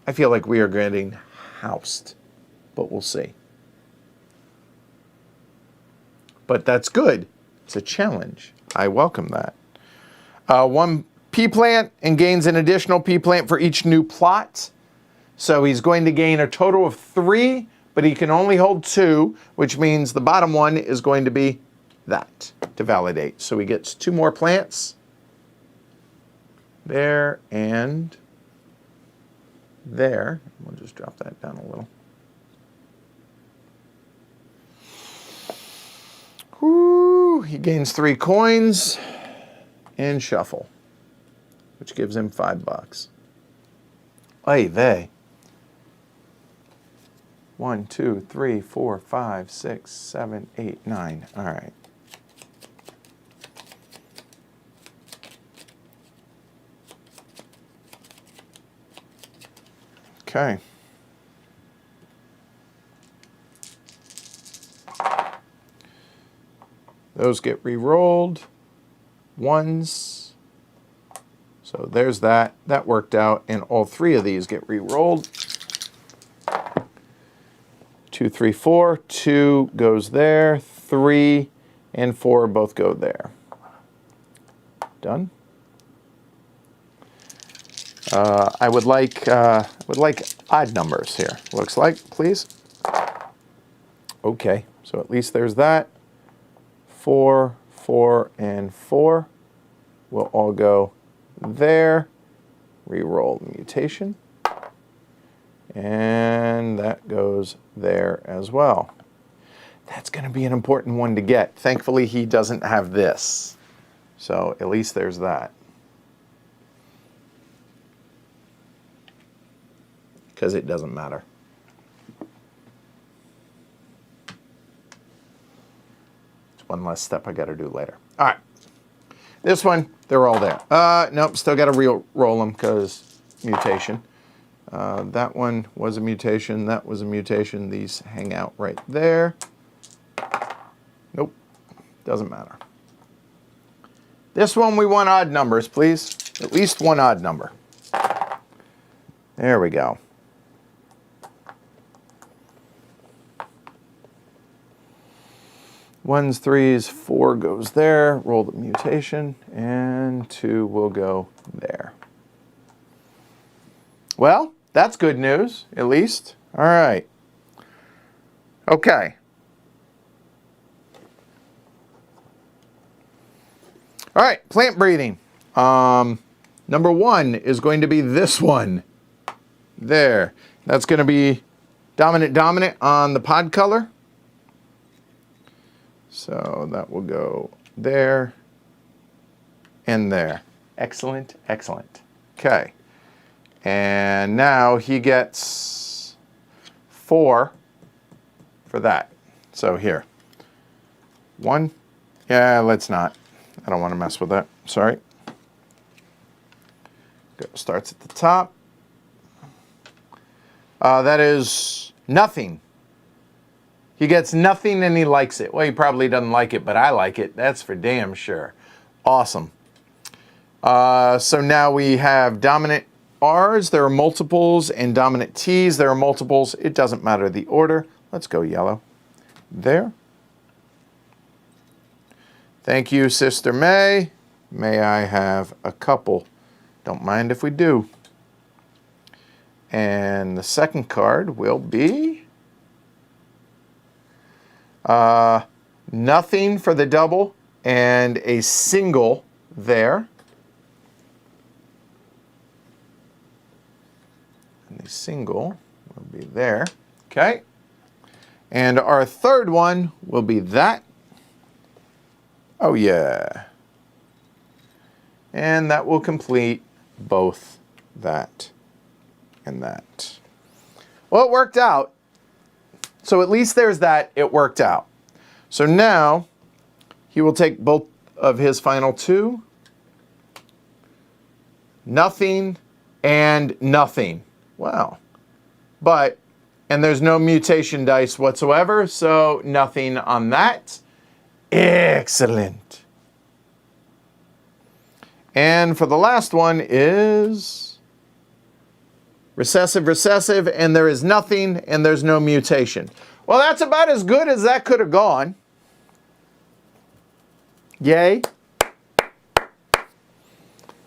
Speaker 1: I feel like we are getting housed, but we'll see. But that's good. It's a challenge. I welcome that. One pea plant and gains an additional pea plant for each new plot. So he's going to gain a total of 3, but he can only hold 2, which means the bottom one is going to be that to validate. So he gets 2 more plants. There and there. We'll just drop that down a little. Whoo, he gains 3 coins and shuffle, which gives him $5. Oy vey. 1, 2, 3, 4, 5, 6, 7, 8, 9. All right. Okay. Those get re-rolled. Ones. So there's that. That worked out. And all 3 of these get re-rolled. 2, 3, 4. 2 goes there. 3 and 4 both go there. Done. I would like odd numbers here. Looks like, please. Okay, so at least there's that. 4, 4, and 4 will all go there. Reroll mutation. And that goes there as well. That's going to be an important one to get. Thankfully, he doesn't have this. So at least there's that. Because it doesn't matter. It's one less step I got to do later. All right. This one, they're all there. Nope, still got to re-roll them because mutation. That one was a mutation. That was a mutation. These hang out right there. Nope, doesn't matter. This one, we want odd numbers, please. At least one odd number. There we go. Ones, 3s, 4 goes there. Roll the mutation, and 2 will go there. Well, that's good news, at least. All right. Okay. All right, plant breeding. Number 1 is going to be this one. There. That's going to be dominant on the pod color. So that will go there and there. Excellent, excellent. Okay. And now he gets 4 for that. So here. 1. Yeah, let's not. I don't want to mess with that. Sorry. Starts at the top. That is nothing. He gets nothing and he likes it. Well, he probably doesn't like it, but I like it. That's for damn sure. Awesome. So now we have dominant R's. There are multiples, and dominant T's. There are multiples. It doesn't matter the order. Let's go yellow. There. Thank you, Sister May. May I have a couple? Don't mind if we do. And the second card will be nothing for the double and a single there. And the single will be there. Okay. And our third one will be that. Oh, yeah. And that will complete both that and that. Well, it worked out. So at least there's that. It worked out. So now he will take both of his final two. Nothing and nothing. Wow. But, and there's no mutation dice whatsoever, so nothing on that. Excellent. And for the last one is recessive, recessive, and there is nothing, and there's no mutation. Well, that's about as good as that could have gone. Yay.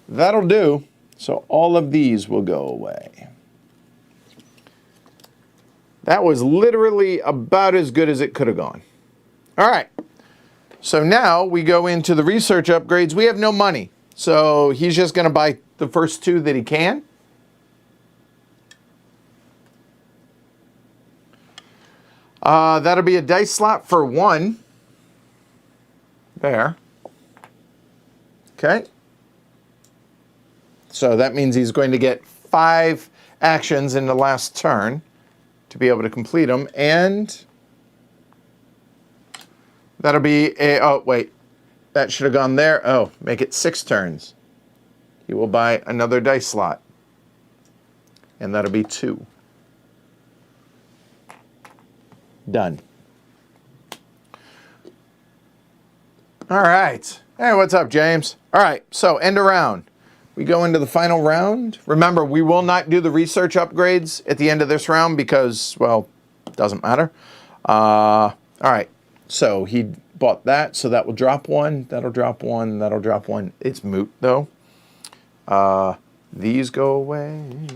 Speaker 1: That'll do. So all of these will go away. That was literally about as good as it could have gone. All right. So now we go into the research upgrades. We have no money. So he's just going to buy the first two that he can. That'll be a dice slot for one. There. Okay. So that means he's going to get 5 actions in the last turn to be able to complete them. And that'll be a, oh, wait. That should have gone there. Oh, make it 6 turns. He will buy another dice slot. And that'll be 2. Done. All right. Hey, what's up, James? All right, so end of round. We go into the final round. Remember, we will not do the research upgrades at the end of this round because, well, it doesn't matter. All right, so he bought that, so that will drop 1. That'll drop 1. That'll drop 1. It's moot, though. These go away.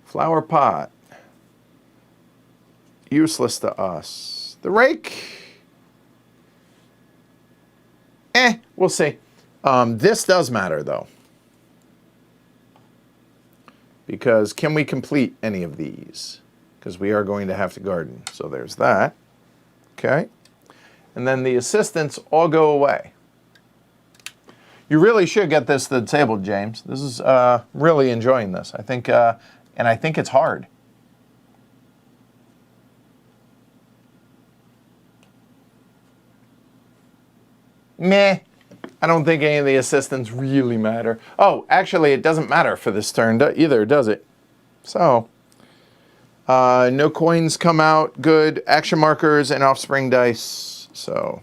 Speaker 1: Flower pot. Useless to us. The rake. We'll see. This does matter, though. Because can we complete any of these? Because we are going to have to garden. So there's that. Okay. And then the assistants all go away. You really should get this to the table, James. This is really enjoying this. I think, and I think it's hard. Meh. I don't think any of the assistants really matter. Oh, actually, it doesn't matter for this turn either, does it? So, no coins come out. Good. Action markers and offspring dice. So,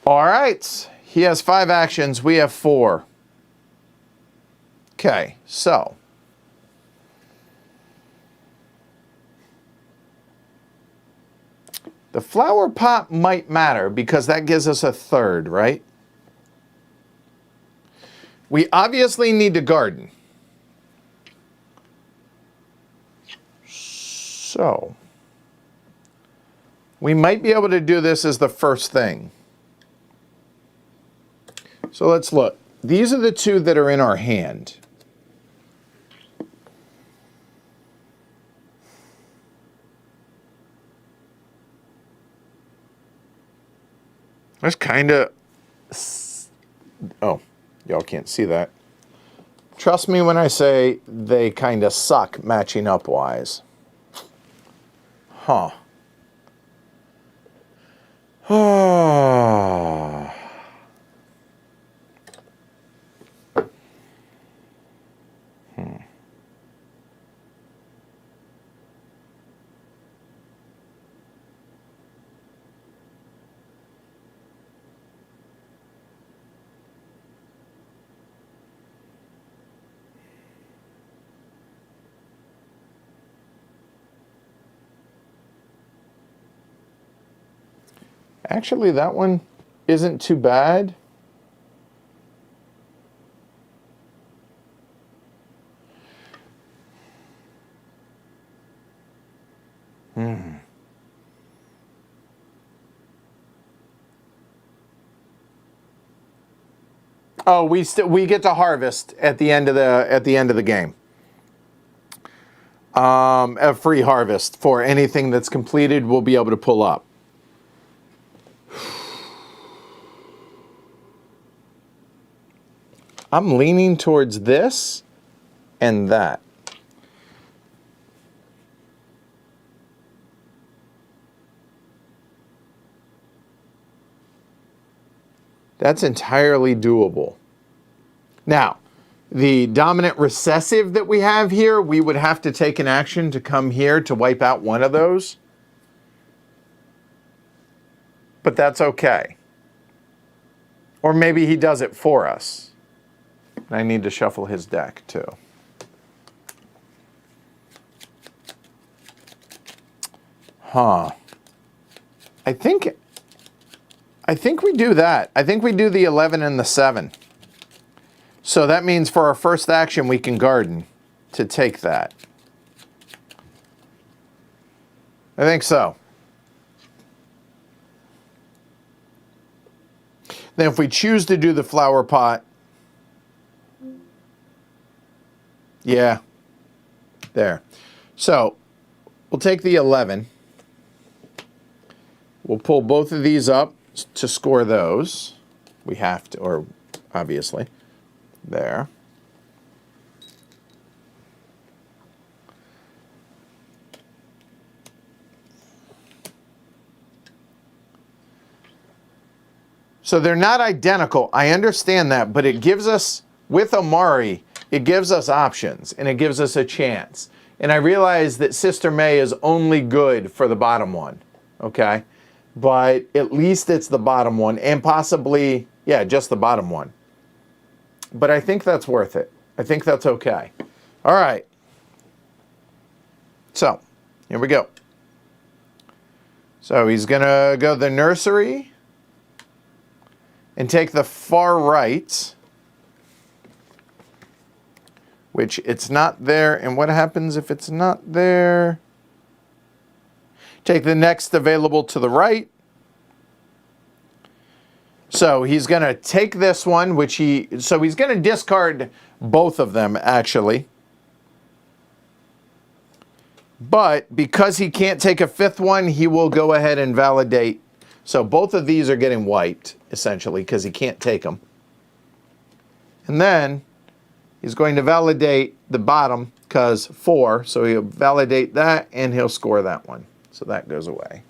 Speaker 1: all right. He has 5 actions. We have 4. Okay, so the flower pot might matter because that gives us a 3rd, right? We obviously need to garden. So we might be able to do this as the first thing. So let's look. These are the 2 that are in our hand. That's kind of, oh, y'all can't see that. Trust me when I say they kind of suck matching up wise. Huh. Oh. Actually, that one isn't too bad. Oh, we get to harvest at the end of the game. A free harvest for anything that's completed. We'll be able to pull up. I'm leaning towards this and that. That's entirely doable. Now, the dominant recessive that we have here, we would have to take an action to come here to wipe out one of those. But that's okay. Or maybe he does it for us. I need to shuffle his deck too. Huh. I think we do that. I think we do the 11 and the 7. So that means for our first action, we can garden to take that. I think so. Then if we choose to do the flower pot, yeah, there. So we'll take the 11. We'll pull both of these up to score those. We have to, or obviously, there. So they're not identical. I understand that, but it gives us, with Omari, it gives us options and it gives us a chance. And I realize that Sister May is only good for the bottom one, okay? But at least it's the bottom one and possibly, yeah, just the bottom one. But I think that's worth it. I think that's okay. All right. So, here we go. So he's going to go the nursery and take the far right, which it's not there. And what happens if it's not there? Take the next available to the right. So he's going to take this one, so he's going to discard both of them, actually. But because he can't take a fifth one, he will go ahead and validate. So both of these are getting wiped, essentially, because he can't take them. And then he's going to validate the bottom, because 4. So he'll validate that, and he'll score that one. So that goes away.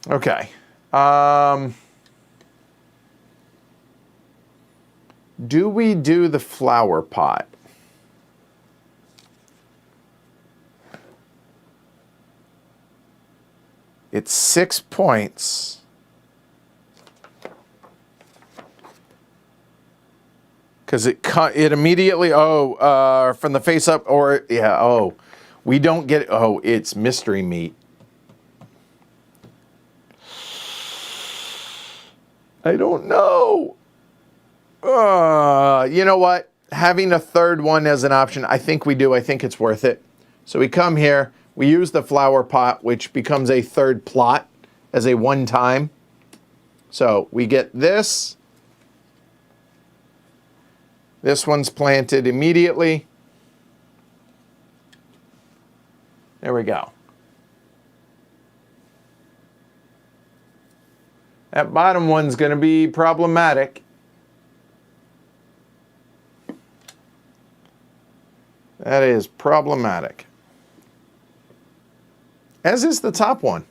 Speaker 1: Okay. Do we do the flower pot? It's 6 points. Because it immediately, from the face up, or, yeah, we don't get, it's mystery meat. I don't know. You know what? Having a third one as an option, I think we do. I think it's worth it. So we come here. We use the flower pot, which becomes a third plot as a one-time. So we get this. This one's planted immediately. There we go. That bottom one's going to be problematic. That is problematic. As is the top one.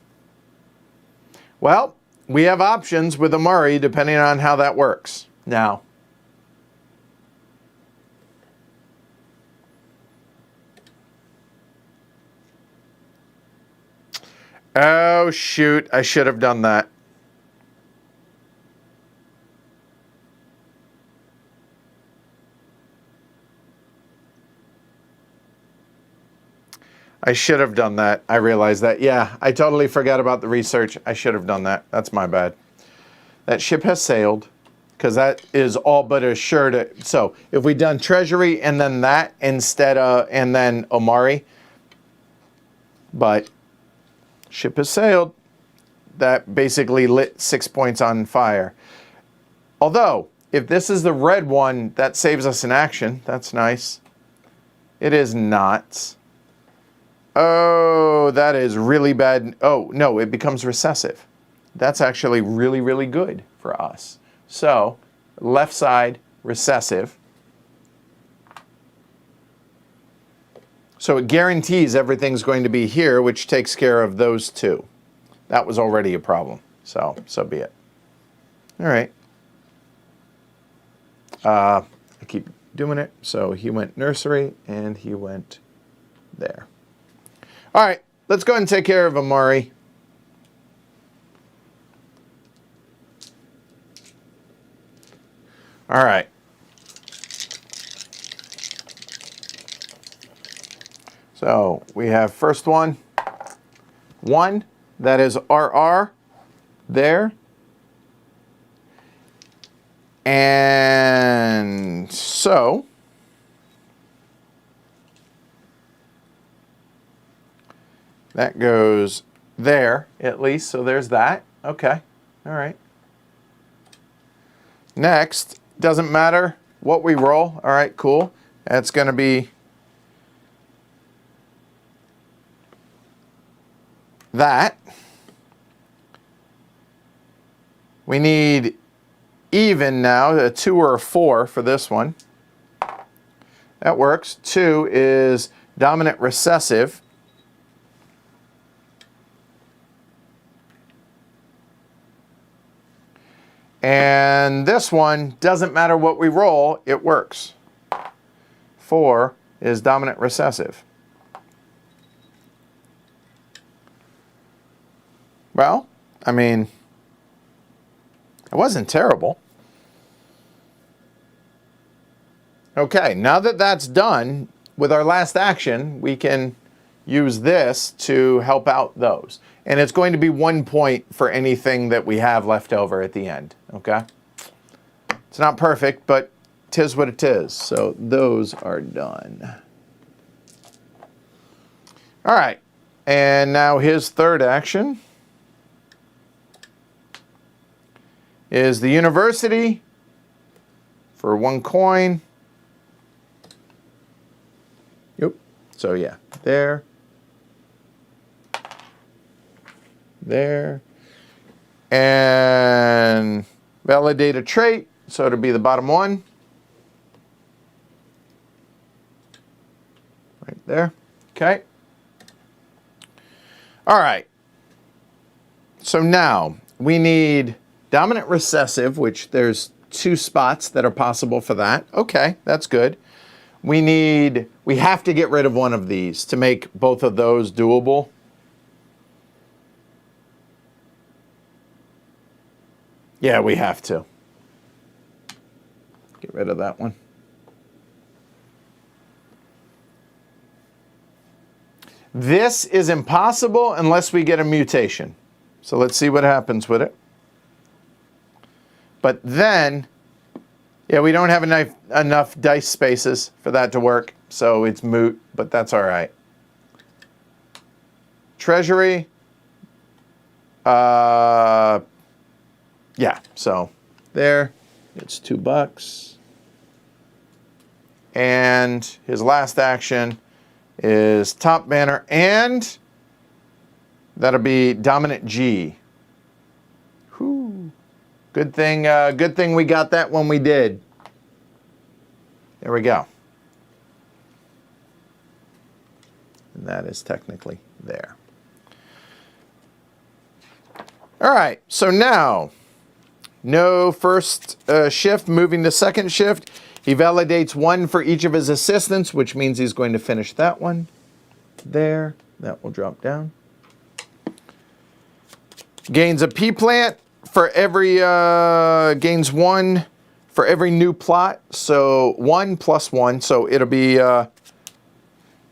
Speaker 1: Well, we have options with Amari depending on how that works. Now, oh shoot, I should have done that. I should have done that. I realized that. Yeah, I totally forgot about the research. I should have done that. That's my bad. That ship has sailed, because that is all but assured. So if we done Treasury and then that instead of, and then Omari, but ship has sailed. That basically lit 6 points on fire. Although, if this is the red one, that saves us an action. That's nice. It is not. Oh, that is really bad. Oh, no, it becomes recessive. That's actually really, really good for us. So, left side, recessive. So it guarantees everything's going to be here, which takes care of those two. That was already a problem. So be it. All right. I keep doing it. So he went nursery, and he went there. All right, let's go ahead and take care of Amari. All right. So we have first one, that is RR there. And so that goes there, at least. So there's that. Okay. All right. Next, doesn't matter what we roll. All right, cool. That's going to be that. We need even now, a 2 or a 4 for this one. That works. 2 is dominant recessive. And this one, doesn't matter what we roll, it works. 4 is dominant recessive. Well, I mean, it wasn't terrible. Okay, now that that's done, with our last action, we can use this to help out those. And it's going to be 1 point for anything that we have left over at the end, okay? It's not perfect, but 'tis what it is. So those are done. All right, and now his third action is the university for 1 coin. Yep, so yeah, there. There. And validate a trait, so it'll be the bottom one. Right there. Okay. All right. So now we need dominant recessive, which there's 2 spots that are possible for that. Okay, that's good. We have to get rid of one of these to make both of those doable. Yeah, we have to. Get rid of that one. This is impossible unless we get a mutation. So let's see what happens with it. But then, yeah, we don't have enough dice spaces for that to work, so it's moot, but that's all right. Treasury. Yeah, so there, it's $2. And his last action is top banner, and that'll be dominant G. Whew. Good thing we got that when we did. There we go. And that is technically there. All right, so now, no first shift, moving to second shift. He validates 1 for each of his assistants, which means he's going to finish that one there. That will drop down. Gains a P plant for every, gains 1 for every new plot. So 1 plus 1, so it'll be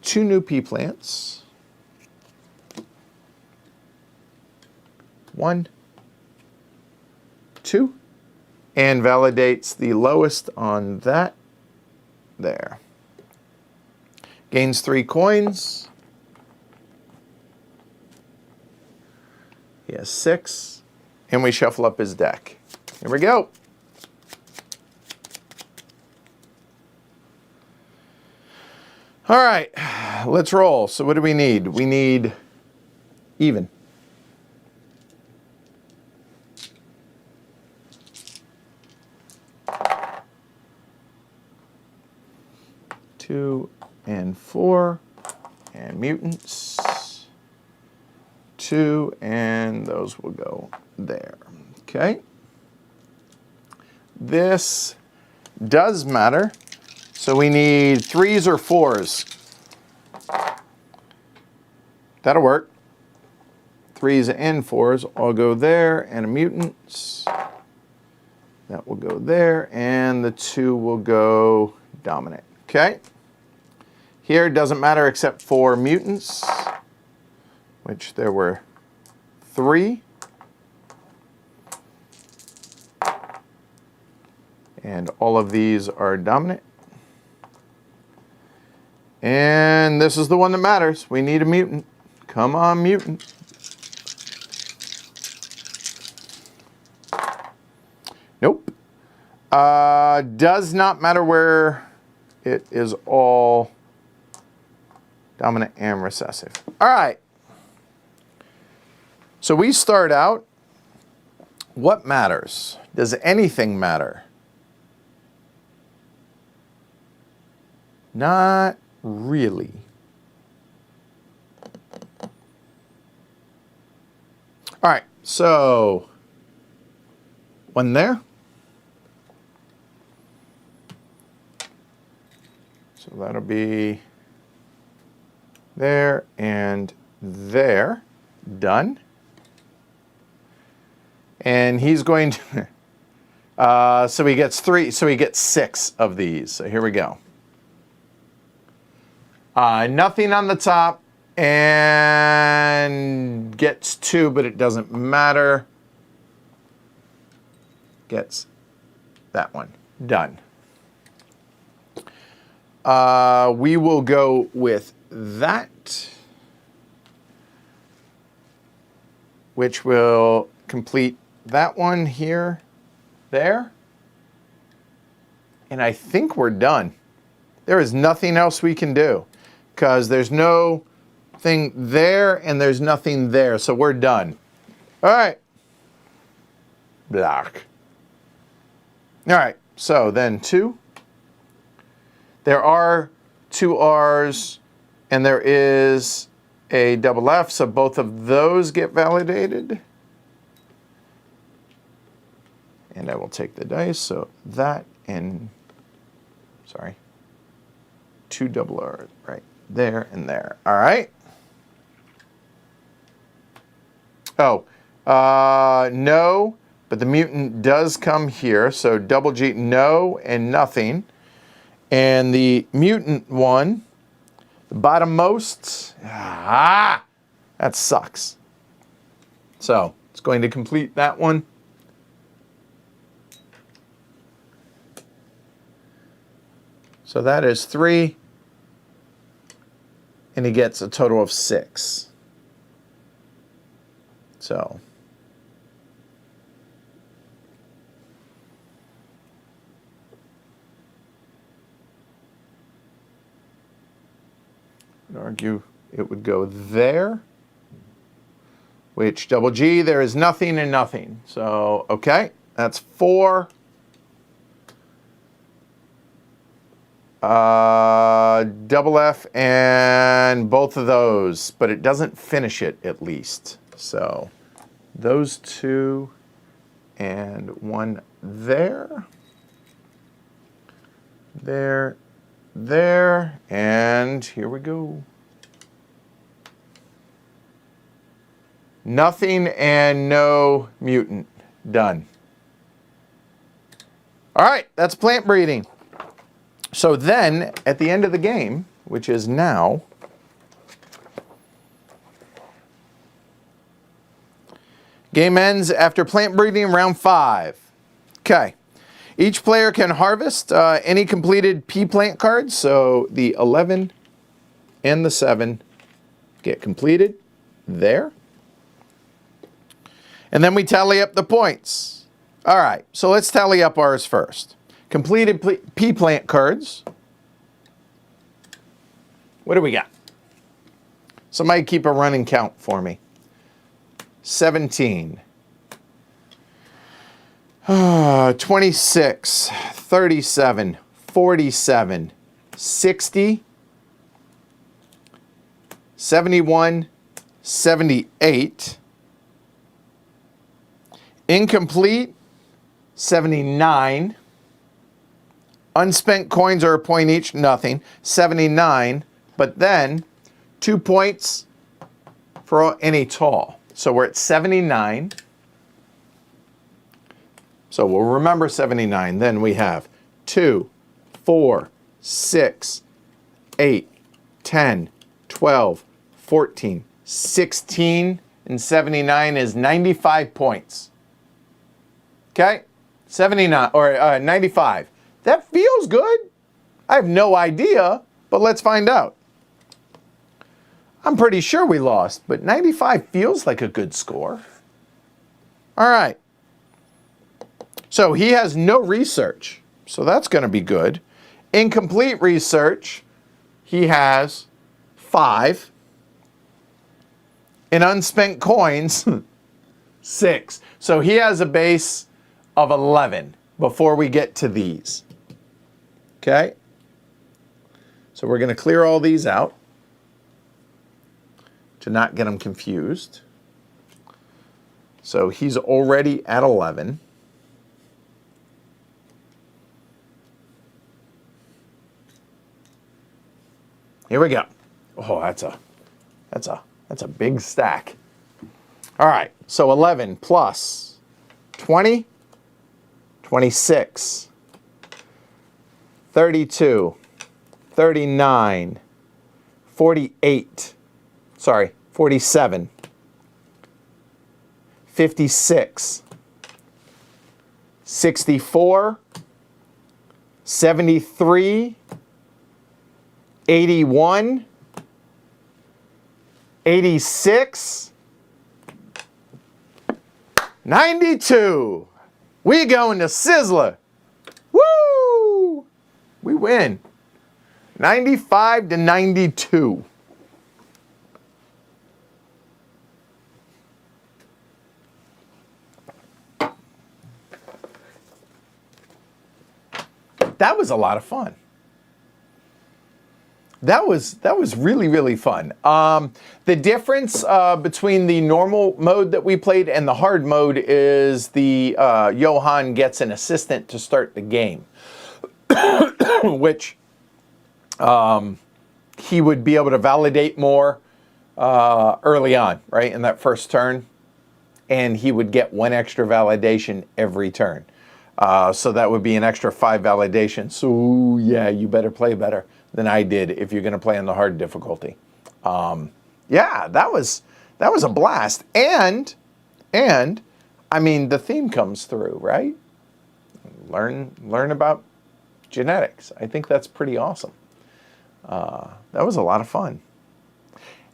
Speaker 1: 2 new P plants. 1, 2, and validates the lowest on that there. Gains 3 coins. He has 6, and we shuffle up his deck. Here we go. All right, let's roll. So what do we need? We need even. 2 and 4, and mutants. 2, and those will go there. Okay. This does matter. So we need 3s or 4s. That'll work. 3s and 4s all go there, and a mutants. That will go there, and the 2 will go dominant. Okay. Here it doesn't matter except for mutants, which there were 3. And all of these are dominant. And this is the one that matters. We need a mutant. Come on, mutant. Nope. Does not matter where it is all dominant and recessive. All right. So we start out, what matters? Does anything matter? Not really. All right, so 1 there. So that'll be there and there. Done. And he's going to, so he gets 3, so he gets 6 of these. So here we go. Nothing on the top, and gets 2, but it doesn't matter. Gets that one. Done. We will go with that, which will complete that one here, there. And I think we're done. There is nothing else we can do because there's no thing there and there's nothing there. So we're done. All right. Block. All right. So then 2. There are 2 R's and there is a double F. So both of those get validated. And I will take the dice. So that and, sorry, 2 double R's right there and there. All right. Oh, no, but the mutant does come here. So double G, no and nothing. And the mutant one, the bottommost, that sucks. So it's going to complete that one. So that is 3, and he gets a total of 6. So I'd argue it would go there, which double G, there is nothing and nothing. So, okay, that's 4. double F and both of those, but it doesn't finish it at least. So those two and one there, there, there, and here we go. Nothing and no mutant. Done. All right, that's plant breeding. So then, at the end of the game, which is now, game ends after plant breeding round 5. Okay. Each player can harvest any completed P plant cards. So the 11 and the 7 get completed there. And then we tally up the points. All right, so let's tally up ours first. Completed P plant cards. What do we got? Somebody keep a running count for me. 17. 26, 37, 47, 60, 71, 78, incomplete, 79, unspent coins are a point each, nothing, 79, but then 2 points for any tall. So we're at 79. So we'll remember 79. Then we have 2, 4, 6, 8, 10, 12, 14, 16, and 79 is 95 points. Okay? 79, or 95. That feels good. I have no idea, but let's find out. I'm pretty sure we lost, but 95 feels like a good score. All right. So he has no research, so that's going to be good. Incomplete research, he has 5. In unspent coins, 6. So he has a base of 11 before we get to these. Okay? So we're going to clear all these out to not get them confused. So he's already at 11. Here we go. Oh, that's a big stack. All right, so 11 plus 20, 26, 32, 39, 48, 47, 56, 64, 73, 81, 86, 92. We going to Sizzler. Woo! We win. 95 to 92. That was a lot of fun. That was really, really fun. The difference between the normal mode that we played and the hard mode is the Johan gets an assistant to start the game, which he would be able to validate more early on, right, in that first turn, and he would get 1 extra validation every turn. So that would be an extra 5 validation. So yeah, you better play better than I did if you're going to play on the hard difficulty. Yeah, that was a blast. And I mean, the theme comes through, right? Learn about genetics. I think that's pretty awesome. That was a lot of fun.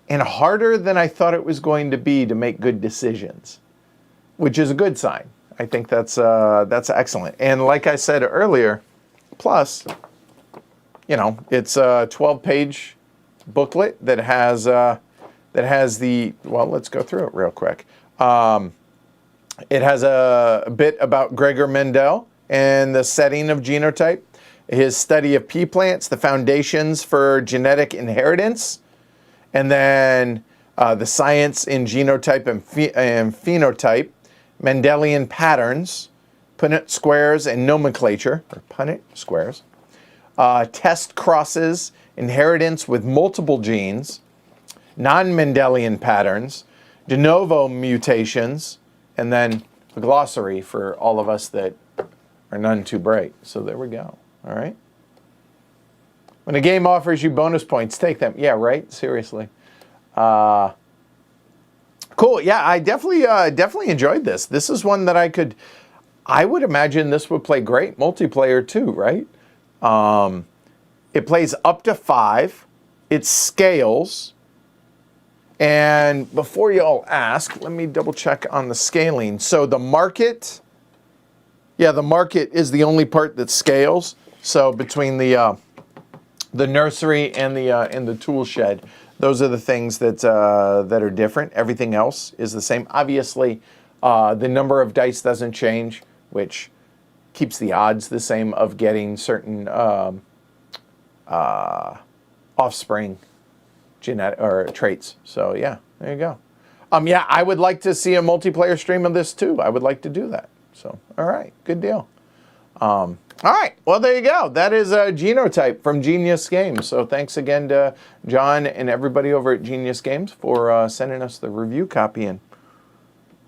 Speaker 1: And harder than I thought it was going to be to make good decisions, which is a good sign. I think that's excellent. And like I said earlier, plus, you know, it's a 12-page booklet that has the, well, let's go through it real quick. It has a bit about Gregor Mendel and the setting of Genotype. his study of pea plants, the foundations for genetic inheritance, and then the science in genotype and phenotype, Mendelian patterns, Punnett squares and nomenclature, or Punnett squares, test crosses, inheritance with multiple genes, non-Mendelian patterns, de novo mutations, and then a glossary for all of us that are none too bright. So there we go. All right. When a game offers you bonus points, take them. Yeah, right? Seriously. Cool. Yeah, I definitely enjoyed this. This is one that I would imagine this would play great multiplayer too, right? It plays up to 5. It scales. And before you all ask, let me double check on the scaling. So the market, the market is the only part that scales. So between the nursery and the tool shed, those are the things that are different. Everything else is the same. Obviously, the number of dice doesn't change, which keeps the odds the same of getting certain offspring genetic or traits. So yeah, there you go. Yeah, I would like to see a multiplayer stream of this too. I would like to do that. So all right, good deal. All right, well there you go. That is Genotype from Genius Games. So thanks again to John and everybody over at Genius Games for sending us the review copy, and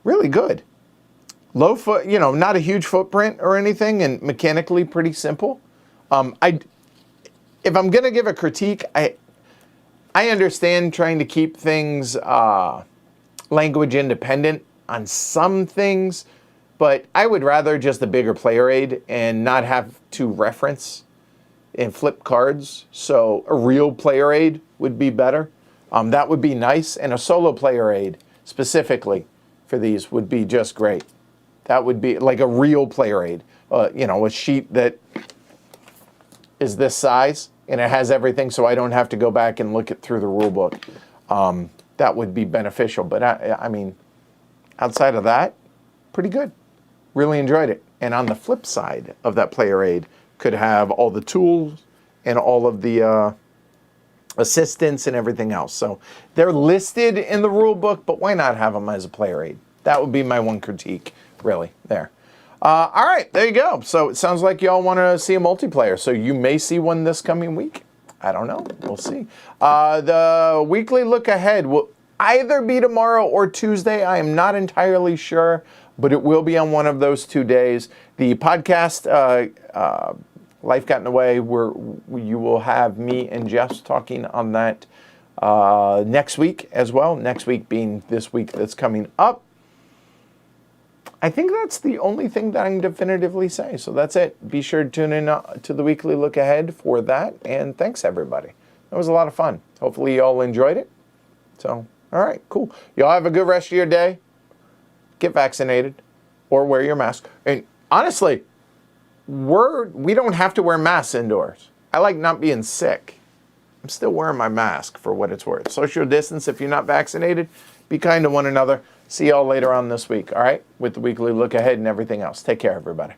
Speaker 1: really good. Low foot, not a huge footprint or anything, and mechanically pretty simple. If I'm gonna give a critique, I understand trying to keep things language independent on some things, but I would rather just a bigger player aid and not have to reference and flip cards. So a real player aid would be better. That would be nice, and a solo player aid specifically for these would be just great. That would be like a real player aid, a sheet that is this size and it has everything, so I don't have to go back and look it through the rule book. That would be beneficial. But I mean, outside of that, pretty good. Really enjoyed it. And on the flip side of that player aid, could have all the tools and all of the assistance and everything else. So they're listed in the rule book, but why not have them as a player aid? That would be my one critique, really, there. All right, there you go. So it sounds like y'all want to see a multiplayer. So you may see one this coming week. I don't know. We'll see. The weekly look ahead will either be tomorrow or Tuesday. I am not entirely sure, but it will be on one of those 2 days. The podcast, Life Got in the Way, where you will have me and Jess talking on that next week as well. Next week being this week that's coming up. I think that's the only thing that I can definitively say. So that's it. Be sure to tune in to the weekly look ahead for that. And thanks, everybody. That was a lot of fun. Hopefully you all enjoyed it. So, all right, cool. Y'all have a good rest of your day. Get vaccinated or wear your mask. And honestly, we don't have to wear masks indoors. I like not being sick. I'm still wearing my mask for what it's worth. Social distance if you're not vaccinated. Be kind to one another. See y'all later on this week, all right? With the weekly look ahead and everything else. Take care, everybody.